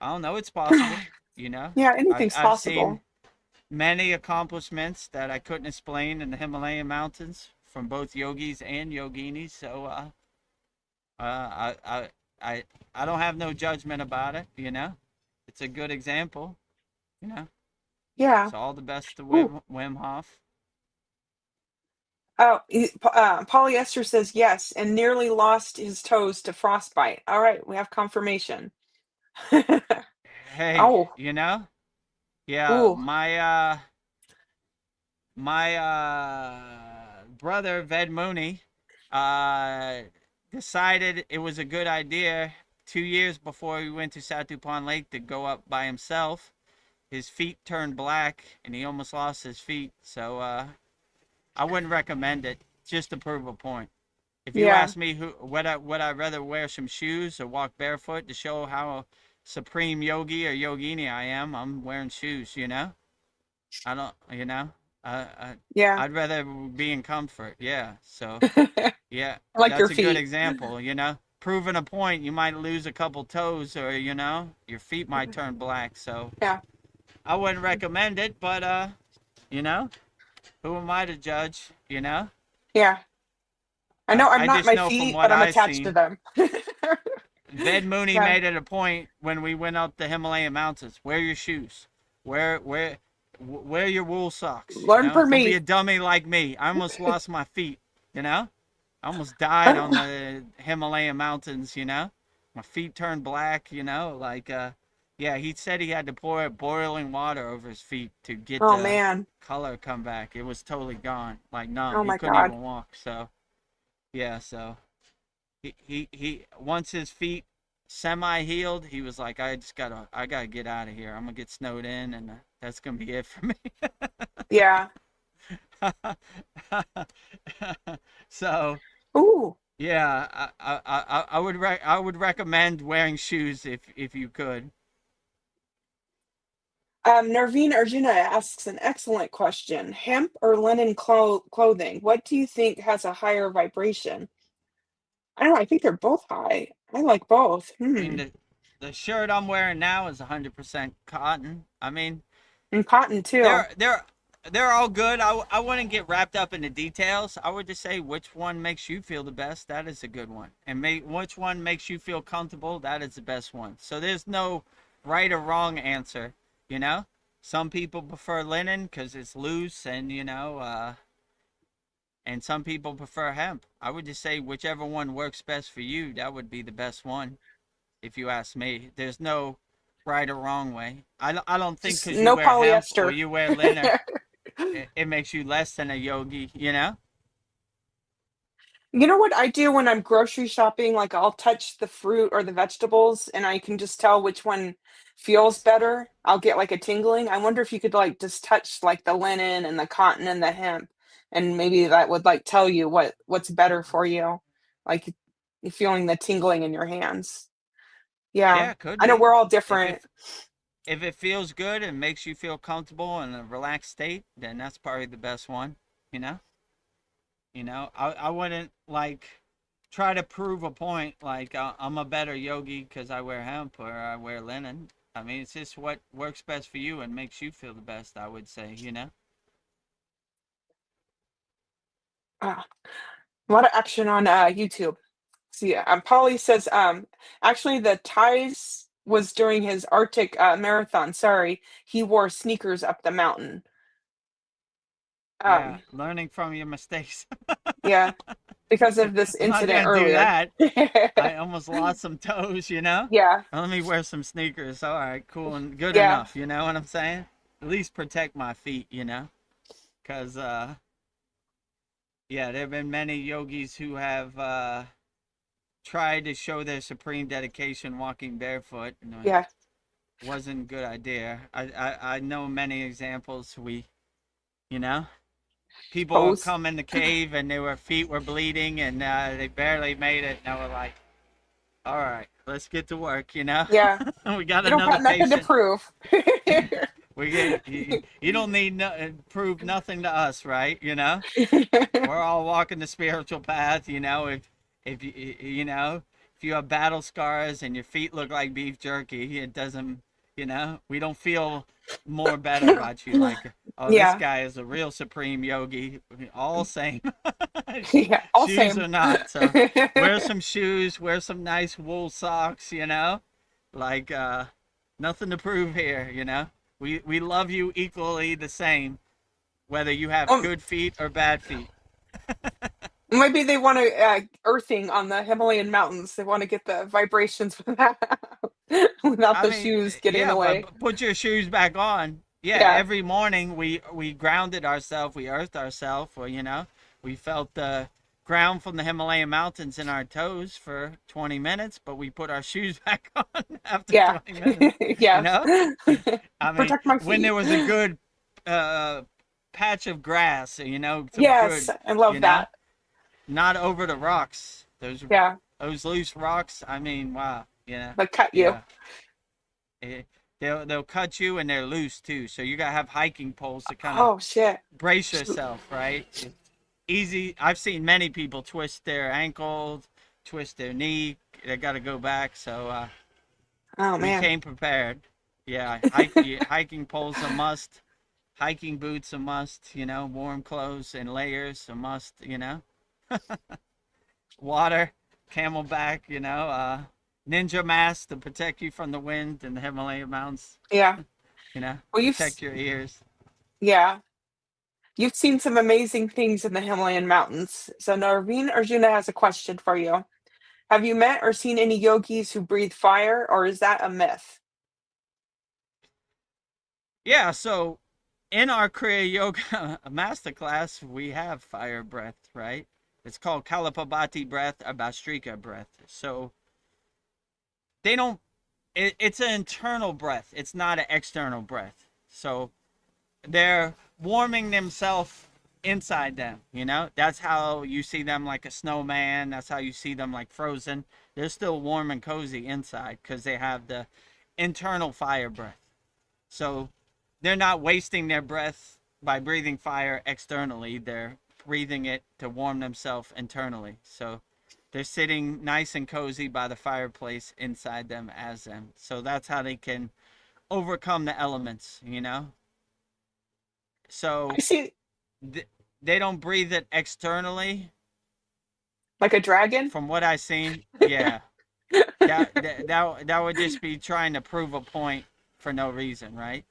I don't know, it's possible, you know?
Yeah,
I've
anything's
I've seen
possible.
many accomplishments that I couldn't explain in the Himalayan mountains from both yogis and yoginis. So uh I I I don't have no judgment about it, you know? It's a good example, you know?
Yeah.
So all the best to
Ooh.
Wim Hof.
Oh, polyester says yes, and nearly lost his toes to frostbite. All right, we have confirmation.
Hey,
Oh,
you know? Yeah,
ooh,
my brother Ved Mooney uh decided it was a good idea 2 years before he went to Satupon Lake to go up by himself. His feet turned black and he almost lost his feet. So I wouldn't recommend it just to prove a point. If you
yeah,
ask me who would I rather wear some shoes or walk barefoot to show how supreme yogi or yogini I am, I'm wearing shoes, you know? I don't, you know? I, I
yeah.
I'd rather be in comfort. Yeah. So,
I
yeah,
like your
that's a good
feet.
example, you know? Proving a point, you might lose a couple toes or, you know, your feet might turn black. So,
Yeah,
I wouldn't recommend it, but you know, who am I to judge, you know?
yeah. I know I'm
I
not
just
my
know from
feet,
what
but I'm
I've
attached to
seen.
them.
Ved Mooney
Yeah,
made it a point when we went up the Himalayan mountains. Wear your shoes. Wear your wool socks. You
learn
know,
from
don't be
me.
a dummy like me. I almost lost my feet. You know, I almost died on the Himalayan mountains. You know, my feet turned black. You know, like yeah, he said he had to pour boiling water over his feet to get
Oh
the
man.
color come back. It was totally gone, like numb.
Oh
He
my
couldn't
God.
even walk. So yeah, so he once his feet semi healed, he was like, I gotta get out of here. I'm gonna get snowed in, and that's gonna be it for me.
Yeah.
So
Ooh.
yeah, I would recommend wearing shoes if you could.
Narveen Arjuna asks an excellent question. Hemp or linen clothing? What do you think has a higher vibration? I don't know. I think they're both high. I like both.
I mean
Hmm.
the shirt I'm wearing now is 100% cotton. I mean
And cotton too.
they're all good. I wouldn't get wrapped up in the details. I would just say which one makes you feel the best. That is a good one, and which one makes you feel comfortable. That is the best one. So there's no right or wrong answer. You know, some people prefer linen because it's loose, and you know, and some people prefer hemp. I would just say whichever one works best for you. That would be the best one, if you ask me. There's no right or wrong way. I don't think
Just
because you
no
wear hemp or
polyester.
you wear linen it makes you less than a yogi, you know?
You know what I do when I'm grocery shopping? Like I'll touch the fruit or the vegetables and I can just tell which one feels better. I'll get like a tingling. I wonder if you could like just touch like the linen and the cotton and the hemp and maybe that would like tell you what's better for you. Like you feeling the tingling in your hands. Yeah.
Yeah, it could
I know
be.
we're all
If
different.
it if it feels good and makes you feel comfortable in a relaxed state, then that's probably the best one, you know? I wouldn't like try to prove a point like I'm a better yogi because I wear hemp or I wear linen. I mean, it's just what works best for you and makes you feel the best, I would say, you know?
Ah, a lot of action on YouTube. See, Polly says, actually, the ties was during his Arctic marathon. Sorry, he wore sneakers up the mountain.
Yeah,
Um,
learning from your mistakes.
yeah, because of this
I'm not
incident
gonna do
earlier.
that. I almost lost some toes, you know.
Yeah,
Let me wear some sneakers. All right, cool and good
yeah.
enough. You know what I'm saying? At least protect my feet, you know. Cause yeah, there have been many yogis who have tried to show their supreme dedication walking barefoot, and it
Yeah.
wasn't a good idea. I know many examples. You know, people would
Pose.
come in the cave and their feet were bleeding and they barely made it, and they were like, "All right, let's get to work." You know,
Yeah.
we got
You don't
another
got nothing to
patient.
prove.
We get you don't need prove nothing to us, right? You know, we're all walking the spiritual path. You know, if you know if you have battle scars and your feet look like beef jerky, it doesn't. You know, we don't feel more better about you. Like, oh, this
Yeah.
guy is a real supreme yogi. All same,
Yeah. All
shoes
same.
or not. So wear some shoes, wear some nice wool socks. You know, like nothing to prove here. You know. We love you equally the same, whether you have
Um,
good feet or bad feet.
maybe they want to earthing on the Himalayan mountains. They want to get the vibrations without, without
I
the
mean,
shoes getting in
yeah,
the way.
but put your shoes back on. Yeah,
Yeah.
every morning we grounded ourselves, we earthed ourselves, or you know, we felt the ground from the Himalayan mountains in our toes for 20 minutes, but we put our shoes back on after
Yeah.
20 minutes. You
Yes.
know, I mean,
Protect my
when there
feet.
was a good uh, patch of grass, you know, some
Yes.
good,
I
you
love
know,
that.
not over the rocks.
Yeah.
Those loose rocks. I mean, wow. Yeah,
But cut you.
yeah. They'll cut you and they're loose too. So you gotta have hiking poles to kind of
Oh shit.
brace
Shoot.
yourself, right? It's easy. I've seen many people twist their ankle, twist their knee. They got to go back. So
Oh
we
man.
came prepared. Yeah, hiking poles a must. Hiking boots a must. You know, warm clothes and layers a must. You know, water, camelback. You know, ninja mask to protect you from the wind in the Himalayan mountains.
Yeah.
You know,
Well,
protect your ears.
yeah. You've seen some amazing things in the Himalayan mountains. So Narveen Arjuna has a question for you. Have you met or seen any yogis who breathe fire, or is that a myth?
Yeah, so in our Kriya Yoga Masterclass, we have fire breath, right? It's called Kalapabati breath or Bastrika breath. So they don't, it's an internal breath. It's not an external breath. So they're warming themselves inside them, you know? That's how you see them like a snowman. That's how you see them like frozen. They're still warm and cozy inside because they have the internal fire breath. So they're not wasting their breath by breathing fire externally. They're breathing it to warm themselves internally. So they're sitting nice and cozy by the fireplace inside them as them. So that's how they can overcome the elements, you know?
I
So
see
they don't breathe it externally.
like a dragon.
From what I've seen, yeah, that would just be trying to prove a point for no reason, right?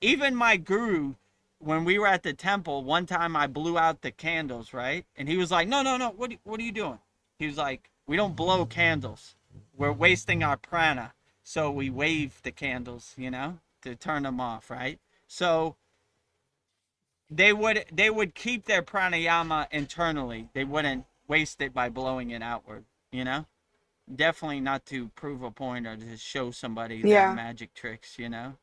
Even my guru, when we were at the temple, one time I blew out the candles, right? And he was like, "No, no, no. What are you doing?" He was like, "We don't blow candles. We're wasting our prana." So we wave the candles, you know, to turn them off, right? So they would keep their pranayama internally. They wouldn't waste it by blowing it outward, you know? Definitely not to prove a point or to show somebody their
Yeah.
magic tricks, you know?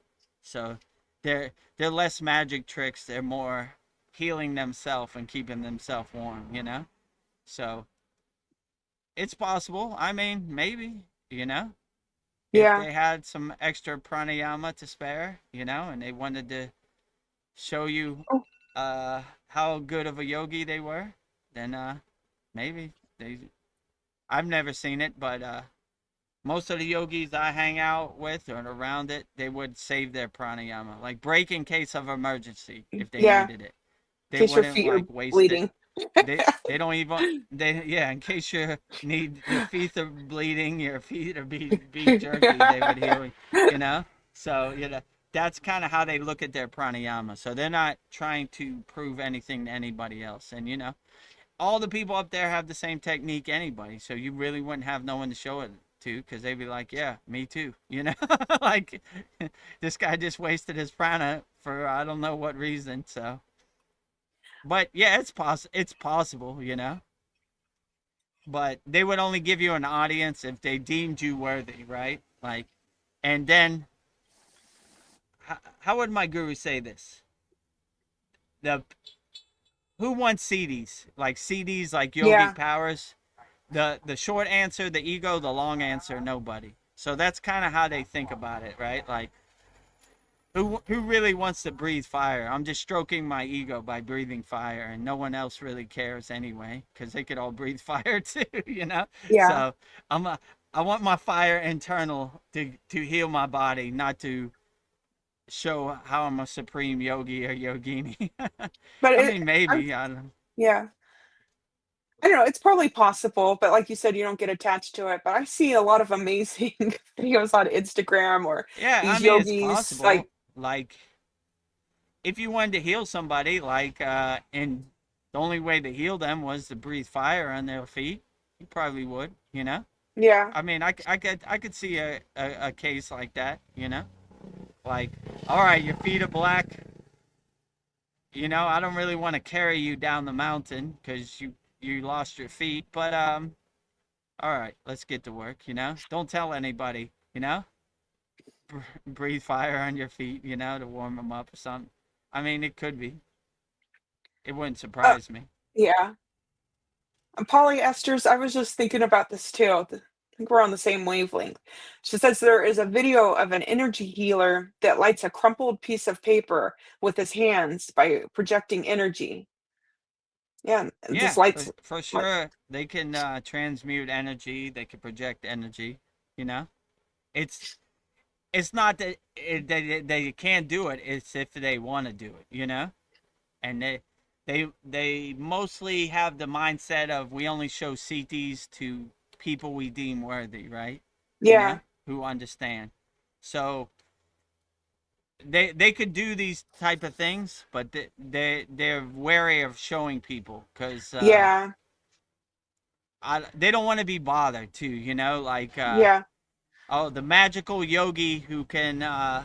So they're less magic tricks, they're more healing themselves and keeping themselves warm, you know? So it's possible. I mean, maybe, you know, if
Yeah.
they had some extra pranayama to spare, you know, and they wanted to show you
Oh,
how good of a yogi they were, then maybe they. I've never seen it, but most of the yogis I hang out with or around it, they would save their pranayama, like break in case of emergency if they
yeah.
needed it.
In
They
case your
wouldn't
feet are
like waste it.
bleeding.
They don't even yeah. In case you need your feet are bleeding, your feet are beef jerky, they would heal you. You know, so you know that's kind of how they look at their pranayama. So they're not trying to prove anything to anybody else, and you know all the people up there have the same technique anybody, so you really wouldn't have no one to show it to, because they'd be like, yeah, me too, you know. Like, this guy just wasted his prana for I don't know what reason. So, but yeah, it's possible, you know. But they would only give you an audience if they deemed you worthy, right? Like, and then how would my guru say this? The Who wants CDs? Like CDs, like
Yeah.
yogic powers. The short answer, the ego. The long answer, nobody. So that's kind of how they think about it, right? Like, who really wants to breathe fire? I'm just stroking my ego by breathing fire, and no one else really cares anyway, because they could all breathe fire too, you know.
Yeah.
So I want my fire internal to heal my body, not to show how I'm a supreme yogi or yogini.
But
I
it,
mean,
I'm,
maybe I don't.
yeah. I don't know. It's probably possible, but like you said, you don't get attached to it. But I see a lot of amazing videos on Instagram or
Yeah, I
these
mean, it's
yogis. Like,
possible. Like, if you wanted to heal somebody, like, and the only way to heal them was to breathe fire on their feet, you probably would, you know?
yeah,
I mean, I could see a case like that, you know? Like, all right, your feet are black. You know, I don't really want to carry you down the mountain because you lost your feet, but all right, let's get to work. You know, don't tell anybody. You know, breathe fire on your feet. You know, to warm them up or something. I mean, it could be. It wouldn't
uh,
surprise me.
yeah. And polyesters. I was just thinking about this too. I think we're on the same wavelength. She says there is a video of an energy healer that lights a crumpled piece of paper with his hands by projecting energy. Yeah, and
Yeah,
just lights.
for
Like,
sure. They can transmute energy. They can project energy. You know, it's it's not that they can't do it. It's if they want to do it. You know, and they mostly have the mindset of we only show CTs to people we deem worthy, right? You
yeah,
know, who understand. So they could do these type of things, but they're wary of showing people because
yeah,
they don't want to be bothered too. You know, like
yeah,
oh, the magical yogi who can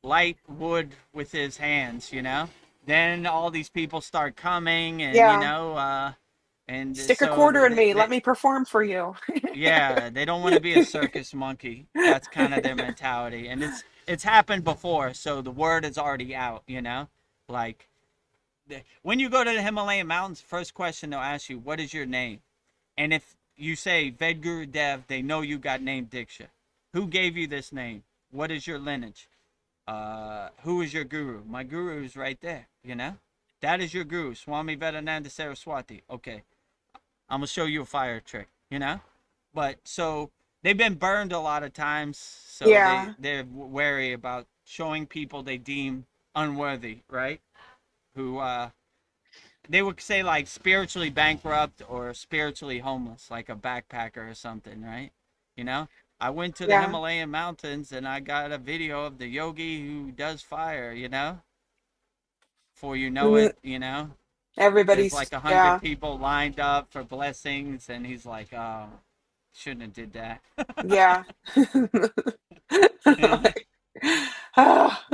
light wood with his hands. You know, then all these people start coming, and you
yeah.
know, and
Stick a
so
quarter in me. Let me perform for you.
yeah, they don't want to be a circus monkey. That's kind of their mentality, and it's happened before, so the word is already out. You know, like when you go to the Himalayan mountains, first question they'll ask you, "What is your name?" And if you say Vedagurudev, they know you got named Diksha. Who gave you this name? What is your lineage? Who is your guru? My guru is right there. You know, that is your guru, Swami Vedananda Saraswati. Okay, I'm gonna show you a fire trick. You know, but so they've been burned a lot of times, so
Yeah,
they're wary about showing people they deem unworthy, right? Who they would say like spiritually bankrupt or spiritually homeless, like a backpacker or something, right? You know, I went to the
yeah.
Himalayan mountains and I got a video of the yogi who does fire, you know, before you know
Mhm.
it, you know, there's
Everybody's
like 100
yeah,
people lined up for blessings, and he's like, oh, shouldn't have did that.
yeah. Like, ah.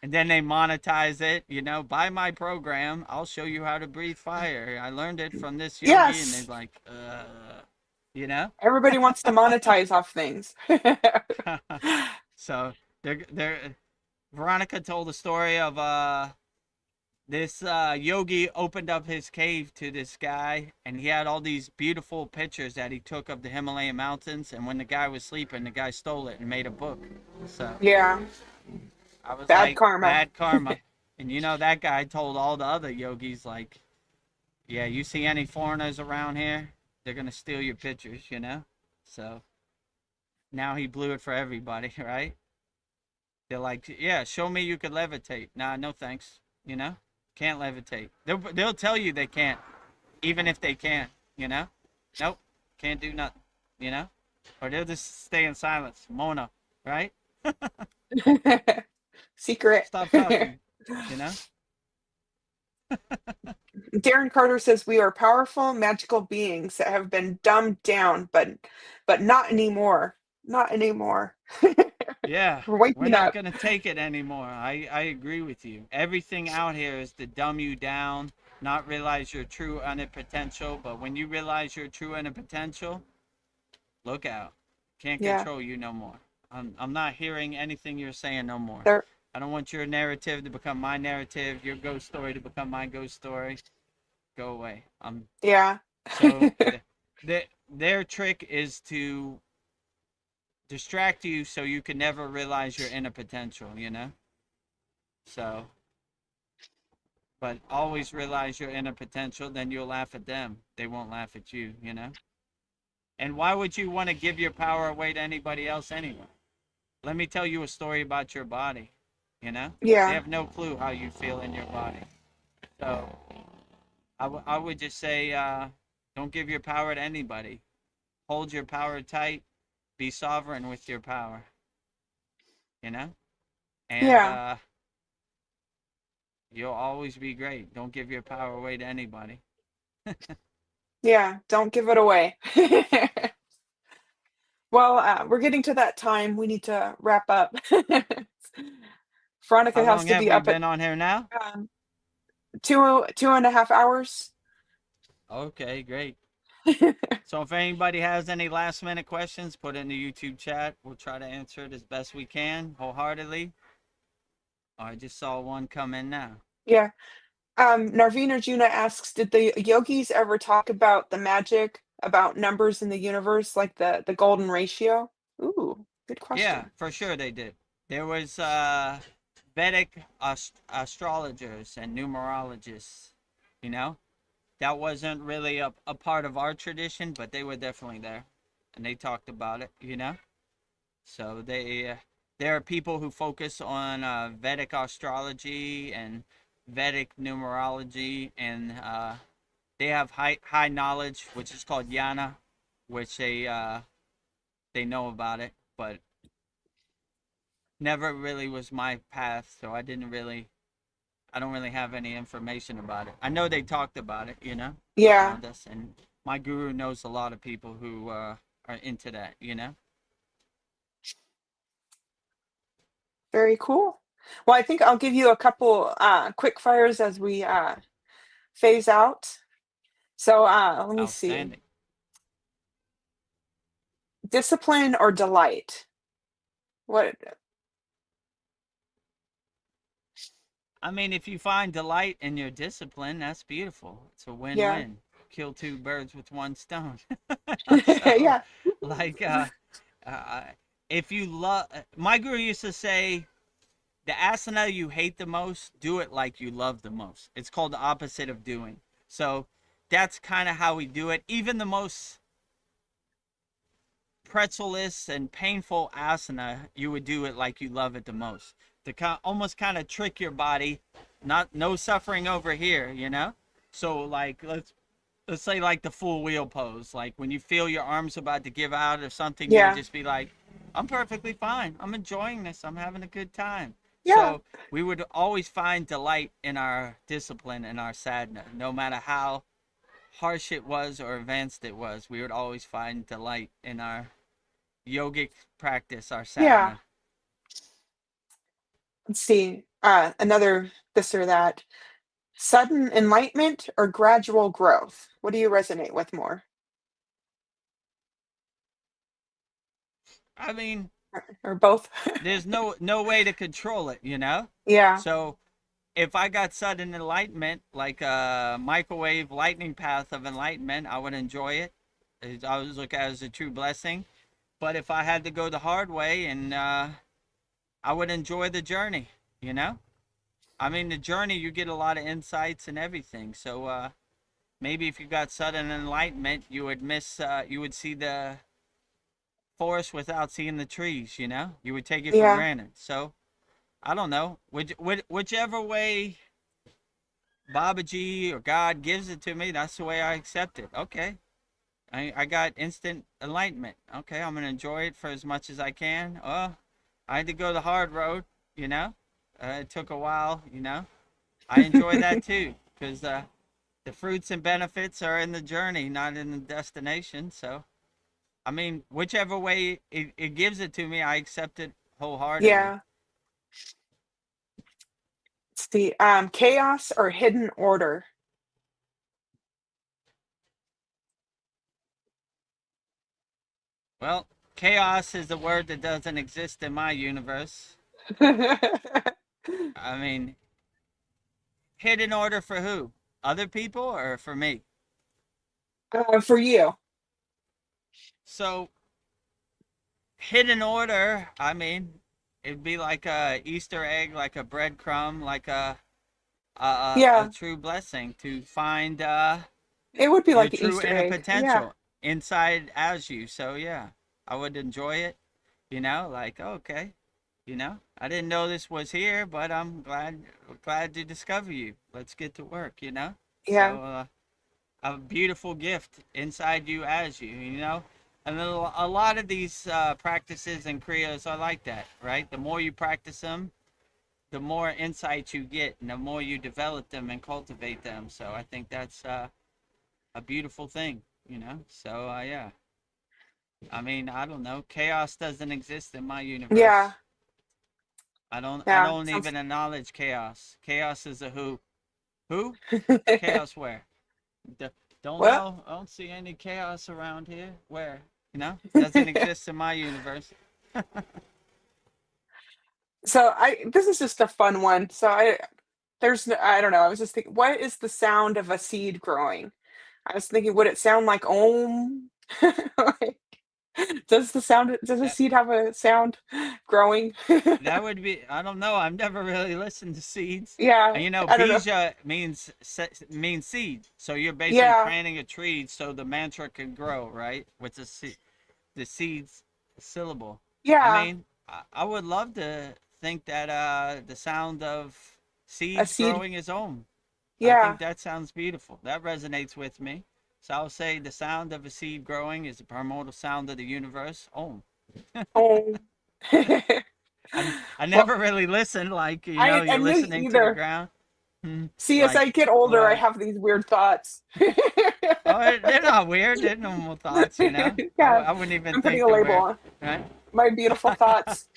And then they monetize it, you know, buy my program, I'll show you how to breathe fire, I learned it from this yogi, and they're
Yes,
like, you know.
everybody wants to monetize off things.
So they're Veronica told the story of this yogi opened up his cave to this guy, and he had all these beautiful pictures that he took of the Himalayan mountains, and when the guy was sleeping, the guy stole it and made a book. So
Yeah,
I was
bad
like,
karma.
bad karma. And you know, that guy told all the other yogis, like, yeah, you see any foreigners around here, they're going to steal your pictures, you know? So now he blew it for everybody, right? They're like, yeah, show me you could levitate. Nah, no thanks. You know? Can't levitate. They'll tell you they can't, even if they can, you know? Nope, can't do nothing, you know? Or they'll just stay in silence. Mona, right?
Secret.
Stop talking, you know?
Darren Carter says we are powerful, magical beings that have been dumbed down, but not anymore. Not anymore.
Yeah,
We're
we're
waking
not
up.
gonna take it anymore. I agree with you. Everything out here is to dumb you down, not realize your true inner potential. But when you realize your true inner potential, look out. Can't
Yeah.
control you no more. I'm not hearing anything you're saying no more.
They're
I don't want your narrative to become my narrative, your ghost story to become my ghost story. Go away.
yeah.
So their trick is to distract you so you can never realize your inner potential, you know? So, but always realize your inner potential, then you'll laugh at them. They won't laugh at you, you know? And why would you want to give your power away to anybody else anyway? Let me tell you a story about your body, you know? They
Yeah.
have no clue how you feel in your body. So, I would just say, don't give your power to anybody. Hold your power tight. Be sovereign with your power, you know? And
Yeah.
you'll always be great. Don't give your power away to anybody.
Yeah. Don't give it away. Well, we're getting to that time. We need to wrap up. Veronica
How
has
long
to
have
be
we
up at
been on here now?
um, 2.5 hours.
Okay, great. So if anybody has any last minute questions, put it in the YouTube chat. We'll try to answer it as best we can, wholeheartedly. Oh, I just saw one come in now.
Yeah. Narveen Arjuna asks, did the yogis ever talk about the magic, about numbers in the universe, like the golden ratio? Ooh, good
Yeah,
question.
for sure they did. There was Vedic astrologers and numerologists, you know? That wasn't really a part of our tradition, but they were definitely there. And they talked about it, you know? So there are people who focus on Vedic astrology and Vedic numerology, and they have high knowledge, which is called yana, which they know about it, but never really was my path, so I don't really have any information about it. I know they talked about it, you know,
Yeah,
around us, and my guru knows a lot of people who are into that, you know.
very cool. Well, I think I'll give you a couple quick fires as we phase out. So let me see.
Outstanding.
Discipline or delight? What?
I mean, if you find delight in your discipline, that's beautiful. It's a
Yeah.
win-win. Kill two birds with one stone. So,
Yeah.
like, uh, if you love, my guru used to say, the asana you hate the most, do it like you love the most. It's called the opposite of doing. So that's kind of how we do it. Even the most pretzelist and painful asana, you would do it like you love it the most. To almost kind of trick your body, not no suffering over here, you know. So like let's say like the full wheel pose, like when you feel your arms about to give out or something, you would
Yeah.
just be like, I'm perfectly fine. I'm enjoying this. I'm having a good time.
Yeah.
So we would always find delight in our discipline and our sadhana, no matter how harsh it was or advanced it was. We would always find delight in our yogic practice, our
Yeah.
sadhana.
Let's see. Another this or that. Sudden enlightenment or gradual growth? What do you resonate with more?
I mean,
Or both?
there's no way to control it, you know.
Yeah.
So if I got sudden enlightenment, like a microwave lightning path of enlightenment, I would enjoy it. I would look at it as a true blessing. But if I had to go the hard way, and I would enjoy the journey, you know. I mean, the journey you get a lot of insights and everything. So maybe if you got sudden enlightenment, you would see the forest without seeing the trees. You know, you would take it for
Yeah.
granted. So I don't know, whichever way Babaji or God gives it to me, that's the way I accept it. Okay, I got instant enlightenment. Okay, I'm gonna enjoy it for as much as I can. Oh, I had to go the hard road. You know, it took a while. You know, I enjoy that too because the fruits and benefits are in the journey, not in the destination. So, I mean, whichever way it gives it to me, I accept it wholeheartedly.
Yeah. It's the chaos or hidden order.
Well, chaos is a word that doesn't exist in my universe. I mean, hidden order for who? Other people or for me?
For you.
So, hidden order, I mean, it'd be like a Easter egg, like a breadcrumb, like a
Yeah,
true blessing to find
it would be
your
like an
true
Easter
inner
egg. Yeah,
potential inside as you. So yeah, I would enjoy it. Like okay, I didn't know this was here, but I'm glad to discover you. Let's get to work.
yeah,
So a beautiful gift inside you as you. And then a lot of these practices and kriyas are like that, right? The more you practice them, the more insights you get, and the more you develop them and cultivate them. So I think that's a beautiful thing. So yeah, I mean, I don't know. Chaos doesn't exist in my
yeah,
universe. I don't. I
yeah.
don't
Sounds.
even acknowledge chaos. Chaos is a who. Who? Chaos where? D- don't
What?
know. I don't see any chaos around here. Where? Doesn't exist in my universe.
So this is just a fun one. So I don't know. I was just thinking, what is the sound of a seed growing? I was thinking, would it sound like om? Like, does a
That
seed have a sound growing?
that would be. I don't know. I've never really listened to seeds.
Yeah,
And
I don't know.
bija means seed. So you're basically
Yeah,
planting a tree so the mantra can grow, right? With the seeds syllable. I
yeah,
mean, I would love to think that the sound of
a
seeds
seed.
growing is om. I think
Yeah.
that sounds beautiful. That resonates with me. So I'll say the sound of a seed growing is the primordial sound of the universe. Om.
Oh.
I
Well,
never really listened like
I
you're
me
listening to the
either.
ground.
See, as
Like
I get older, I
what?
have these weird thoughts.
Oh, they're not weird. They're normal thoughts.
Yeah,
I wouldn't even
I'm putting
think
a
they're
label
weird,
on
right?
my beautiful thoughts.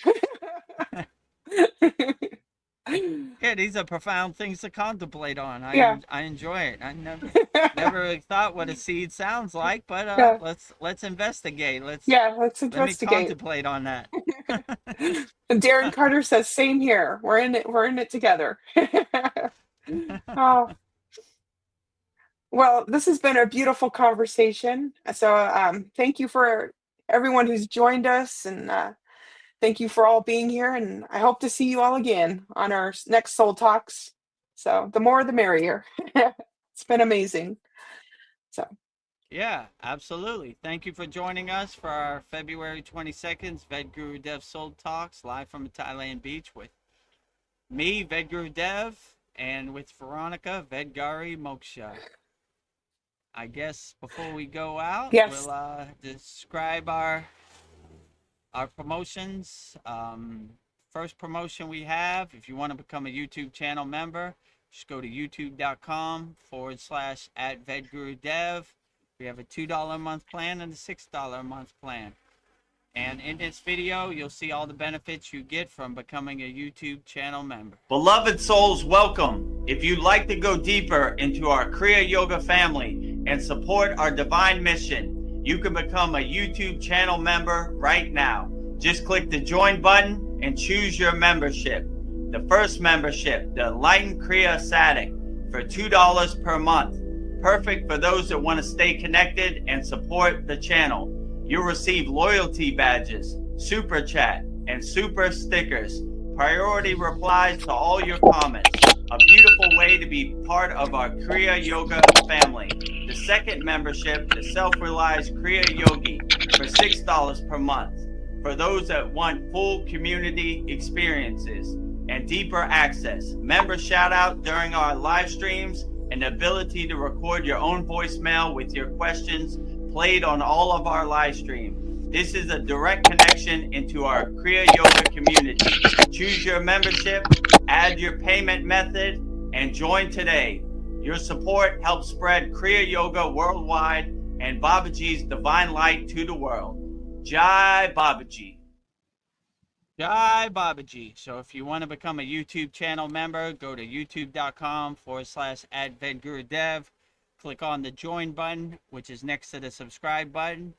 Yeah, these are profound things to contemplate on.
Yeah.
I enjoy it. I never really thought what a seed sounds like, but
Yeah.
let's investigate.
Yeah, let's
Let me
investigate.
contemplate on that.
And Darren Carter says, "Same here. We're in it together." Oh, well, this has been a beautiful conversation. So, thank you for everyone who's joined us, and thank you for all being here. And I hope to see you all again on our next Soul Talks. So, the more the merrier. It's been amazing. So,
Yeah, absolutely. Thank you for joining us for our February 22nd Vedagurudev Soul Talks live from a Thailand beach with me, Vedagurudev, and with Veronica Vedgari Moksha. I guess before we go out,
yes,
we'll describe our promotions. First promotion we have, if you want to become a YouTube channel member, just go to youtube.com/@Vedagurudev. We have a $2 a month plan and a $6 a month plan. And in this video, you'll see all the benefits you get from becoming a YouTube channel member. Beloved souls, welcome. If you'd like to go deeper into our Kriya Yoga family and support our divine mission, you can become a YouTube channel member right now. Just click the join button and choose your membership. The first membership, the Enlightened Kriya Sadik, for $2 per month. Perfect for those that want to stay connected and support the channel. You'll receive loyalty badges, super chat, and super stickers, priority replies to all your comments. A beautiful way to be part of our Kriya Yoga family. The second membership, the Self-Realized Kriya Yogi, for $6 per month. For those that want full community experiences and deeper access, member shout out during our live streams, and the ability to record your own voicemail with your questions played on all of our live streams. This is a direct connection into our Kriya Yoga community. Choose your membership, add your payment method, and join today. Your support helps spread Kriya Yoga worldwide and Babaji's divine light to the world. Jai Babaji. Jai Babaji. So if you want to become a YouTube channel member, go to youtube.com/@Vedagurudev. Click on the join button, which is next to the subscribe button,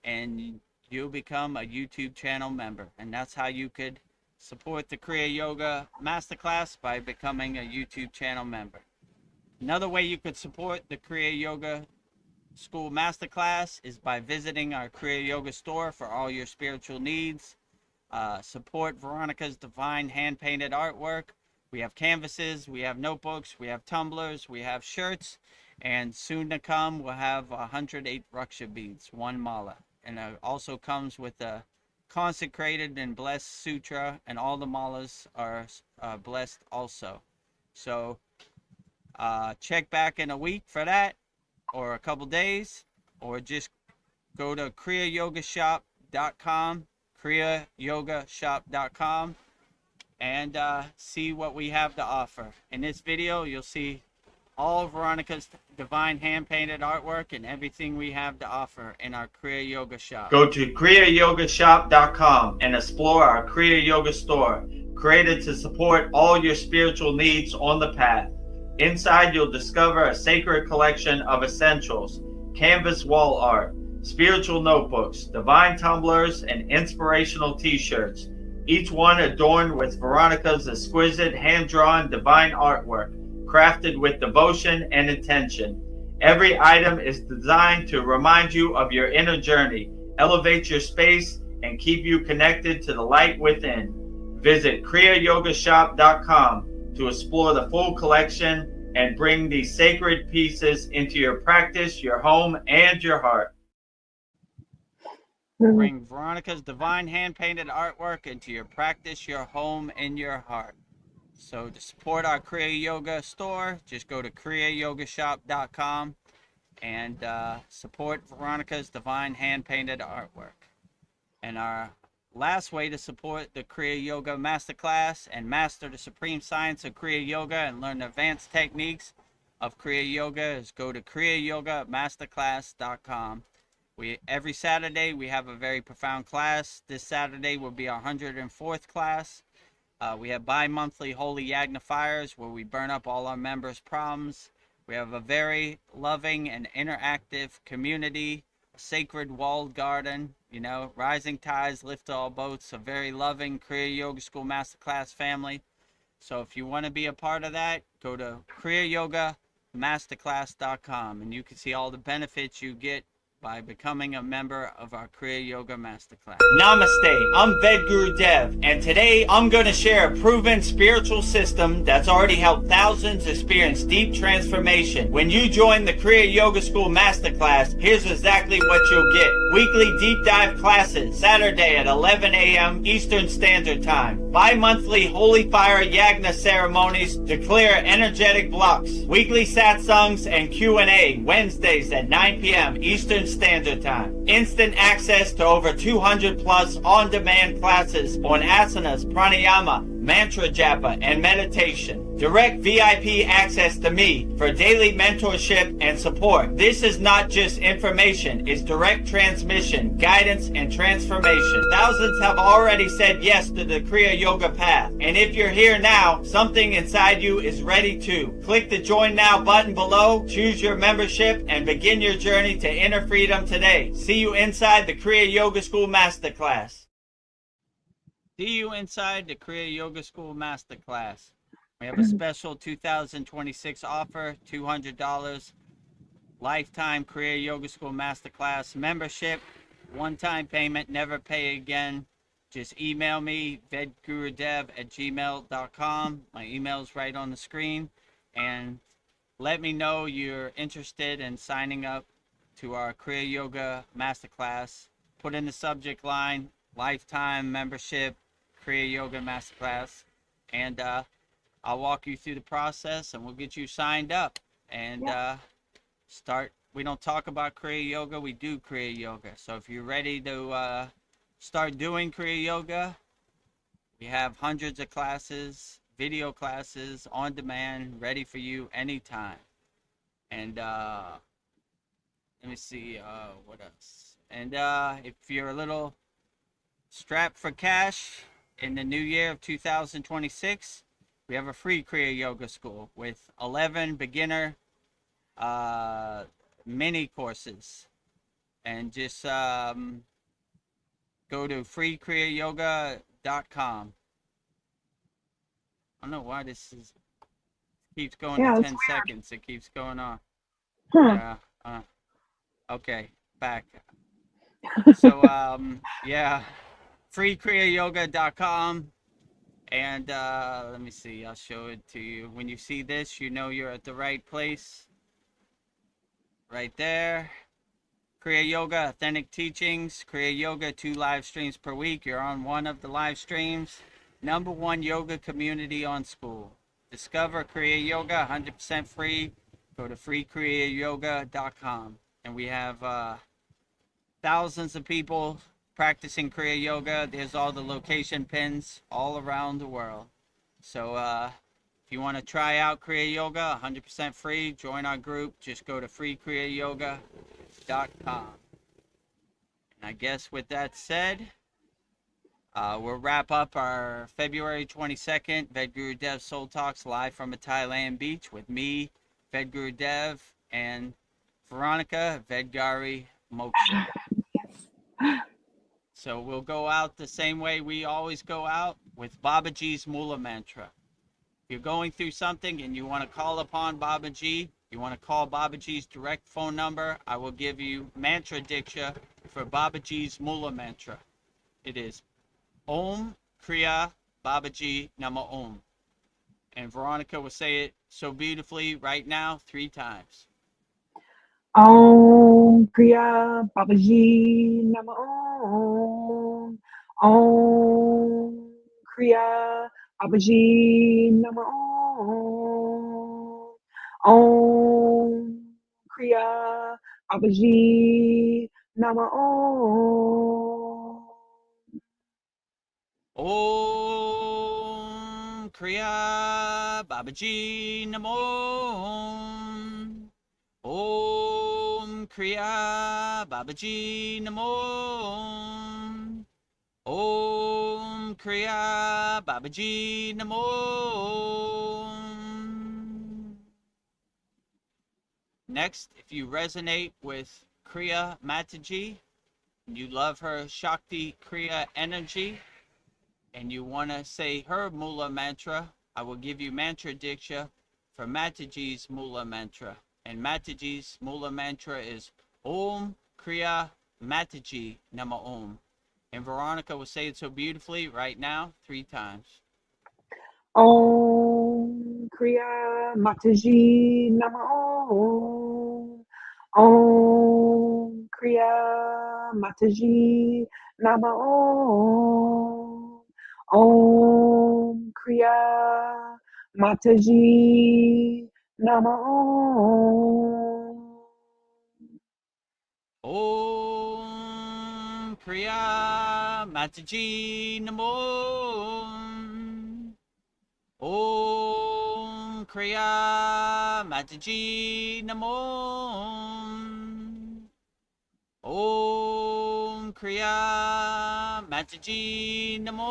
and you'll become a YouTube channel member. And that's how you could support the Kriya Yoga Masterclass, by becoming a YouTube channel member. Another way you could support the Kriya Yoga School Masterclass is by visiting our Kriya Yoga store for all your spiritual needs. Support Veronica's divine hand-painted artwork. We have canvases, we have notebooks, we have tumblers, we have shirts, and soon to come we'll have 108 Raksha beads, one mala. And it also comes with a consecrated and blessed sutra, and all the malas are blessed also. So check back in a week for that, or a couple days, or just go to kriyayogashop.com, kriyayogashop.com, and see what we have to offer. In this video, you'll see all of Veronica's divine hand-painted artwork and everything we have to offer in our Kriya Yoga shop. Go to kriyayogashop.com and explore our Kriya Yoga store, created to support all your spiritual needs on the path. Inside, you'll discover a sacred collection of essentials, canvas wall art, spiritual notebooks, divine tumblers, and inspirational t-shirts, each one adorned with Veronica's exquisite hand-drawn divine artwork, crafted with devotion and intention. Every item is designed to remind you of your inner journey, elevate your space, and keep you connected to the light within. Visit kriyayogashop.com to explore the full collection and bring these sacred pieces into your practice, your home, and your heart. Bring Veronica's divine hand-painted artwork into your practice, your home, and your heart. So to support our Kriya Yoga store, just go to kriyayogashop.com and support Veronica's divine hand-painted artwork. And our last way to support the Kriya Yoga Masterclass and master the supreme science of Kriya Yoga and learn advanced techniques of Kriya Yoga is go to kriyayogamasterclass.com. Every Saturday we have a very profound class. This Saturday will be our 104th class. We have bi-monthly Holy Yagna fires where we burn up all our members' problems. We have a very loving and interactive community, a sacred walled garden, rising tides lift all boats, a very loving Kriya Yoga School Masterclass family. So if you want to be a part of that, go to kriyayogamasterclass.com and you can see all the benefits you get by becoming a member of our Kriya Yoga Masterclass. Namaste, I'm Vedagurudev, and today I'm going to share a proven spiritual system that's already helped thousands experience deep transformation. When you join the Kriya Yoga School Masterclass, here's exactly what you'll get. Weekly deep dive classes, Saturday at 11 a.m. Eastern Standard Time. Bi-monthly Holy Fire Yagna ceremonies to clear energetic blocks. Weekly satsangs and Q&A, Wednesdays at 9 p.m. Eastern Standard Time. Instant access to over 200 plus on-demand classes on asanas, pranayama, mantra japa, and meditation. Direct VIP access to me for daily mentorship and support. This is not just information, it's direct transmission, guidance, and transformation. Thousands have already said yes to the Kriya Yoga path. And if you're here now, something inside you is ready to. Click the Join Now button below, choose your membership, and begin your journey to inner freedom today. See you inside the Kriya Yoga School Masterclass. See you inside the Kriya Yoga School Masterclass. We have a special 2026 offer, $200 lifetime Kriya Yoga School Masterclass membership, one-time payment, never pay again. Just email me, vedagurudev@gmail.com. My email's right on the screen. And let me know you're interested in signing up to our Kriya Yoga Masterclass. Put in the subject line, lifetime membership, Kriya Yoga Masterclass. And I'll walk you through the process and we'll get you signed up and start. We don't talk about Kriya Yoga, we do Kriya Yoga. So if you're ready to start doing Kriya Yoga, we have hundreds of classes, video classes on demand, ready for you anytime. And let me see what else. And if you're a little strapped for cash in the new year of 2026, we have a free Kriya Yoga School with 11 beginner mini courses. And just go to freekriyayoga.com. I don't know why this keeps going
Yeah,
to
that's
10
weird.
seconds. It keeps going on.
Huh.
Yeah. Okay, back. So yeah, freekriyayoga.com. And let me see, I'll show it to you. When you see this, you know you're at the right place. Right there. Kriya Yoga, Authentic Teachings. Kriya Yoga, 2 live streams per week. You're on one of the live streams. #1 yoga community on SKOOL. Discover Kriya Yoga, 100% free. Go to freekriyayoga.com. And we have thousands of people practicing Kriya Yoga. There's all the location pins all around the world. So if you want to try out Kriya Yoga, 100% free, join our group. Just go to freekriyayoga.com. And I guess with that said, we'll wrap up our February 22nd Vedagurudev Soul Talks live from a Thailand beach with me, Vedagurudev, and Veronica Vedgari Moksha. So we'll go out the same way we always go out, with Babaji's Mula Mantra. If you're going through something and you want to call upon Babaji, you want to call Babaji's direct phone number, I will give you Mantra Diksha for Babaji's Mula Mantra. It is Om Kriya Babaji Nama Om. And Veronica will say it so beautifully right now 3 times.
Om Kriya Babaji Nama Om. Om Kriya Babaji Nama Om. Om Kriya Babaji Nama Om.
Om Kriya Babaji Namo Om Kriya Babaji Namo Om Kriya Babaji Namo. Next, if you resonate with Kriya Mataji, you love her Shakti Kriya energy, and you want to say her Mula Mantra, I will give you Mantra Diksha for Mataji's Mula Mantra. And Mataji's Mula Mantra is Om Kriya Mataji Nama Om. And Veronica will say it so beautifully right now 3 times.
Om Kriya Mataji Nama Om. Om Kriya Mataji Nama Om. Om Kriya Mataji Nama Om.
Om Kriya Mataji Namo. Om Kriya Mataji Namo. Om Kriya Mataji Namo.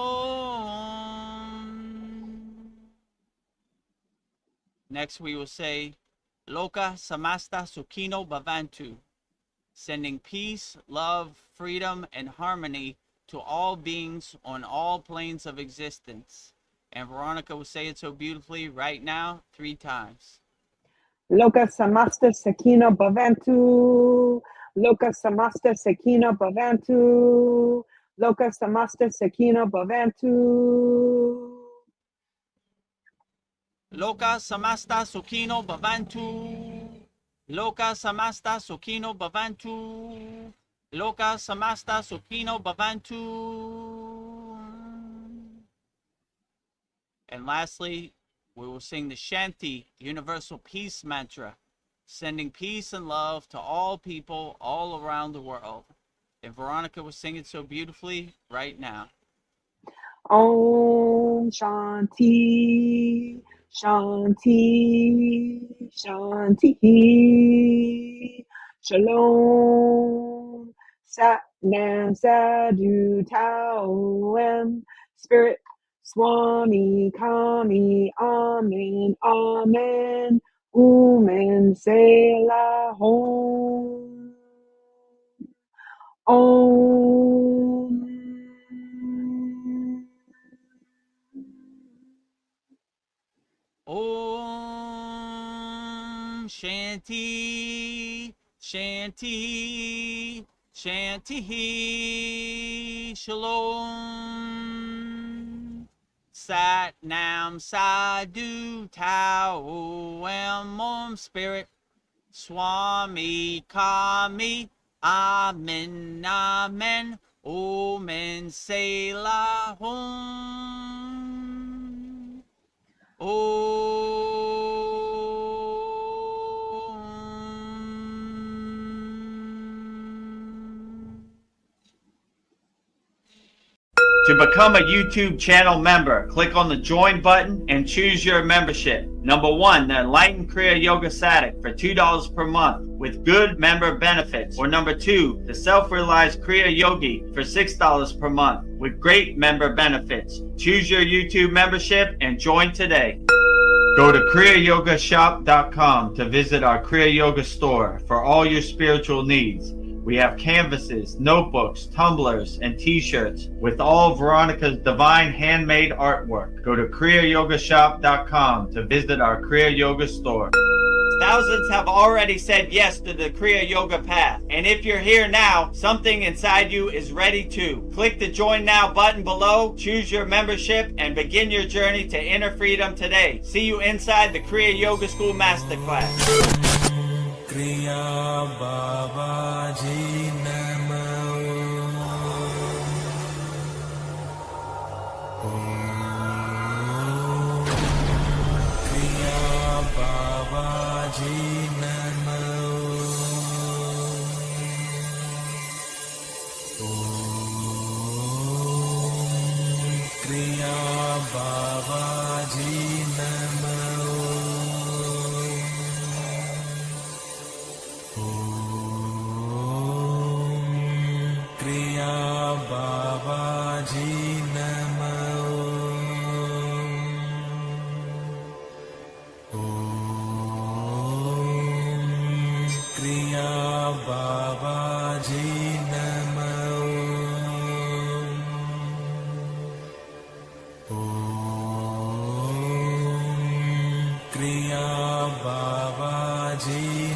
Next we will say Loka Samasta Sukhino Bhavantu, sending peace, love, freedom, and harmony to all beings on all planes of existence. And Veronica will say it so beautifully right now 3 times.
Loka Samasta Sakina Bhavantu. Loka Samasta Sakina Bhavantu. Loka Samasta Sakina Bhavantu.
Loka Samasta Sukhino Bhavantu. Loka Samasta Sukhino Bhavantu. Loka Samasta Sukhino Bhavantu. And lastly, we will sing the Shanti Universal Peace Mantra, sending peace and love to all people all around the world. And Veronica will sing it so beautifully right now.
Om Shanti Shanti, Shanti, Shalom, Sat Nam, Sadhu, Tao, Em, Spirit, Swami, Kami, Amen, Amen, Umen, Selah, Home, Om.
Om Shanti, Shanti, Shanti, Shalom. Sat Nam Sadhu Tao Em Om Spirit Swami Kami Amen Amen Omen Selah Hum To become a YouTube channel member, click on the join button and choose your membership. Number 1, the Enlightened Kriya Yoga Satic for $2 per month with good member benefits. Or number 2, the Self-Realized Kriya Yogi for $6 per month with great member benefits. Choose your YouTube membership and join today. Go to kriyayogamasterclass.com to visit our Kriya Yoga store for all your spiritual needs. We have canvases, notebooks, tumblers, and t-shirts with all of Veronica's divine handmade artwork. Go to kriyayogamasterclass.com to visit our Kriya Yoga store. Thousands have already said yes to the Kriya Yoga path. And if you're here now, something inside you is ready too. Click the Join Now button below, choose your membership, and begin your journey to inner freedom today. See you inside the Kriya Yoga School Masterclass.
Kriya Babaji Namo. Kriya Babaji Namo. Kriya Babaji Namo. Kriya Babaji Namo. Kriya Babaji Namo. Kriya Babaji